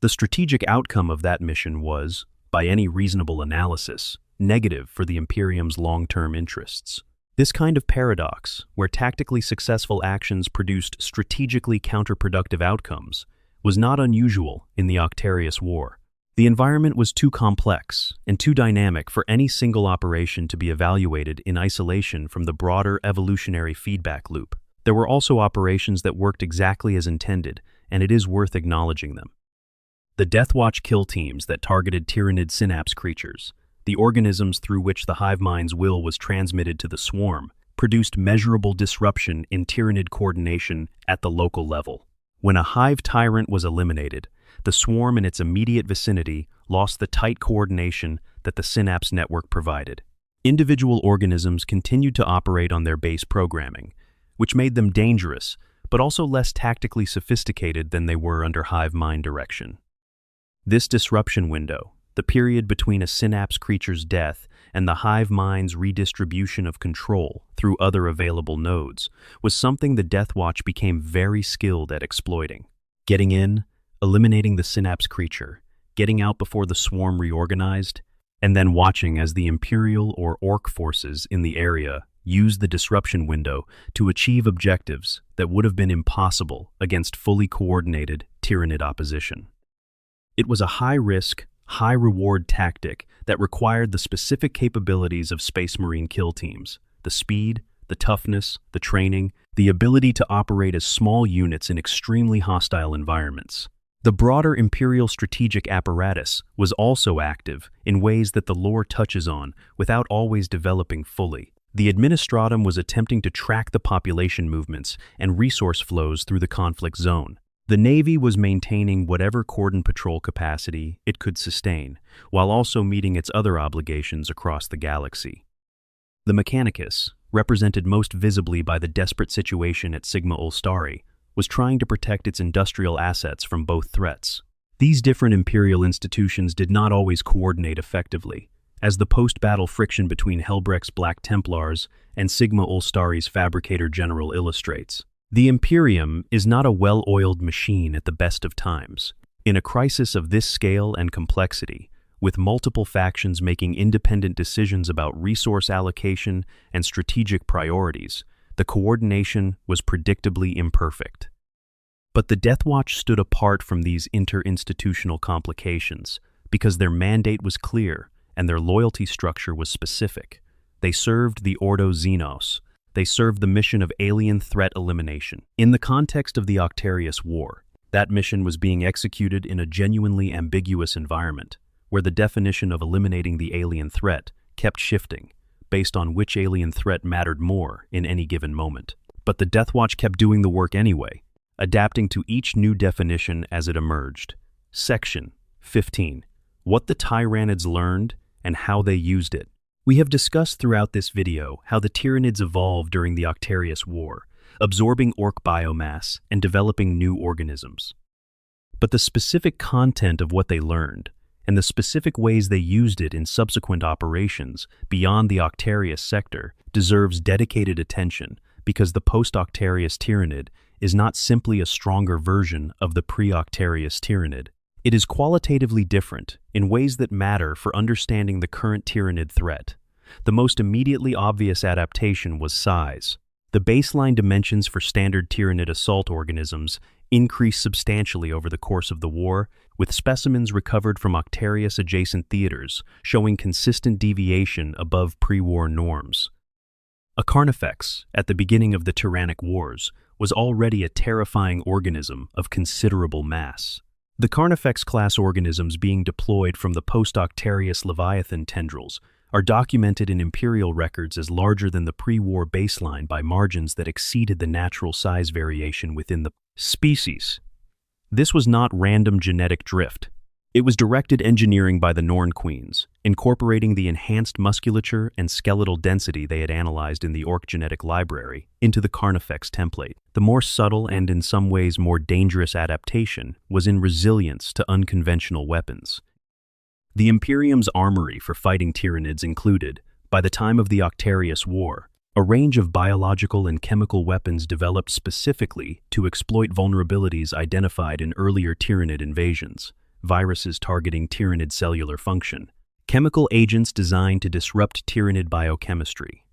The strategic outcome of that mission was, by any reasonable analysis, negative for the Imperium's long-term interests. This kind of paradox, where tactically successful actions produced strategically counterproductive outcomes, was not unusual in the Octarius War. The environment was too complex and too dynamic for any single operation to be evaluated in isolation from the broader evolutionary feedback loop. There were also operations that worked exactly as intended, and it is worth acknowledging them. The Deathwatch kill teams that targeted Tyranid synapse creatures, the organisms through which the hive mind's will was transmitted to the swarm, produced measurable disruption in Tyranid coordination at the local level. When a hive tyrant was eliminated, the swarm in its immediate vicinity lost the tight coordination that the synapse network provided. Individual organisms continued to operate on their base programming, which made them dangerous, but also less tactically sophisticated than they were under hive mind direction. This disruption window, the period between a synapse creature's death and the hive mind's redistribution of control through other available nodes, was something the Deathwatch became very skilled at exploiting. Getting in, eliminating the synapse creature, getting out before the swarm reorganized, and then watching as the Imperial or Ork forces in the area used the disruption window to achieve objectives that would have been impossible against fully coordinated Tyranid opposition. It was a high-risk, high-reward tactic that required the specific capabilities of Space Marine kill teams: the speed, the toughness, the training, the ability to operate as small units in extremely hostile environments. The broader Imperial strategic apparatus was also active in ways that the lore touches on without always developing fully. The Administratum was attempting to track the population movements and resource flows through the conflict zone. The Navy was maintaining whatever cordon patrol capacity it could sustain, while also meeting its other obligations across the galaxy. The Mechanicus, represented most visibly by the desperate situation at Sigma Ulstari, was trying to protect its industrial assets from both threats. These different Imperial institutions did not always coordinate effectively, as the post-battle friction between Helbrecht's Black Templars and Sigma Ulstari's Fabricator General illustrates. The Imperium is not a well-oiled machine at the best of times. In a crisis of this scale and complexity, with multiple factions making independent decisions about resource allocation and strategic priorities, the coordination was predictably imperfect. But the Deathwatch stood apart from these interinstitutional complications because their mandate was clear and their loyalty structure was specific. They served the Ordo Xenos. They served the mission of alien threat elimination. In the context of the Octarius War, that mission was being executed in a genuinely ambiguous environment, where the definition of eliminating the alien threat kept shifting, based on which alien threat mattered more in any given moment. But the Death Watch kept doing the work anyway, adapting to each new definition as it emerged. Section 15. What the Tyranids learned and how they used it. We have discussed throughout this video how the Tyranids evolved during the Octarius War, absorbing Ork biomass and developing new organisms. But the specific content of what they learned, and the specific ways they used it in subsequent operations beyond the Octarius sector, deserves dedicated attention, because the post-Octarius Tyranid is not simply a stronger version of the pre-Octarius Tyranid. It is qualitatively different in ways that matter for understanding the current Tyranid threat. The most immediately obvious adaptation was size. The baseline dimensions for standard Tyranid assault organisms increased substantially over the course of the war, with specimens recovered from Octarius-adjacent theaters showing consistent deviation above pre-war norms. A Carnifex, at the beginning of the Tyrannic Wars, was already a terrifying organism of considerable mass. The Carnifex-class organisms being deployed from the post-Octarius Leviathan tendrils are documented in Imperial records as larger than the pre-war baseline by margins that exceeded the natural size variation within the species. This was not random genetic drift. It was directed engineering by the Norn Queens, incorporating the enhanced musculature and skeletal density they had analyzed in the Ork genetic library into the Carnifex template. The more subtle and in some ways more dangerous adaptation was in resilience to unconventional weapons. The Imperium's armory for fighting Tyranids included, by the time of the Octarius War, a range of biological and chemical weapons developed specifically to exploit vulnerabilities identified in earlier Tyranid invasions. Viruses targeting Tyranid cellular function, chemical agents designed to disrupt Tyranid biochemistry,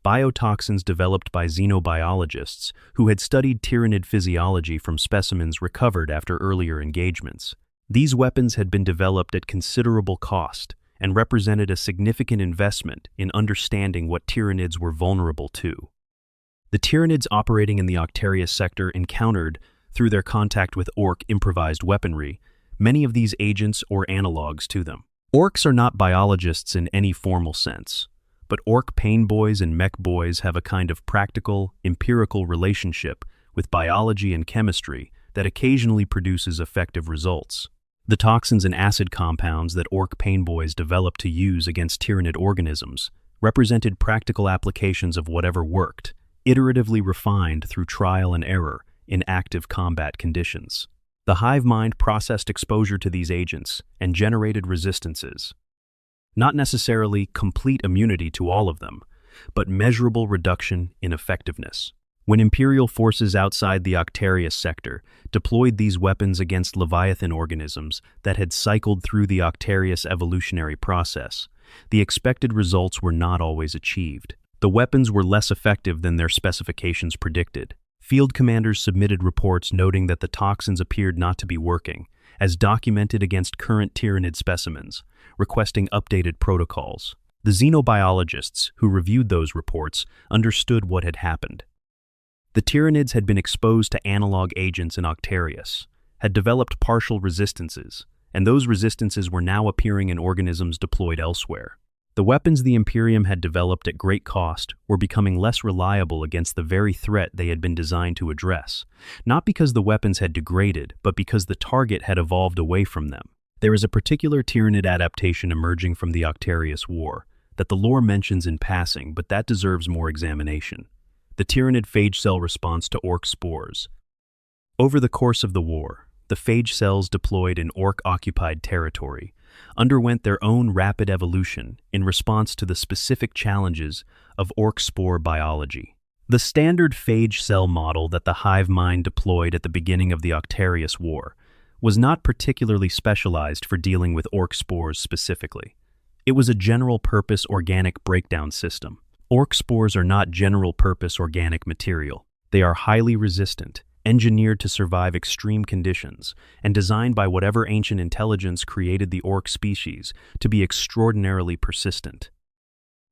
biotoxins developed by xenobiologists who had studied Tyranid physiology from specimens recovered after earlier engagements. These weapons had been developed at considerable cost and represented a significant investment in understanding what Tyranids were vulnerable to. The Tyranids operating in the Octarius sector encountered, through their contact with Ork improvised weaponry, many of these agents or analogs to them. Orks are not biologists in any formal sense, but Ork pain boys and mech boys have a kind of practical, empirical relationship with biology and chemistry that occasionally produces effective results. The toxins and acid compounds that Ork pain boys developed to use against Tyranid organisms represented practical applications of whatever worked, iteratively refined through trial and error in active combat conditions. The hive mind processed exposure to these agents and generated resistances. Not necessarily complete immunity to all of them, but measurable reduction in effectiveness. When Imperial forces outside the Octarius sector deployed these weapons against Leviathan organisms that had cycled through the Octarius evolutionary process, the expected results were not always achieved. The weapons were less effective than their specifications predicted. Field commanders submitted reports noting that the toxins appeared not to be working, as documented against current Tyranid specimens, requesting updated protocols. The xenobiologists who reviewed those reports understood what had happened. The Tyranids had been exposed to analog agents in Octarius, had developed partial resistances, and those resistances were now appearing in organisms deployed elsewhere. The weapons the Imperium had developed at great cost were becoming less reliable against the very threat they had been designed to address, not because the weapons had degraded, but because the target had evolved away from them. There is a particular Tyranid adaptation emerging from the Octarius War that the lore mentions in passing, but that deserves more examination. The Tyranid phage cell response to Ork spores. Over the course of the war, the phage cells deployed in Ork-occupied territory underwent their own rapid evolution in response to the specific challenges of Ork spore biology. The standard phage cell model that the hive mind deployed at the beginning of the Octarius War was not particularly specialized for dealing with Ork spores specifically. It was a general-purpose organic breakdown system. Ork spores are not general-purpose organic material. They are highly resistant, engineered to survive extreme conditions, and designed by whatever ancient intelligence created the Ork species to be extraordinarily persistent.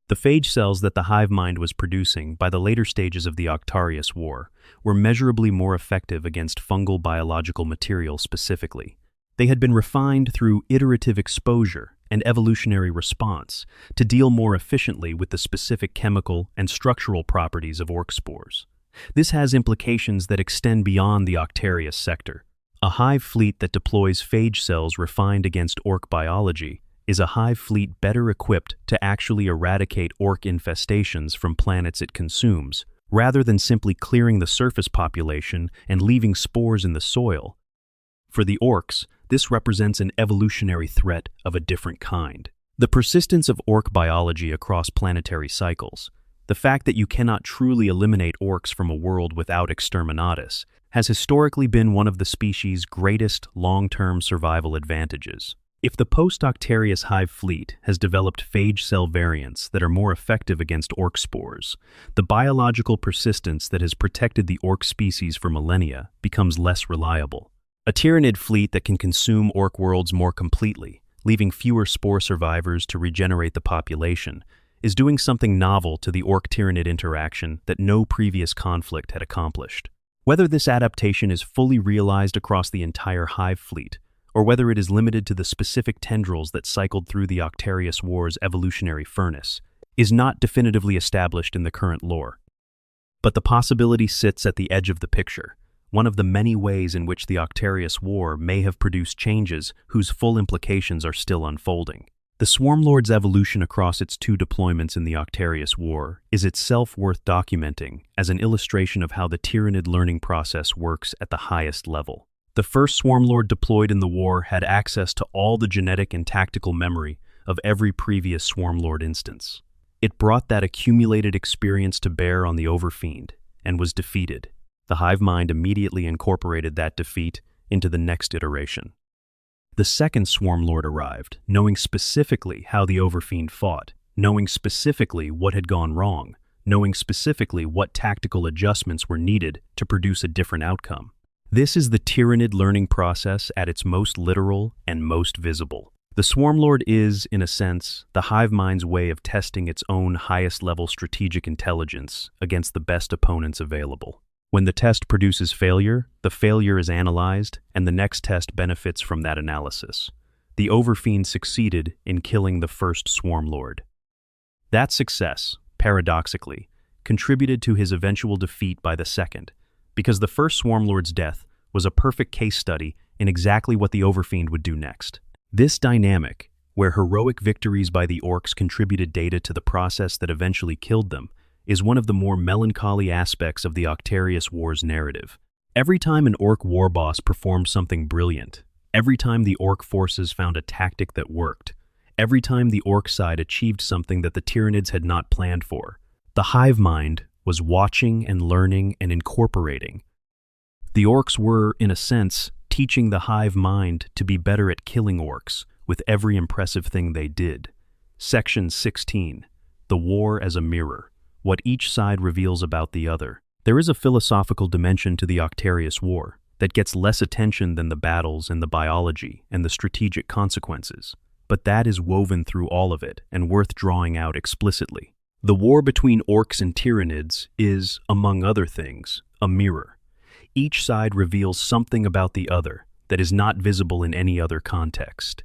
The phage cells that the hive mind was producing by the later stages of the Octarius War were measurably more effective against fungal biological material specifically. They had been refined through iterative exposure and evolutionary response to deal more efficiently with the specific chemical and structural properties of orc spores. This has implications that extend beyond the Octarius sector. A hive fleet that deploys phage cells refined against orc biology is a hive fleet better equipped to actually eradicate orc infestations from planets it consumes, rather than simply clearing the surface population and leaving spores in the soil. For the orcs, this represents an evolutionary threat of a different kind. The persistence of orc biology across planetary cycles, the fact that you cannot truly eliminate orcs from a world without exterminatus, has historically been one of the species' greatest long-term survival advantages. If the post-Octarius hive fleet has developed phage cell variants that are more effective against orc spores, the biological persistence that has protected the orc species for millennia becomes less reliable. A Tyranid fleet that can consume orc worlds more completely, leaving fewer spore survivors to regenerate the population, is doing something novel to the orc-Tyranid interaction that no previous conflict had accomplished. Whether this adaptation is fully realized across the entire hive fleet, or whether it is limited to the specific tendrils that cycled through the Octarius War's evolutionary furnace, is not definitively established in the current lore. But the possibility sits at the edge of the picture, one of the many ways in which the Octarius War may have produced changes whose full implications are still unfolding. The Swarmlord's evolution across its two deployments in the Octarius War is itself worth documenting as an illustration of how the Tyranid learning process works at the highest level. The first Swarmlord deployed in the war had access to all the genetic and tactical memory of every previous Swarmlord instance. It brought that accumulated experience to bear on the Overfiend and was defeated. The hive mind immediately incorporated that defeat into the next iteration. The second Swarmlord arrived, knowing specifically how the Overfiend fought, knowing specifically what had gone wrong, knowing specifically what tactical adjustments were needed to produce a different outcome. This is the Tyranid learning process at its most literal and most visible. The Swarmlord is, in a sense, the hive mind's way of testing its own highest-level strategic intelligence against the best opponents available. When the test produces failure, the failure is analyzed, and the next test benefits from that analysis. The Overfiend succeeded in killing the first Swarmlord. That success, paradoxically, contributed to his eventual defeat by the second, because the first Swarmlord's death was a perfect case study in exactly what the Overfiend would do next. This dynamic, where heroic victories by the Orks contributed data to the process that eventually killed them, is one of the more melancholy aspects of the Octarius War's narrative. Every time an Orc war boss performed something brilliant, every time the Orc forces found a tactic that worked, every time the Orc side achieved something that the Tyranids had not planned for, the hive mind was watching and learning and incorporating. The Orcs were, in a sense, teaching the hive mind to be better at killing Orcs with every impressive thing they did. Section 16. The War as a Mirror. What each side reveals about the other. There is a philosophical dimension to the Octarius War that gets less attention than the battles and the biology and the strategic consequences, but that is woven through all of it and worth drawing out explicitly. The war between Orcs and Tyranids is, among other things, a mirror. Each side reveals something about the other that is not visible in any other context.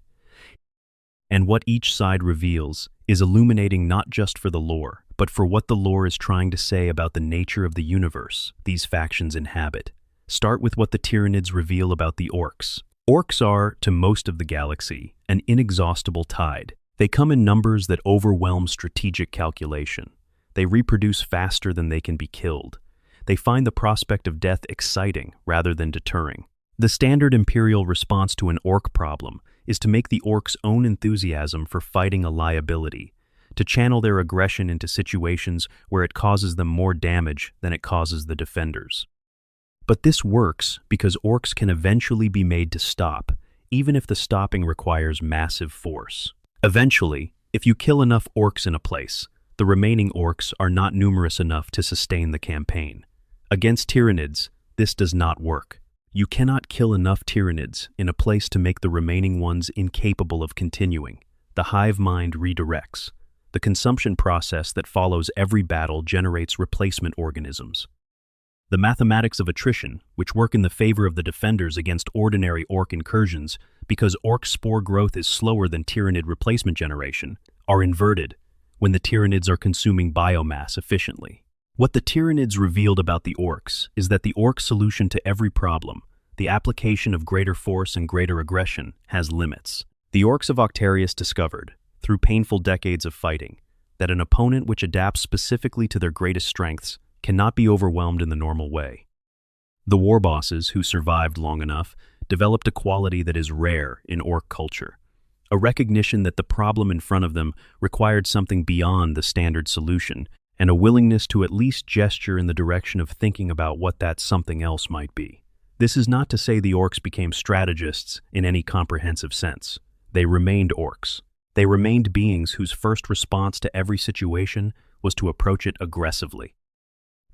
And what each side reveals is illuminating not just for the lore, but for what the lore is trying to say about the nature of the universe these factions inhabit. Start with what the Tyranids reveal about the Orcs. Orcs are, to most of the galaxy, an inexhaustible tide. They come in numbers that overwhelm strategic calculation. They reproduce faster than they can be killed. They find the prospect of death exciting rather than deterring. The standard Imperial response to an Orc problem is to make the Orcs' own enthusiasm for fighting a liability, to channel their aggression into situations where it causes them more damage than it causes the defenders. But this works because Orcs can eventually be made to stop, even if the stopping requires massive force. Eventually, if you kill enough Orcs in a place, the remaining Orcs are not numerous enough to sustain the campaign. Against Tyranids, this does not work. You cannot kill enough Tyranids in a place to make the remaining ones incapable of continuing. The hive mind redirects. The consumption process that follows every battle generates replacement organisms. The mathematics of attrition, which work in the favor of the defenders against ordinary orc incursions because orc spore growth is slower than Tyranid replacement generation, are inverted when the Tyranids are consuming biomass efficiently. What the Tyranids revealed about the orcs is that the orc solution to every problem, the application of greater force and greater aggression, has limits. The orcs of Octarius discovered, through painful decades of fighting, that an opponent which adapts specifically to their greatest strengths cannot be overwhelmed in the normal way. The war bosses, who survived long enough, developed a quality that is rare in orc culture, a recognition that the problem in front of them required something beyond the standard solution, and a willingness to at least gesture in the direction of thinking about what that something else might be. This is not to say the orcs became strategists in any comprehensive sense. They remained orcs. They remained beings whose first response to every situation was to approach it aggressively.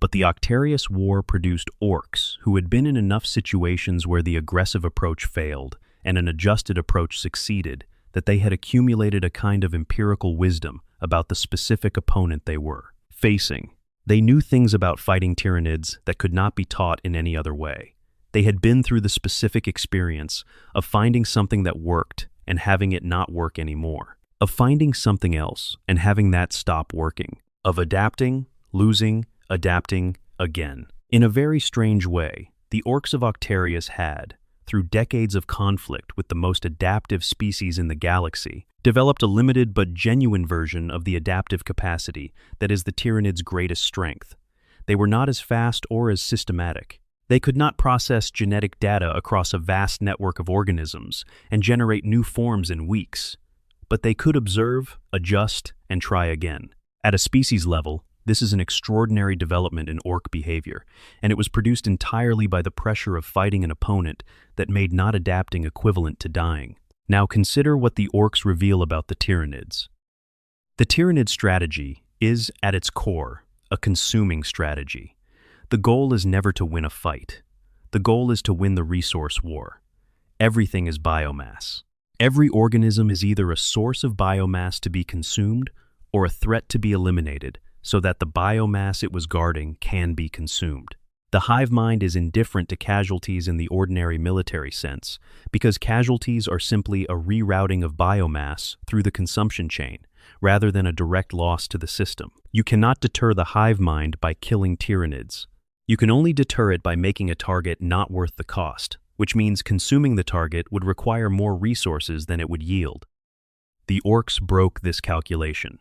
But the Octarius War produced orcs who had been in enough situations where the aggressive approach failed and an adjusted approach succeeded that they had accumulated a kind of empirical wisdom about the specific opponent they were facing. They knew things about fighting Tyranids that could not be taught in any other way. They had been through the specific experience of finding something that worked and having it not work anymore, of finding something else and having that stop working, of adapting, losing, adapting again. In a very strange way, the orcs of Octarius had, through decades of conflict with the most adaptive species in the galaxy, developed a limited but genuine version of the adaptive capacity that is the Tyranids' greatest strength. They were not as fast or as systematic. They could not process genetic data across a vast network of organisms and generate new forms in weeks, but they could observe, adjust, and try again. At a species level, this is an extraordinary development in orc behavior, and it was produced entirely by the pressure of fighting an opponent that made not adapting equivalent to dying. Now consider what the orcs reveal about the Tyranids. The Tyranid strategy is, at its core, a consuming strategy. The goal is never to win a fight. The goal is to win the resource war. Everything is biomass. Every organism is either a source of biomass to be consumed or a threat to be eliminated so that the biomass it was guarding can be consumed. The hive mind is indifferent to casualties in the ordinary military sense, because casualties are simply a rerouting of biomass through the consumption chain, rather than a direct loss to the system. You cannot deter the hive mind by killing Tyranids. You can only deter it by making a target not worth the cost, which means consuming the target would require more resources than it would yield. The orcs broke this calculation.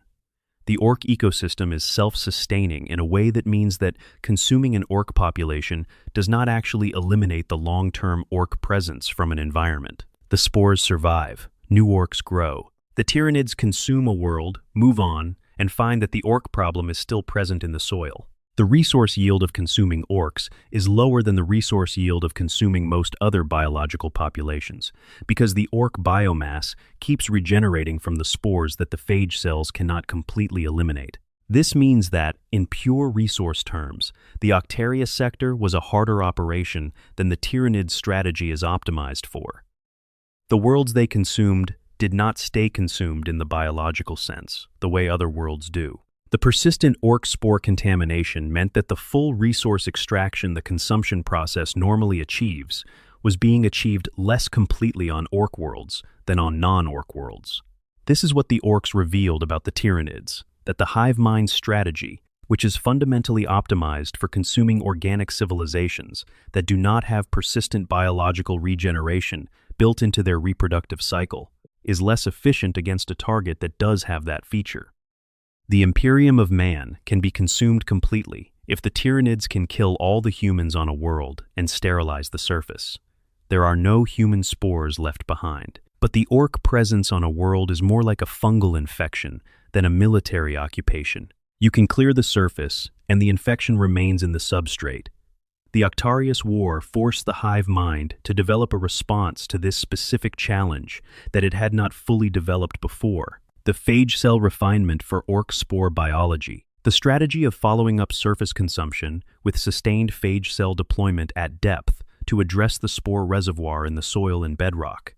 The orc ecosystem is self-sustaining in a way that means that consuming an orc population does not actually eliminate the long-term orc presence from an environment. The spores survive, new orcs grow. The Tyranids consume a world, move on, and find that the orc problem is still present in the soil. The resource yield of consuming orcs is lower than the resource yield of consuming most other biological populations, because the orc biomass keeps regenerating from the spores that the phage cells cannot completely eliminate. This means that, in pure resource terms, the Octarius sector was a harder operation than the Tyranid strategy is optimized for. The worlds they consumed did not stay consumed in the biological sense, the way other worlds do. The persistent orc spore contamination meant that the full resource extraction the consumption process normally achieves was being achieved less completely on orc worlds than on non-orc worlds. This is what the orcs revealed about the Tyranids, that the hive mind strategy, which is fundamentally optimized for consuming organic civilizations that do not have persistent biological regeneration built into their reproductive cycle, is less efficient against a target that does have that feature. The Imperium of man can be consumed completely if the Tyranids can kill all the humans on a world and sterilize the surface. There are no human spores left behind. But the orc presence on a world is more like a fungal infection than a military occupation. You can clear the surface, and the infection remains in the substrate. The Octarius War forced the hive mind to develop a response to this specific challenge that it had not fully developed before. The phage cell refinement for orc spore biology. The strategy of following up surface consumption with sustained phage cell deployment at depth to address the spore reservoir in the soil and bedrock.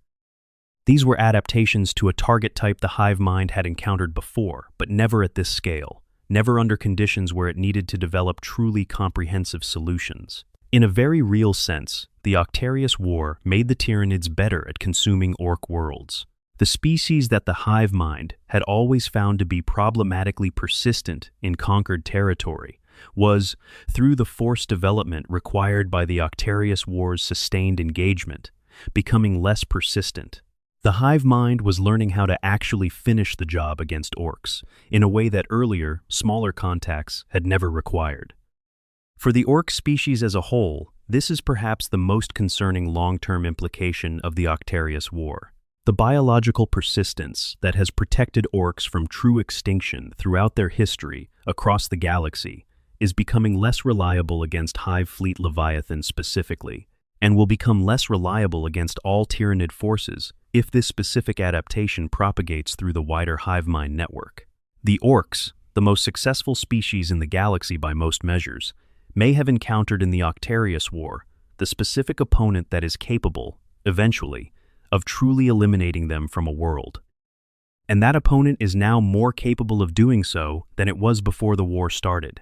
These were adaptations to a target type the hive mind had encountered before, but never at this scale, never under conditions where it needed to develop truly comprehensive solutions. In a very real sense, the Octarius War made the Tyranids better at consuming Orc worlds. The species that the hive mind had always found to be problematically persistent in conquered territory was, through the forced development required by the Octarius War's sustained engagement, becoming less persistent. The hive mind was learning how to actually finish the job against Orcs in a way that earlier, smaller contacts had never required. For the Orc species as a whole, this is perhaps the most concerning long-term implication of the Octarius War. The biological persistence that has protected Orcs from true extinction throughout their history across the galaxy is becoming less reliable against Hive Fleet Leviathan specifically, and will become less reliable against all Tyranid forces if this specific adaptation propagates through the wider hive mind network. The Orcs, the most successful species in the galaxy by most measures, may have encountered in the Octarius War the specific opponent that is capable, eventually, of truly eliminating them from a world. And that opponent is now more capable of doing so than it was before the war started.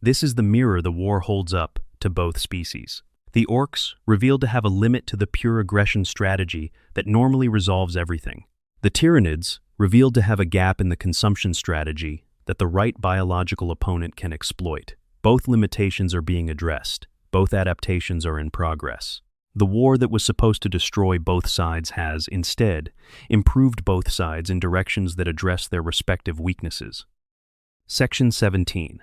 This is the mirror the war holds up to both species. The Orcs revealed to have a limit to the pure aggression strategy that normally resolves everything. The Tyranids revealed to have a gap in the consumption strategy that the right biological opponent can exploit. Both limitations are being addressed. Both adaptations are in progress. The war that was supposed to destroy both sides has, instead, improved both sides in directions that address their respective weaknesses. Section 17.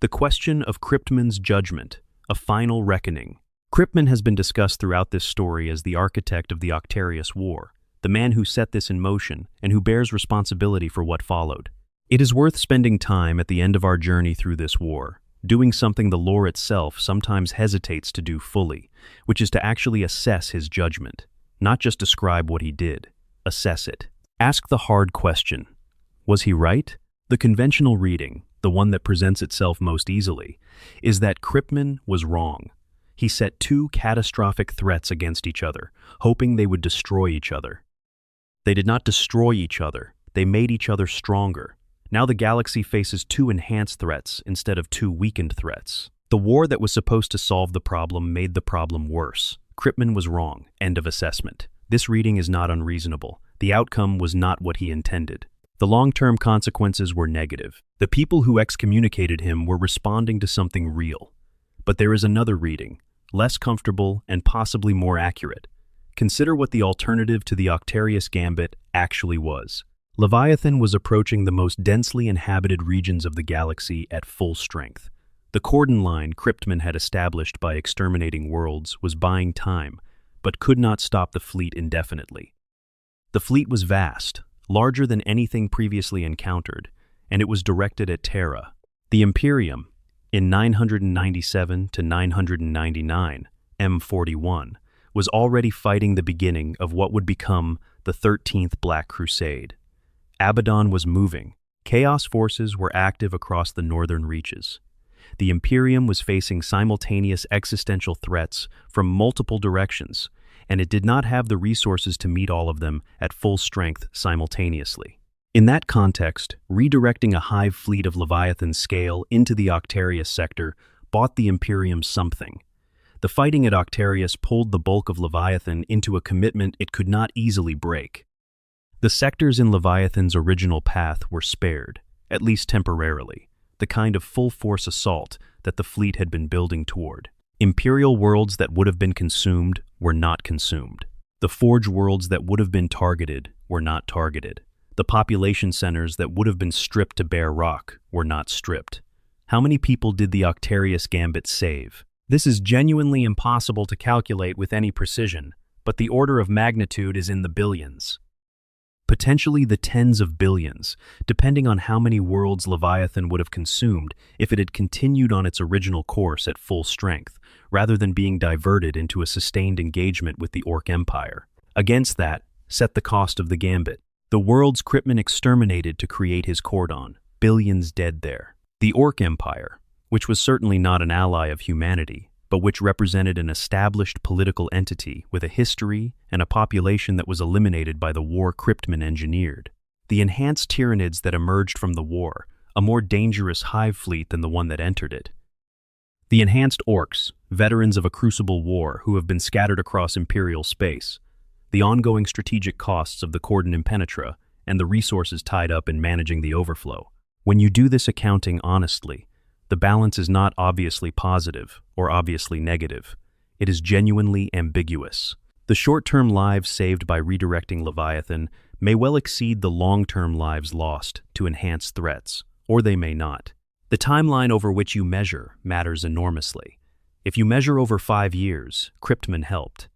The question of Cryptman's judgment, a final reckoning. Cryptman has been discussed throughout this story as the architect of the Octarius War, the man who set this in motion and who bears responsibility for what followed. It is worth spending time at the end of our journey through this war, doing something the lore itself sometimes hesitates to do fully, which is to actually assess his judgment, not just describe what he did. Assess it. Ask the hard question. Was he right? The conventional reading, the one that presents itself most easily, is that Cryptman was wrong. He set two catastrophic threats against each other, hoping they would destroy each other. They did not destroy each other, they made each other stronger. Now the galaxy faces two enhanced threats instead of two weakened threats. The war that was supposed to solve the problem made the problem worse. Cryptman was wrong. End of assessment. This reading is not unreasonable. The outcome was not what he intended. The long-term consequences were negative. The people who excommunicated him were responding to something real. But there is another reading, less comfortable and possibly more accurate. Consider what the alternative to the Octarius Gambit actually was. Leviathan was approaching the most densely inhabited regions of the galaxy at full strength. The cordon line Cryptman had established by exterminating worlds was buying time, but could not stop the fleet indefinitely. The fleet was vast, larger than anything previously encountered, and it was directed at Terra. The Imperium, in 997 to 999, M41, was already fighting the beginning of what would become the 13th Black Crusade. Abaddon was moving. Chaos forces were active across the northern reaches. The Imperium was facing simultaneous existential threats from multiple directions, and it did not have the resources to meet all of them at full strength simultaneously. In that context, redirecting a hive fleet of Leviathan scale into the Octarius sector bought the Imperium something. The fighting at Octarius pulled the bulk of Leviathan into a commitment it could not easily break. The sectors in Leviathan's original path were spared, at least temporarily, the kind of full-force assault that the fleet had been building toward. Imperial worlds that would have been consumed were not consumed. The Forge worlds that would have been targeted were not targeted. The population centers that would have been stripped to bare rock were not stripped. How many people did the Octarius Gambit save? This is genuinely impossible to calculate with any precision, but the order of magnitude is in the billions. Potentially the tens of billions, depending on how many worlds Leviathan would have consumed if it had continued on its original course at full strength, rather than being diverted into a sustained engagement with the Orc Empire. Against that, set the cost of the Gambit. The worlds Cryptman exterminated to create his cordon, billions dead there. The Orc Empire, which was certainly not an ally of humanity, but which represented an established political entity with a history and a population that was eliminated by the war Cryptman engineered. The enhanced Tyranids that emerged from the war, a more dangerous hive fleet than the one that entered it. The enhanced Orks, veterans of a crucible war who have been scattered across Imperial space, the ongoing strategic costs of the cordon impenetra, and the resources tied up in managing the overflow. When you do this accounting honestly, the balance is not obviously positive or obviously negative. It is genuinely ambiguous. The short-term lives saved by redirecting Leviathan may well exceed the long-term lives lost to enhance threats, or they may not. The timeline over which you measure matters enormously. If you measure over 5 years, Cryptman helped.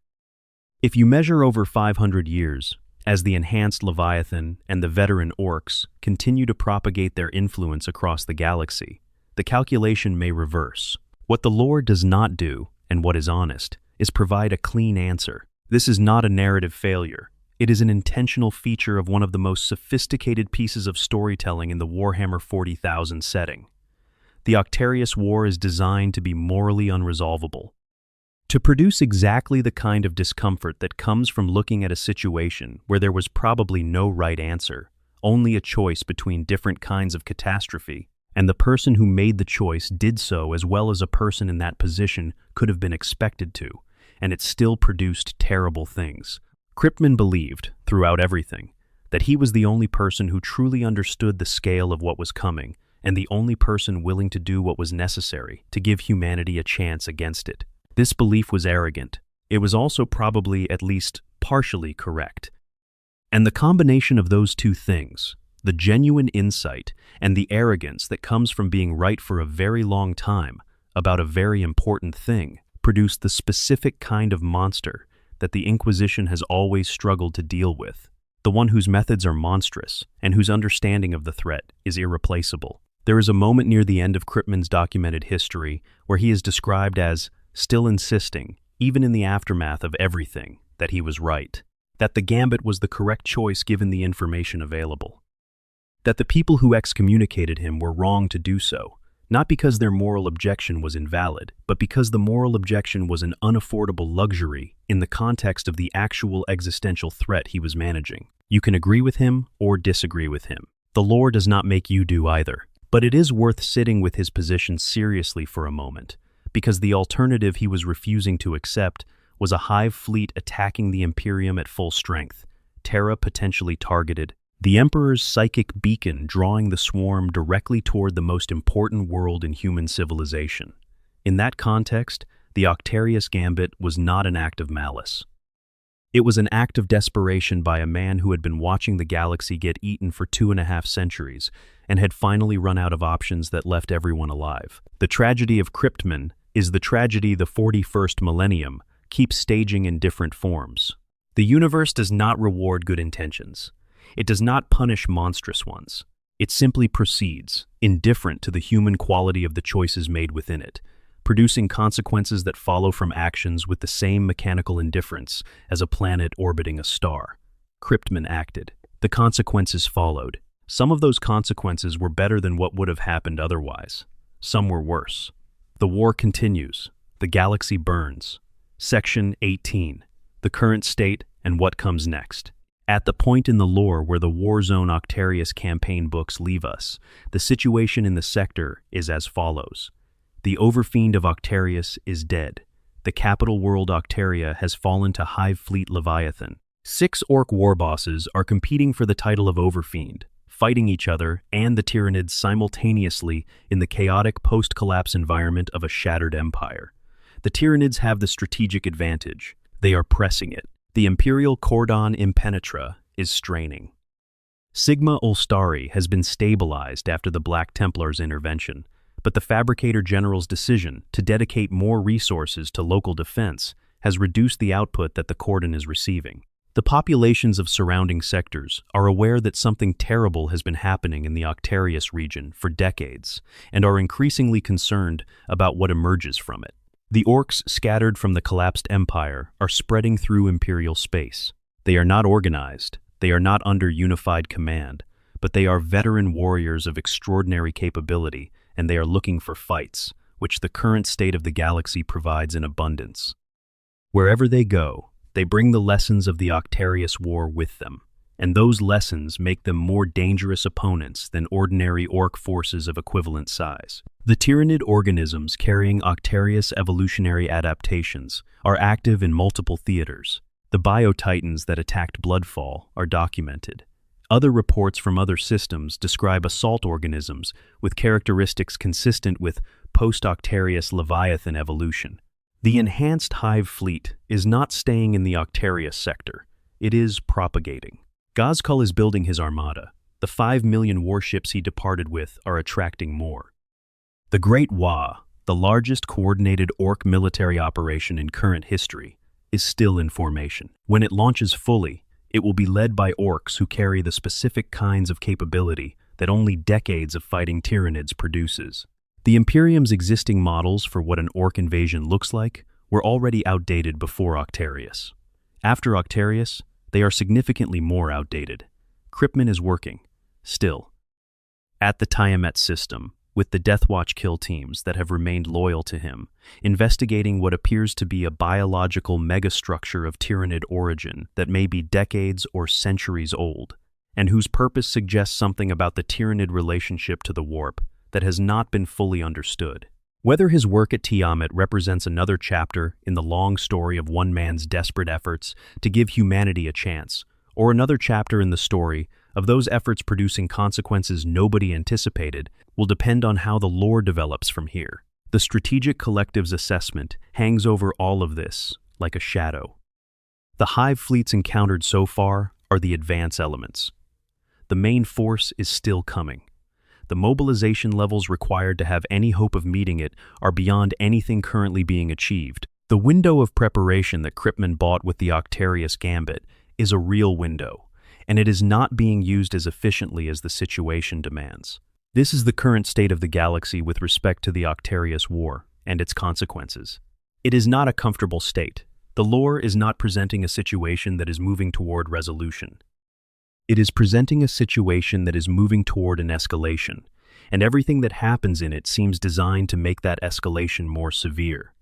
If you measure over 500 years, as the enhanced Leviathan and the veteran Orks continue to propagate their influence across the galaxy, the calculation may reverse. What the lore does not do, and what is honest, is provide a clean answer. This is not a narrative failure. It is an intentional feature of one of the most sophisticated pieces of storytelling in the Warhammer 40,000 setting. The Octarius War is designed to be morally unresolvable, to produce exactly the kind of discomfort that comes from looking at a situation where there was probably no right answer, only a choice between different kinds of catastrophe, and the person who made the choice did so as well as a person in that position could have been expected to, and it still produced terrible things. Cryptman believed, throughout everything, that he was the only person who truly understood the scale of what was coming, and the only person willing to do what was necessary to give humanity a chance against it. This belief was arrogant. It was also probably at least partially correct. And the combination of those two things, the genuine insight and the arrogance that comes from being right for a very long time about a very important thing, produced the specific kind of monster that the Inquisition has always struggled to deal with, the one whose methods are monstrous and whose understanding of the threat is irreplaceable. There is a moment near the end of Cryptman's documented history where he is described as still insisting, even in the aftermath of everything, that he was right, that the gambit was the correct choice given the information available, that the people who excommunicated him were wrong to do so, not because their moral objection was invalid, but because the moral objection was an unaffordable luxury in the context of the actual existential threat he was managing. You can agree with him or disagree with him. The lore does not make you do either, but it is worth sitting with his position seriously for a moment, because the alternative he was refusing to accept was a hive fleet attacking the Imperium at full strength, Terra potentially targeted, the Emperor's psychic beacon drawing the swarm directly toward the most important world in human civilization. In that context, the Octarius Gambit was not an act of malice. It was an act of desperation by a man who had been watching the galaxy get eaten for 2.5 centuries and had finally run out of options that left everyone alive. The tragedy of Cryptman is the tragedy the 41st millennium keeps staging in different forms. The universe does not reward good intentions. It does not punish monstrous ones. It simply proceeds, indifferent to the human quality of the choices made within it, producing consequences that follow from actions with the same mechanical indifference as a planet orbiting a star. Cryptman acted. The consequences followed. Some of those consequences were better than what would have happened otherwise. Some were worse. The war continues. The galaxy burns. Section 18. The current state and what comes next. At the point in the lore where the Warzone Octarius campaign books leave us, the situation in the sector is as follows. The Overfiend of Octarius is dead. The capital world Octaria has fallen to Hive Fleet Leviathan. 6 Ork war bosses are competing for the title of Overfiend, fighting each other and the Tyranids simultaneously in the chaotic post-collapse environment of a shattered empire. The Tyranids have the strategic advantage. They are pressing it. The Imperial cordon impenetra is straining. Sigma Olstari has been stabilized after the Black Templars' intervention, but the Fabricator General's decision to dedicate more resources to local defense has reduced the output that the cordon is receiving. The populations of surrounding sectors are aware that something terrible has been happening in the Octarius region for decades and are increasingly concerned about what emerges from it. The Orks scattered from the collapsed empire are spreading through Imperial space. They are not organized, they are not under unified command, but they are veteran warriors of extraordinary capability, and they are looking for fights, which the current state of the galaxy provides in abundance. Wherever they go, they bring the lessons of the Octarius War with them. and those lessons make them more dangerous opponents than ordinary Ork forces of equivalent size. The Tyranid organisms carrying Octarius evolutionary adaptations are active in multiple theaters. The biotitans that attacked Bloodfall are documented. Other reports from other systems describe assault organisms with characteristics consistent with post-Octarius Leviathan evolution. The enhanced Hive fleet is not staying in the Octarius sector, it is propagating. Ghazghkull is building his armada. The 5 million warships he departed with are attracting more. The Great Wa, the largest coordinated Ork military operation in current history, is still in formation. When it launches fully, it will be led by Orks who carry the specific kinds of capability that only decades of fighting Tyranids produces. The Imperium's existing models for what an Ork invasion looks like were already outdated before Octarius. After Octarius, they are significantly more outdated. Kripman is working, still, at the Tiamat system, with the Deathwatch kill teams that have remained loyal to him, investigating what appears to be a biological megastructure of Tyranid origin that may be decades or centuries old, and whose purpose suggests something about the Tyranid relationship to the warp that has not been fully understood. Whether his work at Tiamat represents another chapter in the long story of one man's desperate efforts to give humanity a chance, or another chapter in the story of those efforts producing consequences nobody anticipated, will depend on how the lore develops from here. The Strategic Collective's assessment hangs over all of this like a shadow. The Hive fleets encountered so far are the advance elements. The main force is still coming. The mobilization levels required to have any hope of meeting it are beyond anything currently being achieved. The window of preparation that Kripman bought with the Octarius Gambit is a real window, and it is not being used as efficiently as the situation demands. This is the current state of the galaxy with respect to the Octarius War and its consequences. It is not a comfortable state. The lore is not presenting a situation that is moving toward resolution. It is presenting a situation that is moving toward an escalation, and everything that happens in it seems designed to make that escalation more severe.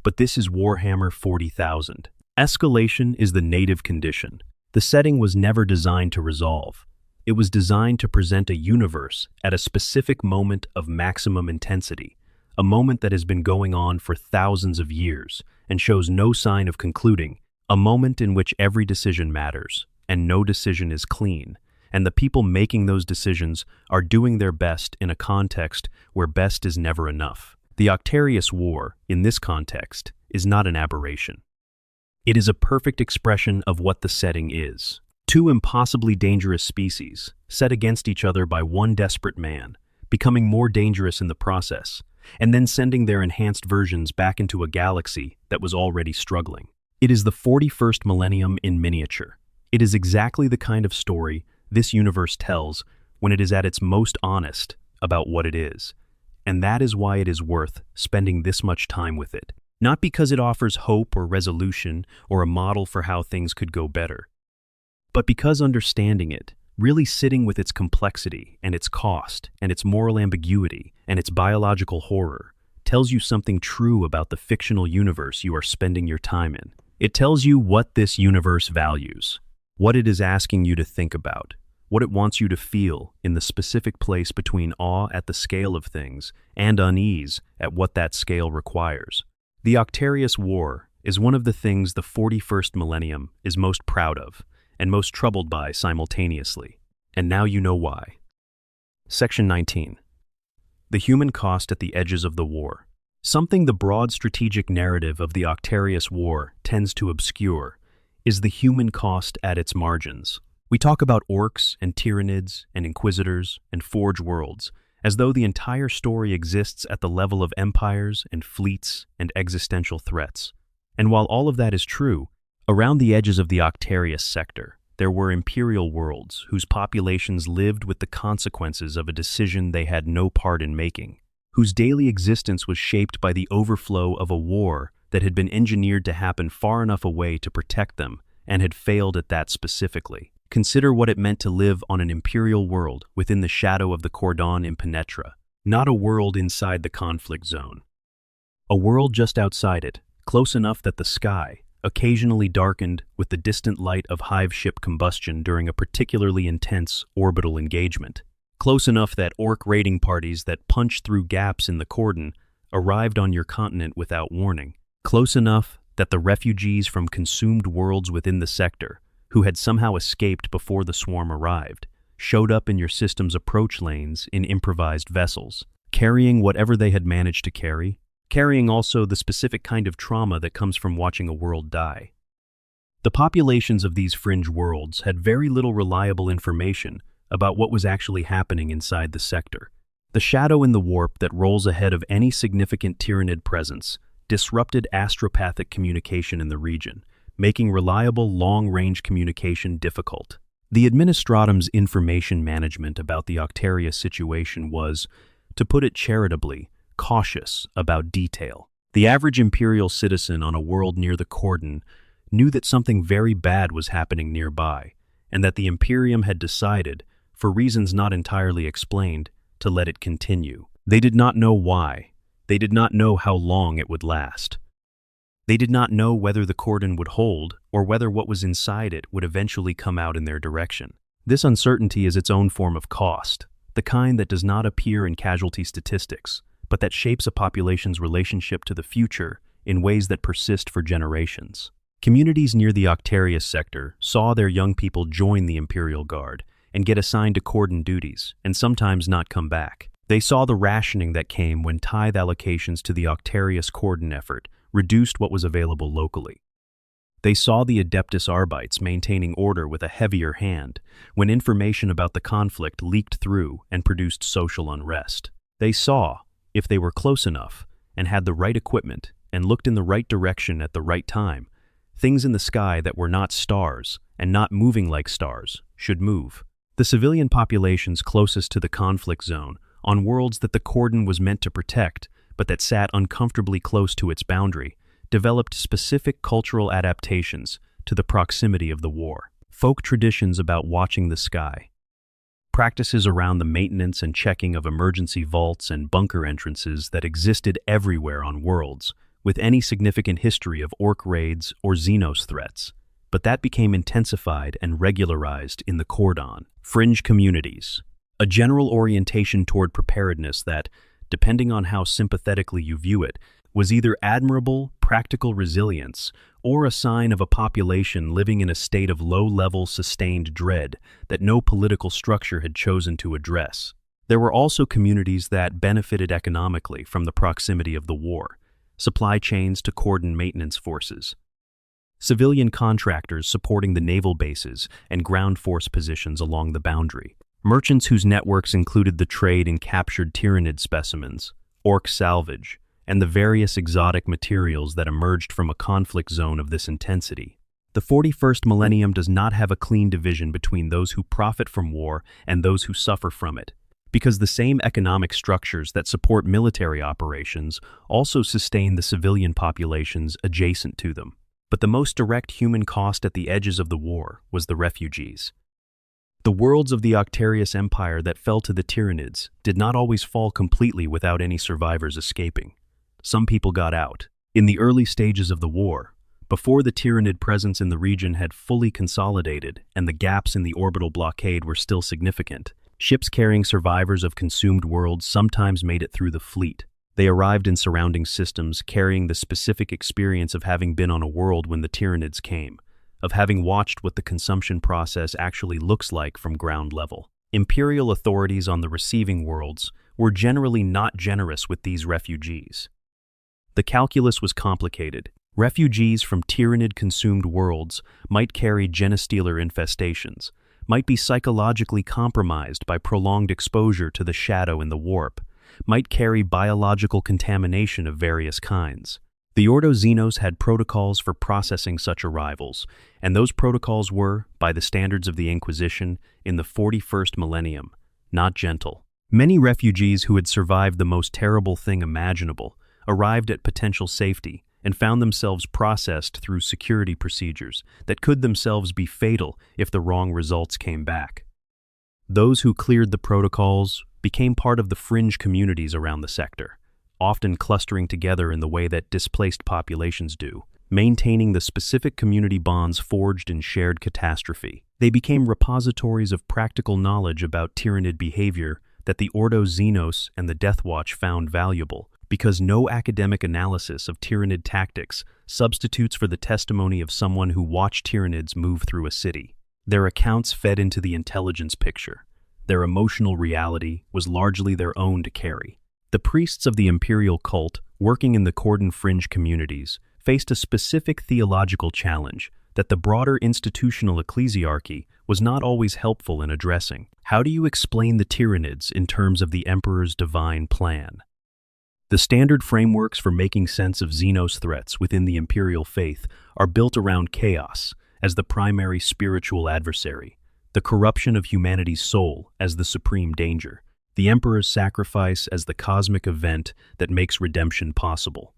But this is Warhammer 40,000. Escalation is the native condition. The setting was never designed to resolve. It was designed to present a universe at a specific moment of maximum intensity, a moment that has been going on for thousands of years and shows no sign of concluding, a moment in which every decision matters, and no decision is clean, and the people making those decisions are doing their best in a context where best is never enough. The Octarius War, in this context, is not an aberration. It is a perfect expression of what the setting is. Two impossibly dangerous species, set against each other by one desperate man, becoming more dangerous in the process, and then sending their enhanced versions back into a galaxy that was already struggling. It is the 41st millennium in miniature. It is exactly the kind of story this universe tells when it is at its most honest about what it is. And that is why it is worth spending this much time with it. Not because it offers hope or resolution or a model for how things could go better, but because understanding it, really sitting with its complexity and its cost and its moral ambiguity and its biological horror, tells you something true about the fictional universe you are spending your time in. It tells you what this universe values, what it is asking you to think about, what it wants you to feel in the specific place between awe at the scale of things and unease at what that scale requires. The Octarius War is one of the things the 41st millennium is most proud of and most troubled by simultaneously, and now you know why. Section 19. The human cost at the edges of the war. Something the broad strategic narrative of the Octarius War tends to obscure is the human cost at its margins. We talk about Orks and Tyranids and Inquisitors and Forge Worlds as though the entire story exists at the level of empires and fleets and existential threats. And while all of that is true, around the edges of the Octarius sector, there were Imperial worlds whose populations lived with the consequences of a decision they had no part in making, whose daily existence was shaped by the overflow of a war that had been engineered to happen far enough away to protect them and had failed at that specifically. Consider what it meant to live on an Imperial world within the shadow of the Cordon Impenetra, not a world inside the conflict zone. A world just outside it, close enough that the sky, occasionally darkened with the distant light of hive ship combustion during a particularly intense orbital engagement. Close enough that Ork raiding parties that punched through gaps in the cordon arrived on your continent without warning. Close enough that the refugees from consumed worlds within the sector, who had somehow escaped before the swarm arrived, showed up in your system's approach lanes in improvised vessels, carrying whatever they had managed to carry, carrying also the specific kind of trauma that comes from watching a world die. The populations of these fringe worlds had very little reliable information about what was actually happening inside the sector. The shadow in the warp that rolls ahead of any significant Tyranid presence disrupted astropathic communication in the region, making reliable long-range communication difficult. The Administratum's information management about the Octarius situation was, to put it charitably, cautious about detail. The average Imperial citizen on a world near the cordon knew that something very bad was happening nearby, and that the Imperium had decided, for reasons not entirely explained, to let it continue. They did not know why. They did not know how long it would last. They did not know whether the cordon would hold or whether what was inside it would eventually come out in their direction. This uncertainty is its own form of cost, the kind that does not appear in casualty statistics, but that shapes a population's relationship to the future in ways that persist for generations. Communities near the Octarius sector saw their young people join the Imperial Guard and get assigned to cordon duties, and sometimes not come back. They saw the rationing that came when tithe allocations to the Octarius cordon effort reduced what was available locally. They saw the Adeptus Arbites maintaining order with a heavier hand when information about the conflict leaked through and produced social unrest. They saw, if they were close enough and had the right equipment and looked in the right direction at the right time, things in the sky that were not stars and not moving like stars should move. The civilian populations closest to the conflict zone, on worlds that the cordon was meant to protect, but that sat uncomfortably close to its boundary, developed specific cultural adaptations to the proximity of the war. Folk traditions about watching the sky, practices around the maintenance and checking of emergency vaults and bunker entrances that existed everywhere on worlds, with any significant history of Ork raids or Xenos threats, but that became intensified and regularized in the cordon. Fringe communities, a general orientation toward preparedness that, depending on how sympathetically you view it, was either admirable, practical resilience or a sign of a population living in a state of low-level, sustained dread that no political structure had chosen to address. There were also communities that benefited economically from the proximity of the war, supply chains to cordon maintenance forces, civilian contractors supporting the naval bases and ground force positions along the boundary, merchants whose networks included the trade in captured Tyranid specimens, Ork salvage, and the various exotic materials that emerged from a conflict zone of this intensity. The 41st millennium does not have a clean division between those who profit from war and those who suffer from it, because the same economic structures that support military operations also sustain the civilian populations adjacent to them. But the most direct human cost at the edges of the war was the refugees. The worlds of the Octarius Empire that fell to the Tyranids did not always fall completely without any survivors escaping. Some people got out. In the early stages of the war, before the Tyranid presence in the region had fully consolidated and the gaps in the orbital blockade were still significant, ships carrying survivors of consumed worlds sometimes made it through the fleet. They arrived in surrounding systems carrying the specific experience of having been on a world when the Tyranids came, of having watched what the consumption process actually looks like from ground level. Imperial authorities on the receiving worlds were generally not generous with these refugees. The calculus was complicated. Refugees from Tyranid-consumed worlds might carry genostealer infestations, might be psychologically compromised by prolonged exposure to the shadow in the warp, might carry biological contamination of various kinds. The Ordo Xenos had protocols for processing such arrivals, and those protocols were, by the standards of the Inquisition, in the 41st millennium, not gentle. Many refugees who had survived the most terrible thing imaginable arrived at potential safety and found themselves processed through security procedures that could themselves be fatal if the wrong results came back. Those who cleared the protocols became part of the fringe communities around the sector, often clustering together in the way that displaced populations do, maintaining the specific community bonds forged in shared catastrophe. They became repositories of practical knowledge about Tyranid behavior that the Ordo Xenos and the Death Watch found valuable, because no academic analysis of Tyranid tactics substitutes for the testimony of someone who watched Tyranids move through a city. Their accounts fed into the intelligence picture. Their emotional reality was largely their own to carry. The priests of the imperial cult, working in the Cordon fringe communities, faced a specific theological challenge that the broader institutional ecclesiarchy was not always helpful in addressing. How do you explain the Tyranids in terms of the Emperor's divine plan? The standard frameworks for making sense of Xenos threats within the imperial faith are built around chaos as the primary spiritual adversary, the corruption of humanity's soul as the supreme danger, the Emperor's sacrifice as the cosmic event that makes redemption possible.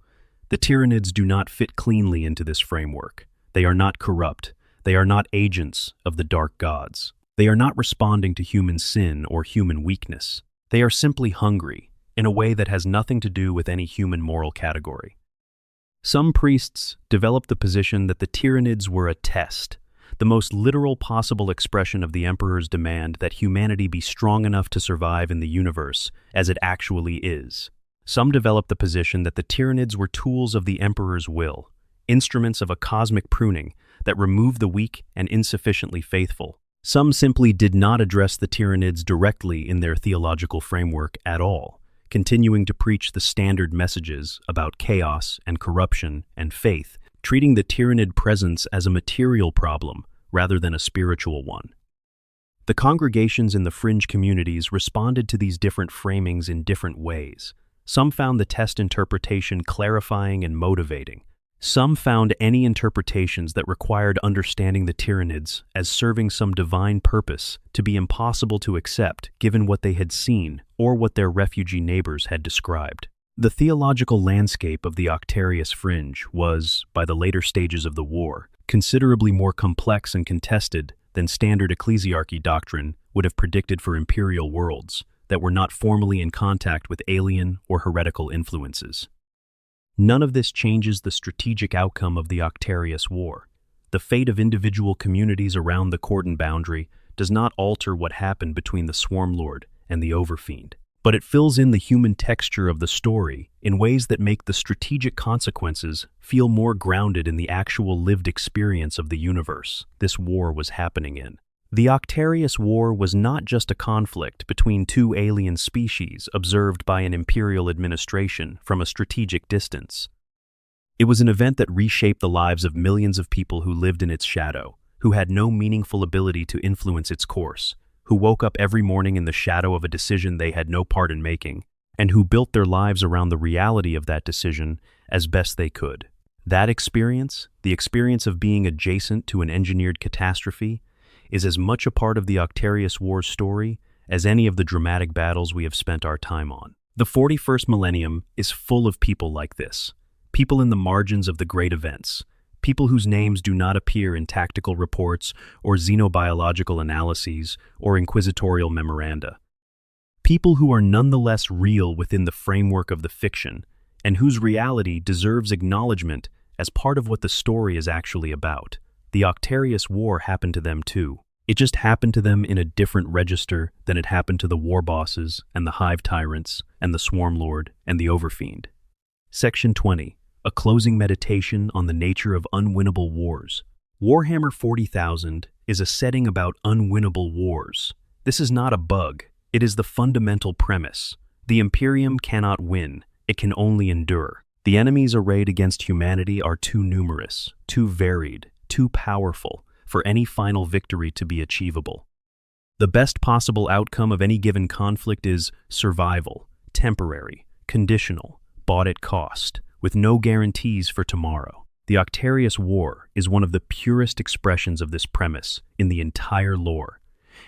The Tyranids do not fit cleanly into this framework. They are not corrupt. They are not agents of the dark gods. They are not responding to human sin or human weakness. They are simply hungry, in a way that has nothing to do with any human moral category. Some priests developed the position that the Tyranids were a test, the most literal possible expression of the Emperor's demand that humanity be strong enough to survive in the universe as it actually is. Some developed the position that the Tyranids were tools of the Emperor's will, instruments of a cosmic pruning that remove the weak and insufficiently faithful. Some simply did not address the Tyranids directly in their theological framework at all, continuing to preach the standard messages about chaos and corruption and faith, treating the Tyranid presence as a material problem rather than a spiritual one. The congregations in the fringe communities responded to these different framings in different ways. Some found the test interpretation clarifying and motivating. Some found any interpretations that required understanding the Tyranids as serving some divine purpose to be impossible to accept given what they had seen or what their refugee neighbors had described. The theological landscape of the Octarius fringe was, by the later stages of the war, considerably more complex and contested than standard ecclesiarchy doctrine would have predicted for imperial worlds that were not formally in contact with alien or heretical influences. None of this changes the strategic outcome of the Octarius War. The fate of individual communities around the Cordon boundary does not alter what happened between the Swarmlord and the Overfiend, but it fills in the human texture of the story in ways that make the strategic consequences feel more grounded in the actual lived experience of the universe this war was happening in. The Octarius War was not just a conflict between two alien species observed by an imperial administration from a strategic distance. It was an event that reshaped the lives of millions of people who lived in its shadow, who had no meaningful ability to influence its course, who woke up every morning in the shadow of a decision they had no part in making, and who built their lives around the reality of that decision as best they could. That experience, the experience of being adjacent to an engineered catastrophe, is as much a part of the Octarius War's story as any of the dramatic battles we have spent our time on. The 41st millennium is full of people like this, people in the margins of the great events, people whose names do not appear in tactical reports or xenobiological analyses or inquisitorial memoranda. People who are nonetheless real within the framework of the fiction and whose reality deserves acknowledgement as part of what the story is actually about. The Octarius War happened to them too. It just happened to them in a different register than it happened to the war bosses and the hive tyrants and the Swarmlord and the Overfiend. Section 20. A closing meditation on the nature of unwinnable wars. Warhammer 40,000 is a setting about unwinnable wars. This is not a bug. It is the fundamental premise. The Imperium cannot win. It can only endure. The enemies arrayed against humanity are too numerous, too varied, too powerful for any final victory to be achievable. The best possible outcome of any given conflict is survival, temporary, conditional, bought at cost, with no guarantees for tomorrow. The Octarius War is one of the purest expressions of this premise in the entire lore,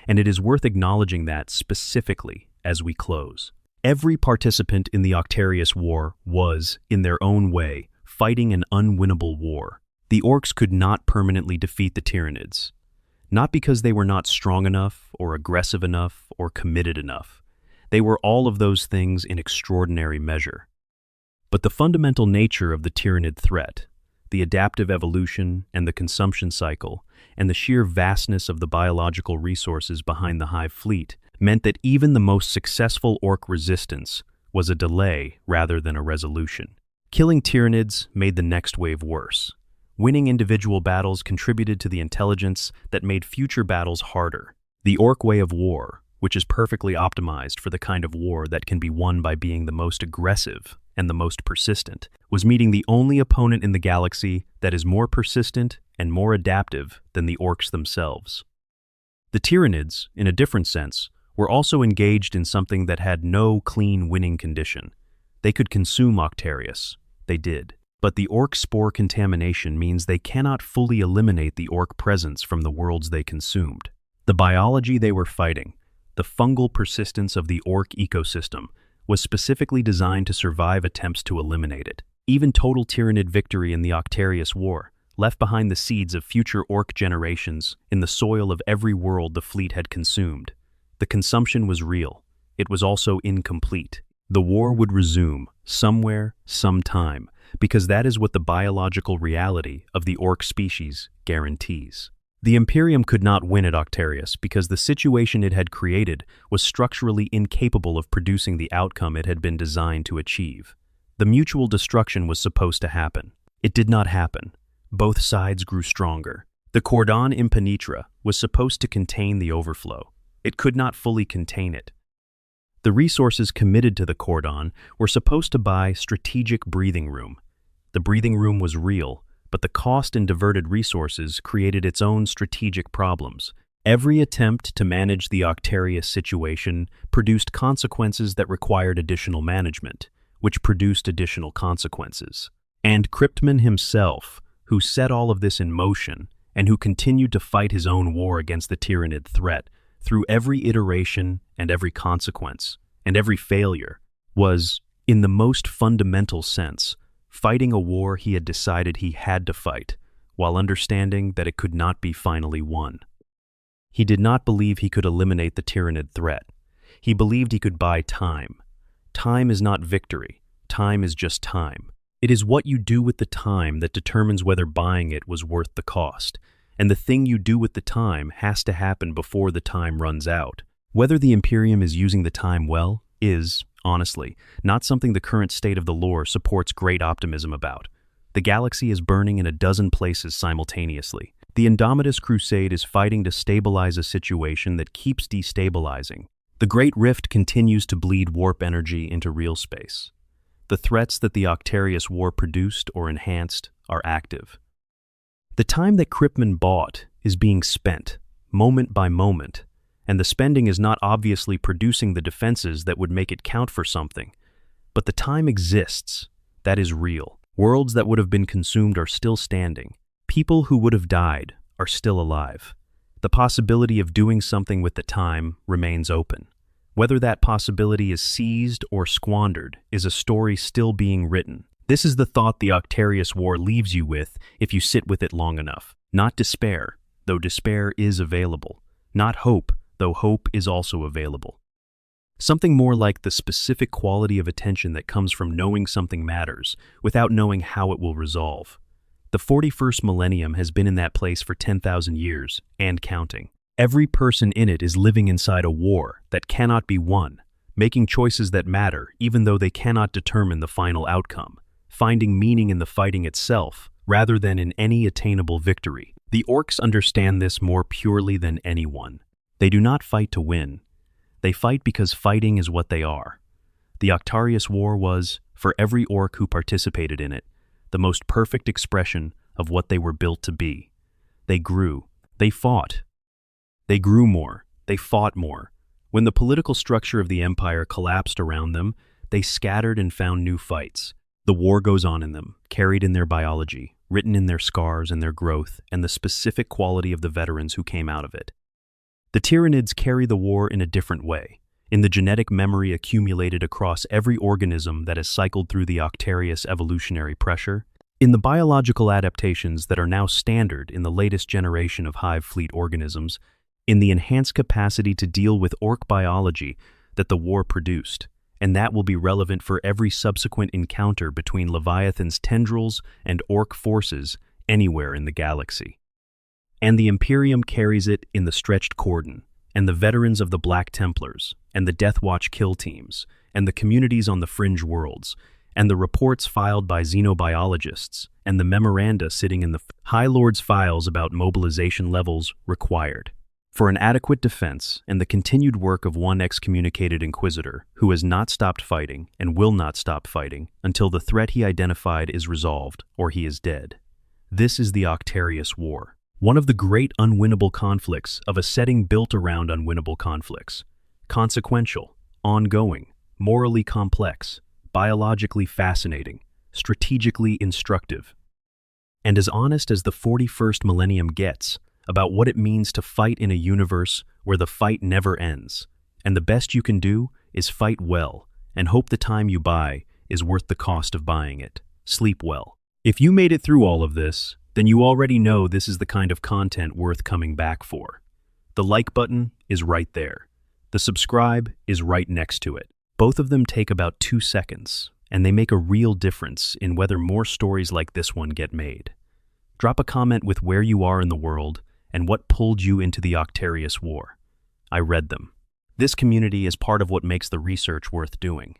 and it is worth acknowledging that specifically as we close. Every participant in the Octarius War was, in their own way, fighting an unwinnable war. The Orks could not permanently defeat the Tyranids, not because they were not strong enough or aggressive enough or committed enough. They were all of those things in extraordinary measure. But the fundamental nature of the Tyranid threat, the adaptive evolution and the consumption cycle, and the sheer vastness of the biological resources behind the Hive fleet meant that even the most successful Ork resistance was a delay rather than a resolution. Killing Tyranids made the next wave worse. Winning individual battles contributed to the intelligence that made future battles harder. The Ork way of war, which is perfectly optimized for the kind of war that can be won by being the most aggressive and the most persistent, was meeting the only opponent in the galaxy that is more persistent and more adaptive than the Orks themselves. The Tyranids, in a different sense, were also engaged in something that had no clean winning condition. They could consume Octarius. They did. But the Ork spore contamination means they cannot fully eliminate the Ork presence from the worlds they consumed. The biology they were fighting, the fungal persistence of the Ork ecosystem, was specifically designed to survive attempts to eliminate it. Even total Tyranid victory in the Octarius War left behind the seeds of future Ork generations in the soil of every world the fleet had consumed. The consumption was real. It was also incomplete. The war would resume, somewhere, sometime, because that is what the biological reality of the Ork species guarantees. The Imperium could not win at Octarius because the situation it had created was structurally incapable of producing the outcome it had been designed to achieve. The mutual destruction was supposed to happen. It did not happen. Both sides grew stronger. The cordon impenetra was supposed to contain the overflow. It could not fully contain it. The resources committed to the cordon were supposed to buy strategic breathing room. The breathing room was real, but the cost in diverted resources created its own strategic problems. Every attempt to manage the Octarius situation produced consequences that required additional management, which produced additional consequences. And Cryptman himself, who set all of this in motion, and who continued to fight his own war against the Tyranid threat, through every iteration and every consequence and every failure, was, in the most fundamental sense, fighting a war he had decided he had to fight, while understanding that it could not be finally won. He did not believe he could eliminate the Tyranid threat. He believed he could buy time. Time is not victory. Time is just time. It is what you do with the time that determines whether buying it was worth the cost. And the thing you do with the time has to happen before the time runs out. Whether the Imperium is using the time well is, honestly, not something the current state of the lore supports great optimism about. The galaxy is burning in a dozen places simultaneously. The Indomitus Crusade is fighting to stabilize a situation that keeps destabilizing. The Great Rift continues to bleed warp energy into real space. The threats that the Octarius War produced or enhanced are active. The time that Cryptman bought is being spent, moment by moment, and the spending is not obviously producing the defenses that would make it count for something. But the time exists. That is real. Worlds that would have been consumed are still standing. People who would have died are still alive. The possibility of doing something with the time remains open. Whether that possibility is seized or squandered is a story still being written. This is the thought the Octarius War leaves you with if you sit with it long enough. Not despair, though despair is available. Not hope, though hope is also available. Something more like the specific quality of attention that comes from knowing something matters without knowing how it will resolve. The 41st millennium has been in that place for 10,000 years, and counting. Every person in it is living inside a war that cannot be won, making choices that matter even though they cannot determine the final outcome. Finding meaning in the fighting itself, rather than in any attainable victory. The Orks understand this more purely than anyone. They do not fight to win. They fight because fighting is what they are. The Octarius War was, for every Ork who participated in it, the most perfect expression of what they were built to be. They grew. They fought. They grew more. They fought more. When the political structure of the Empire collapsed around them, they scattered and found new fights. The war goes on in them, carried in their biology, written in their scars and their growth, and the specific quality of the veterans who came out of it. The Tyranids carry the war in a different way, in the genetic memory accumulated across every organism that has cycled through the Octarius evolutionary pressure, in the biological adaptations that are now standard in the latest generation of hive fleet organisms, in the enhanced capacity to deal with Ork biology that the war produced, and that will be relevant for every subsequent encounter between Leviathan's tendrils and Ork forces anywhere in the galaxy. And the Imperium carries it in the stretched cordon, and the veterans of the Black Templars, and the Death Watch kill teams, and the communities on the fringe worlds, and the reports filed by xenobiologists, and the memoranda sitting in the High Lord's files about mobilization levels required. For an adequate defense and the continued work of one excommunicated Inquisitor who has not stopped fighting and will not stop fighting until the threat he identified is resolved or he is dead. This is the Octarius War, one of the great unwinnable conflicts of a setting built around unwinnable conflicts. Consequential, ongoing, morally complex, biologically fascinating, strategically instructive, and as honest as the 41st millennium gets about what it means to fight in a universe where the fight never ends, and the best you can do is fight well and hope the time you buy is worth the cost of buying it. Sleep well. If you made it through all of this, then you already know this is the kind of content worth coming back for. The like button is right there. The subscribe is right next to it. Both of them take about 2 seconds, and they make a real difference in whether more stories like this one get made. Drop a comment with where you are in the world and what pulled you into the Octarius War. I read them. This community is part of what makes the research worth doing.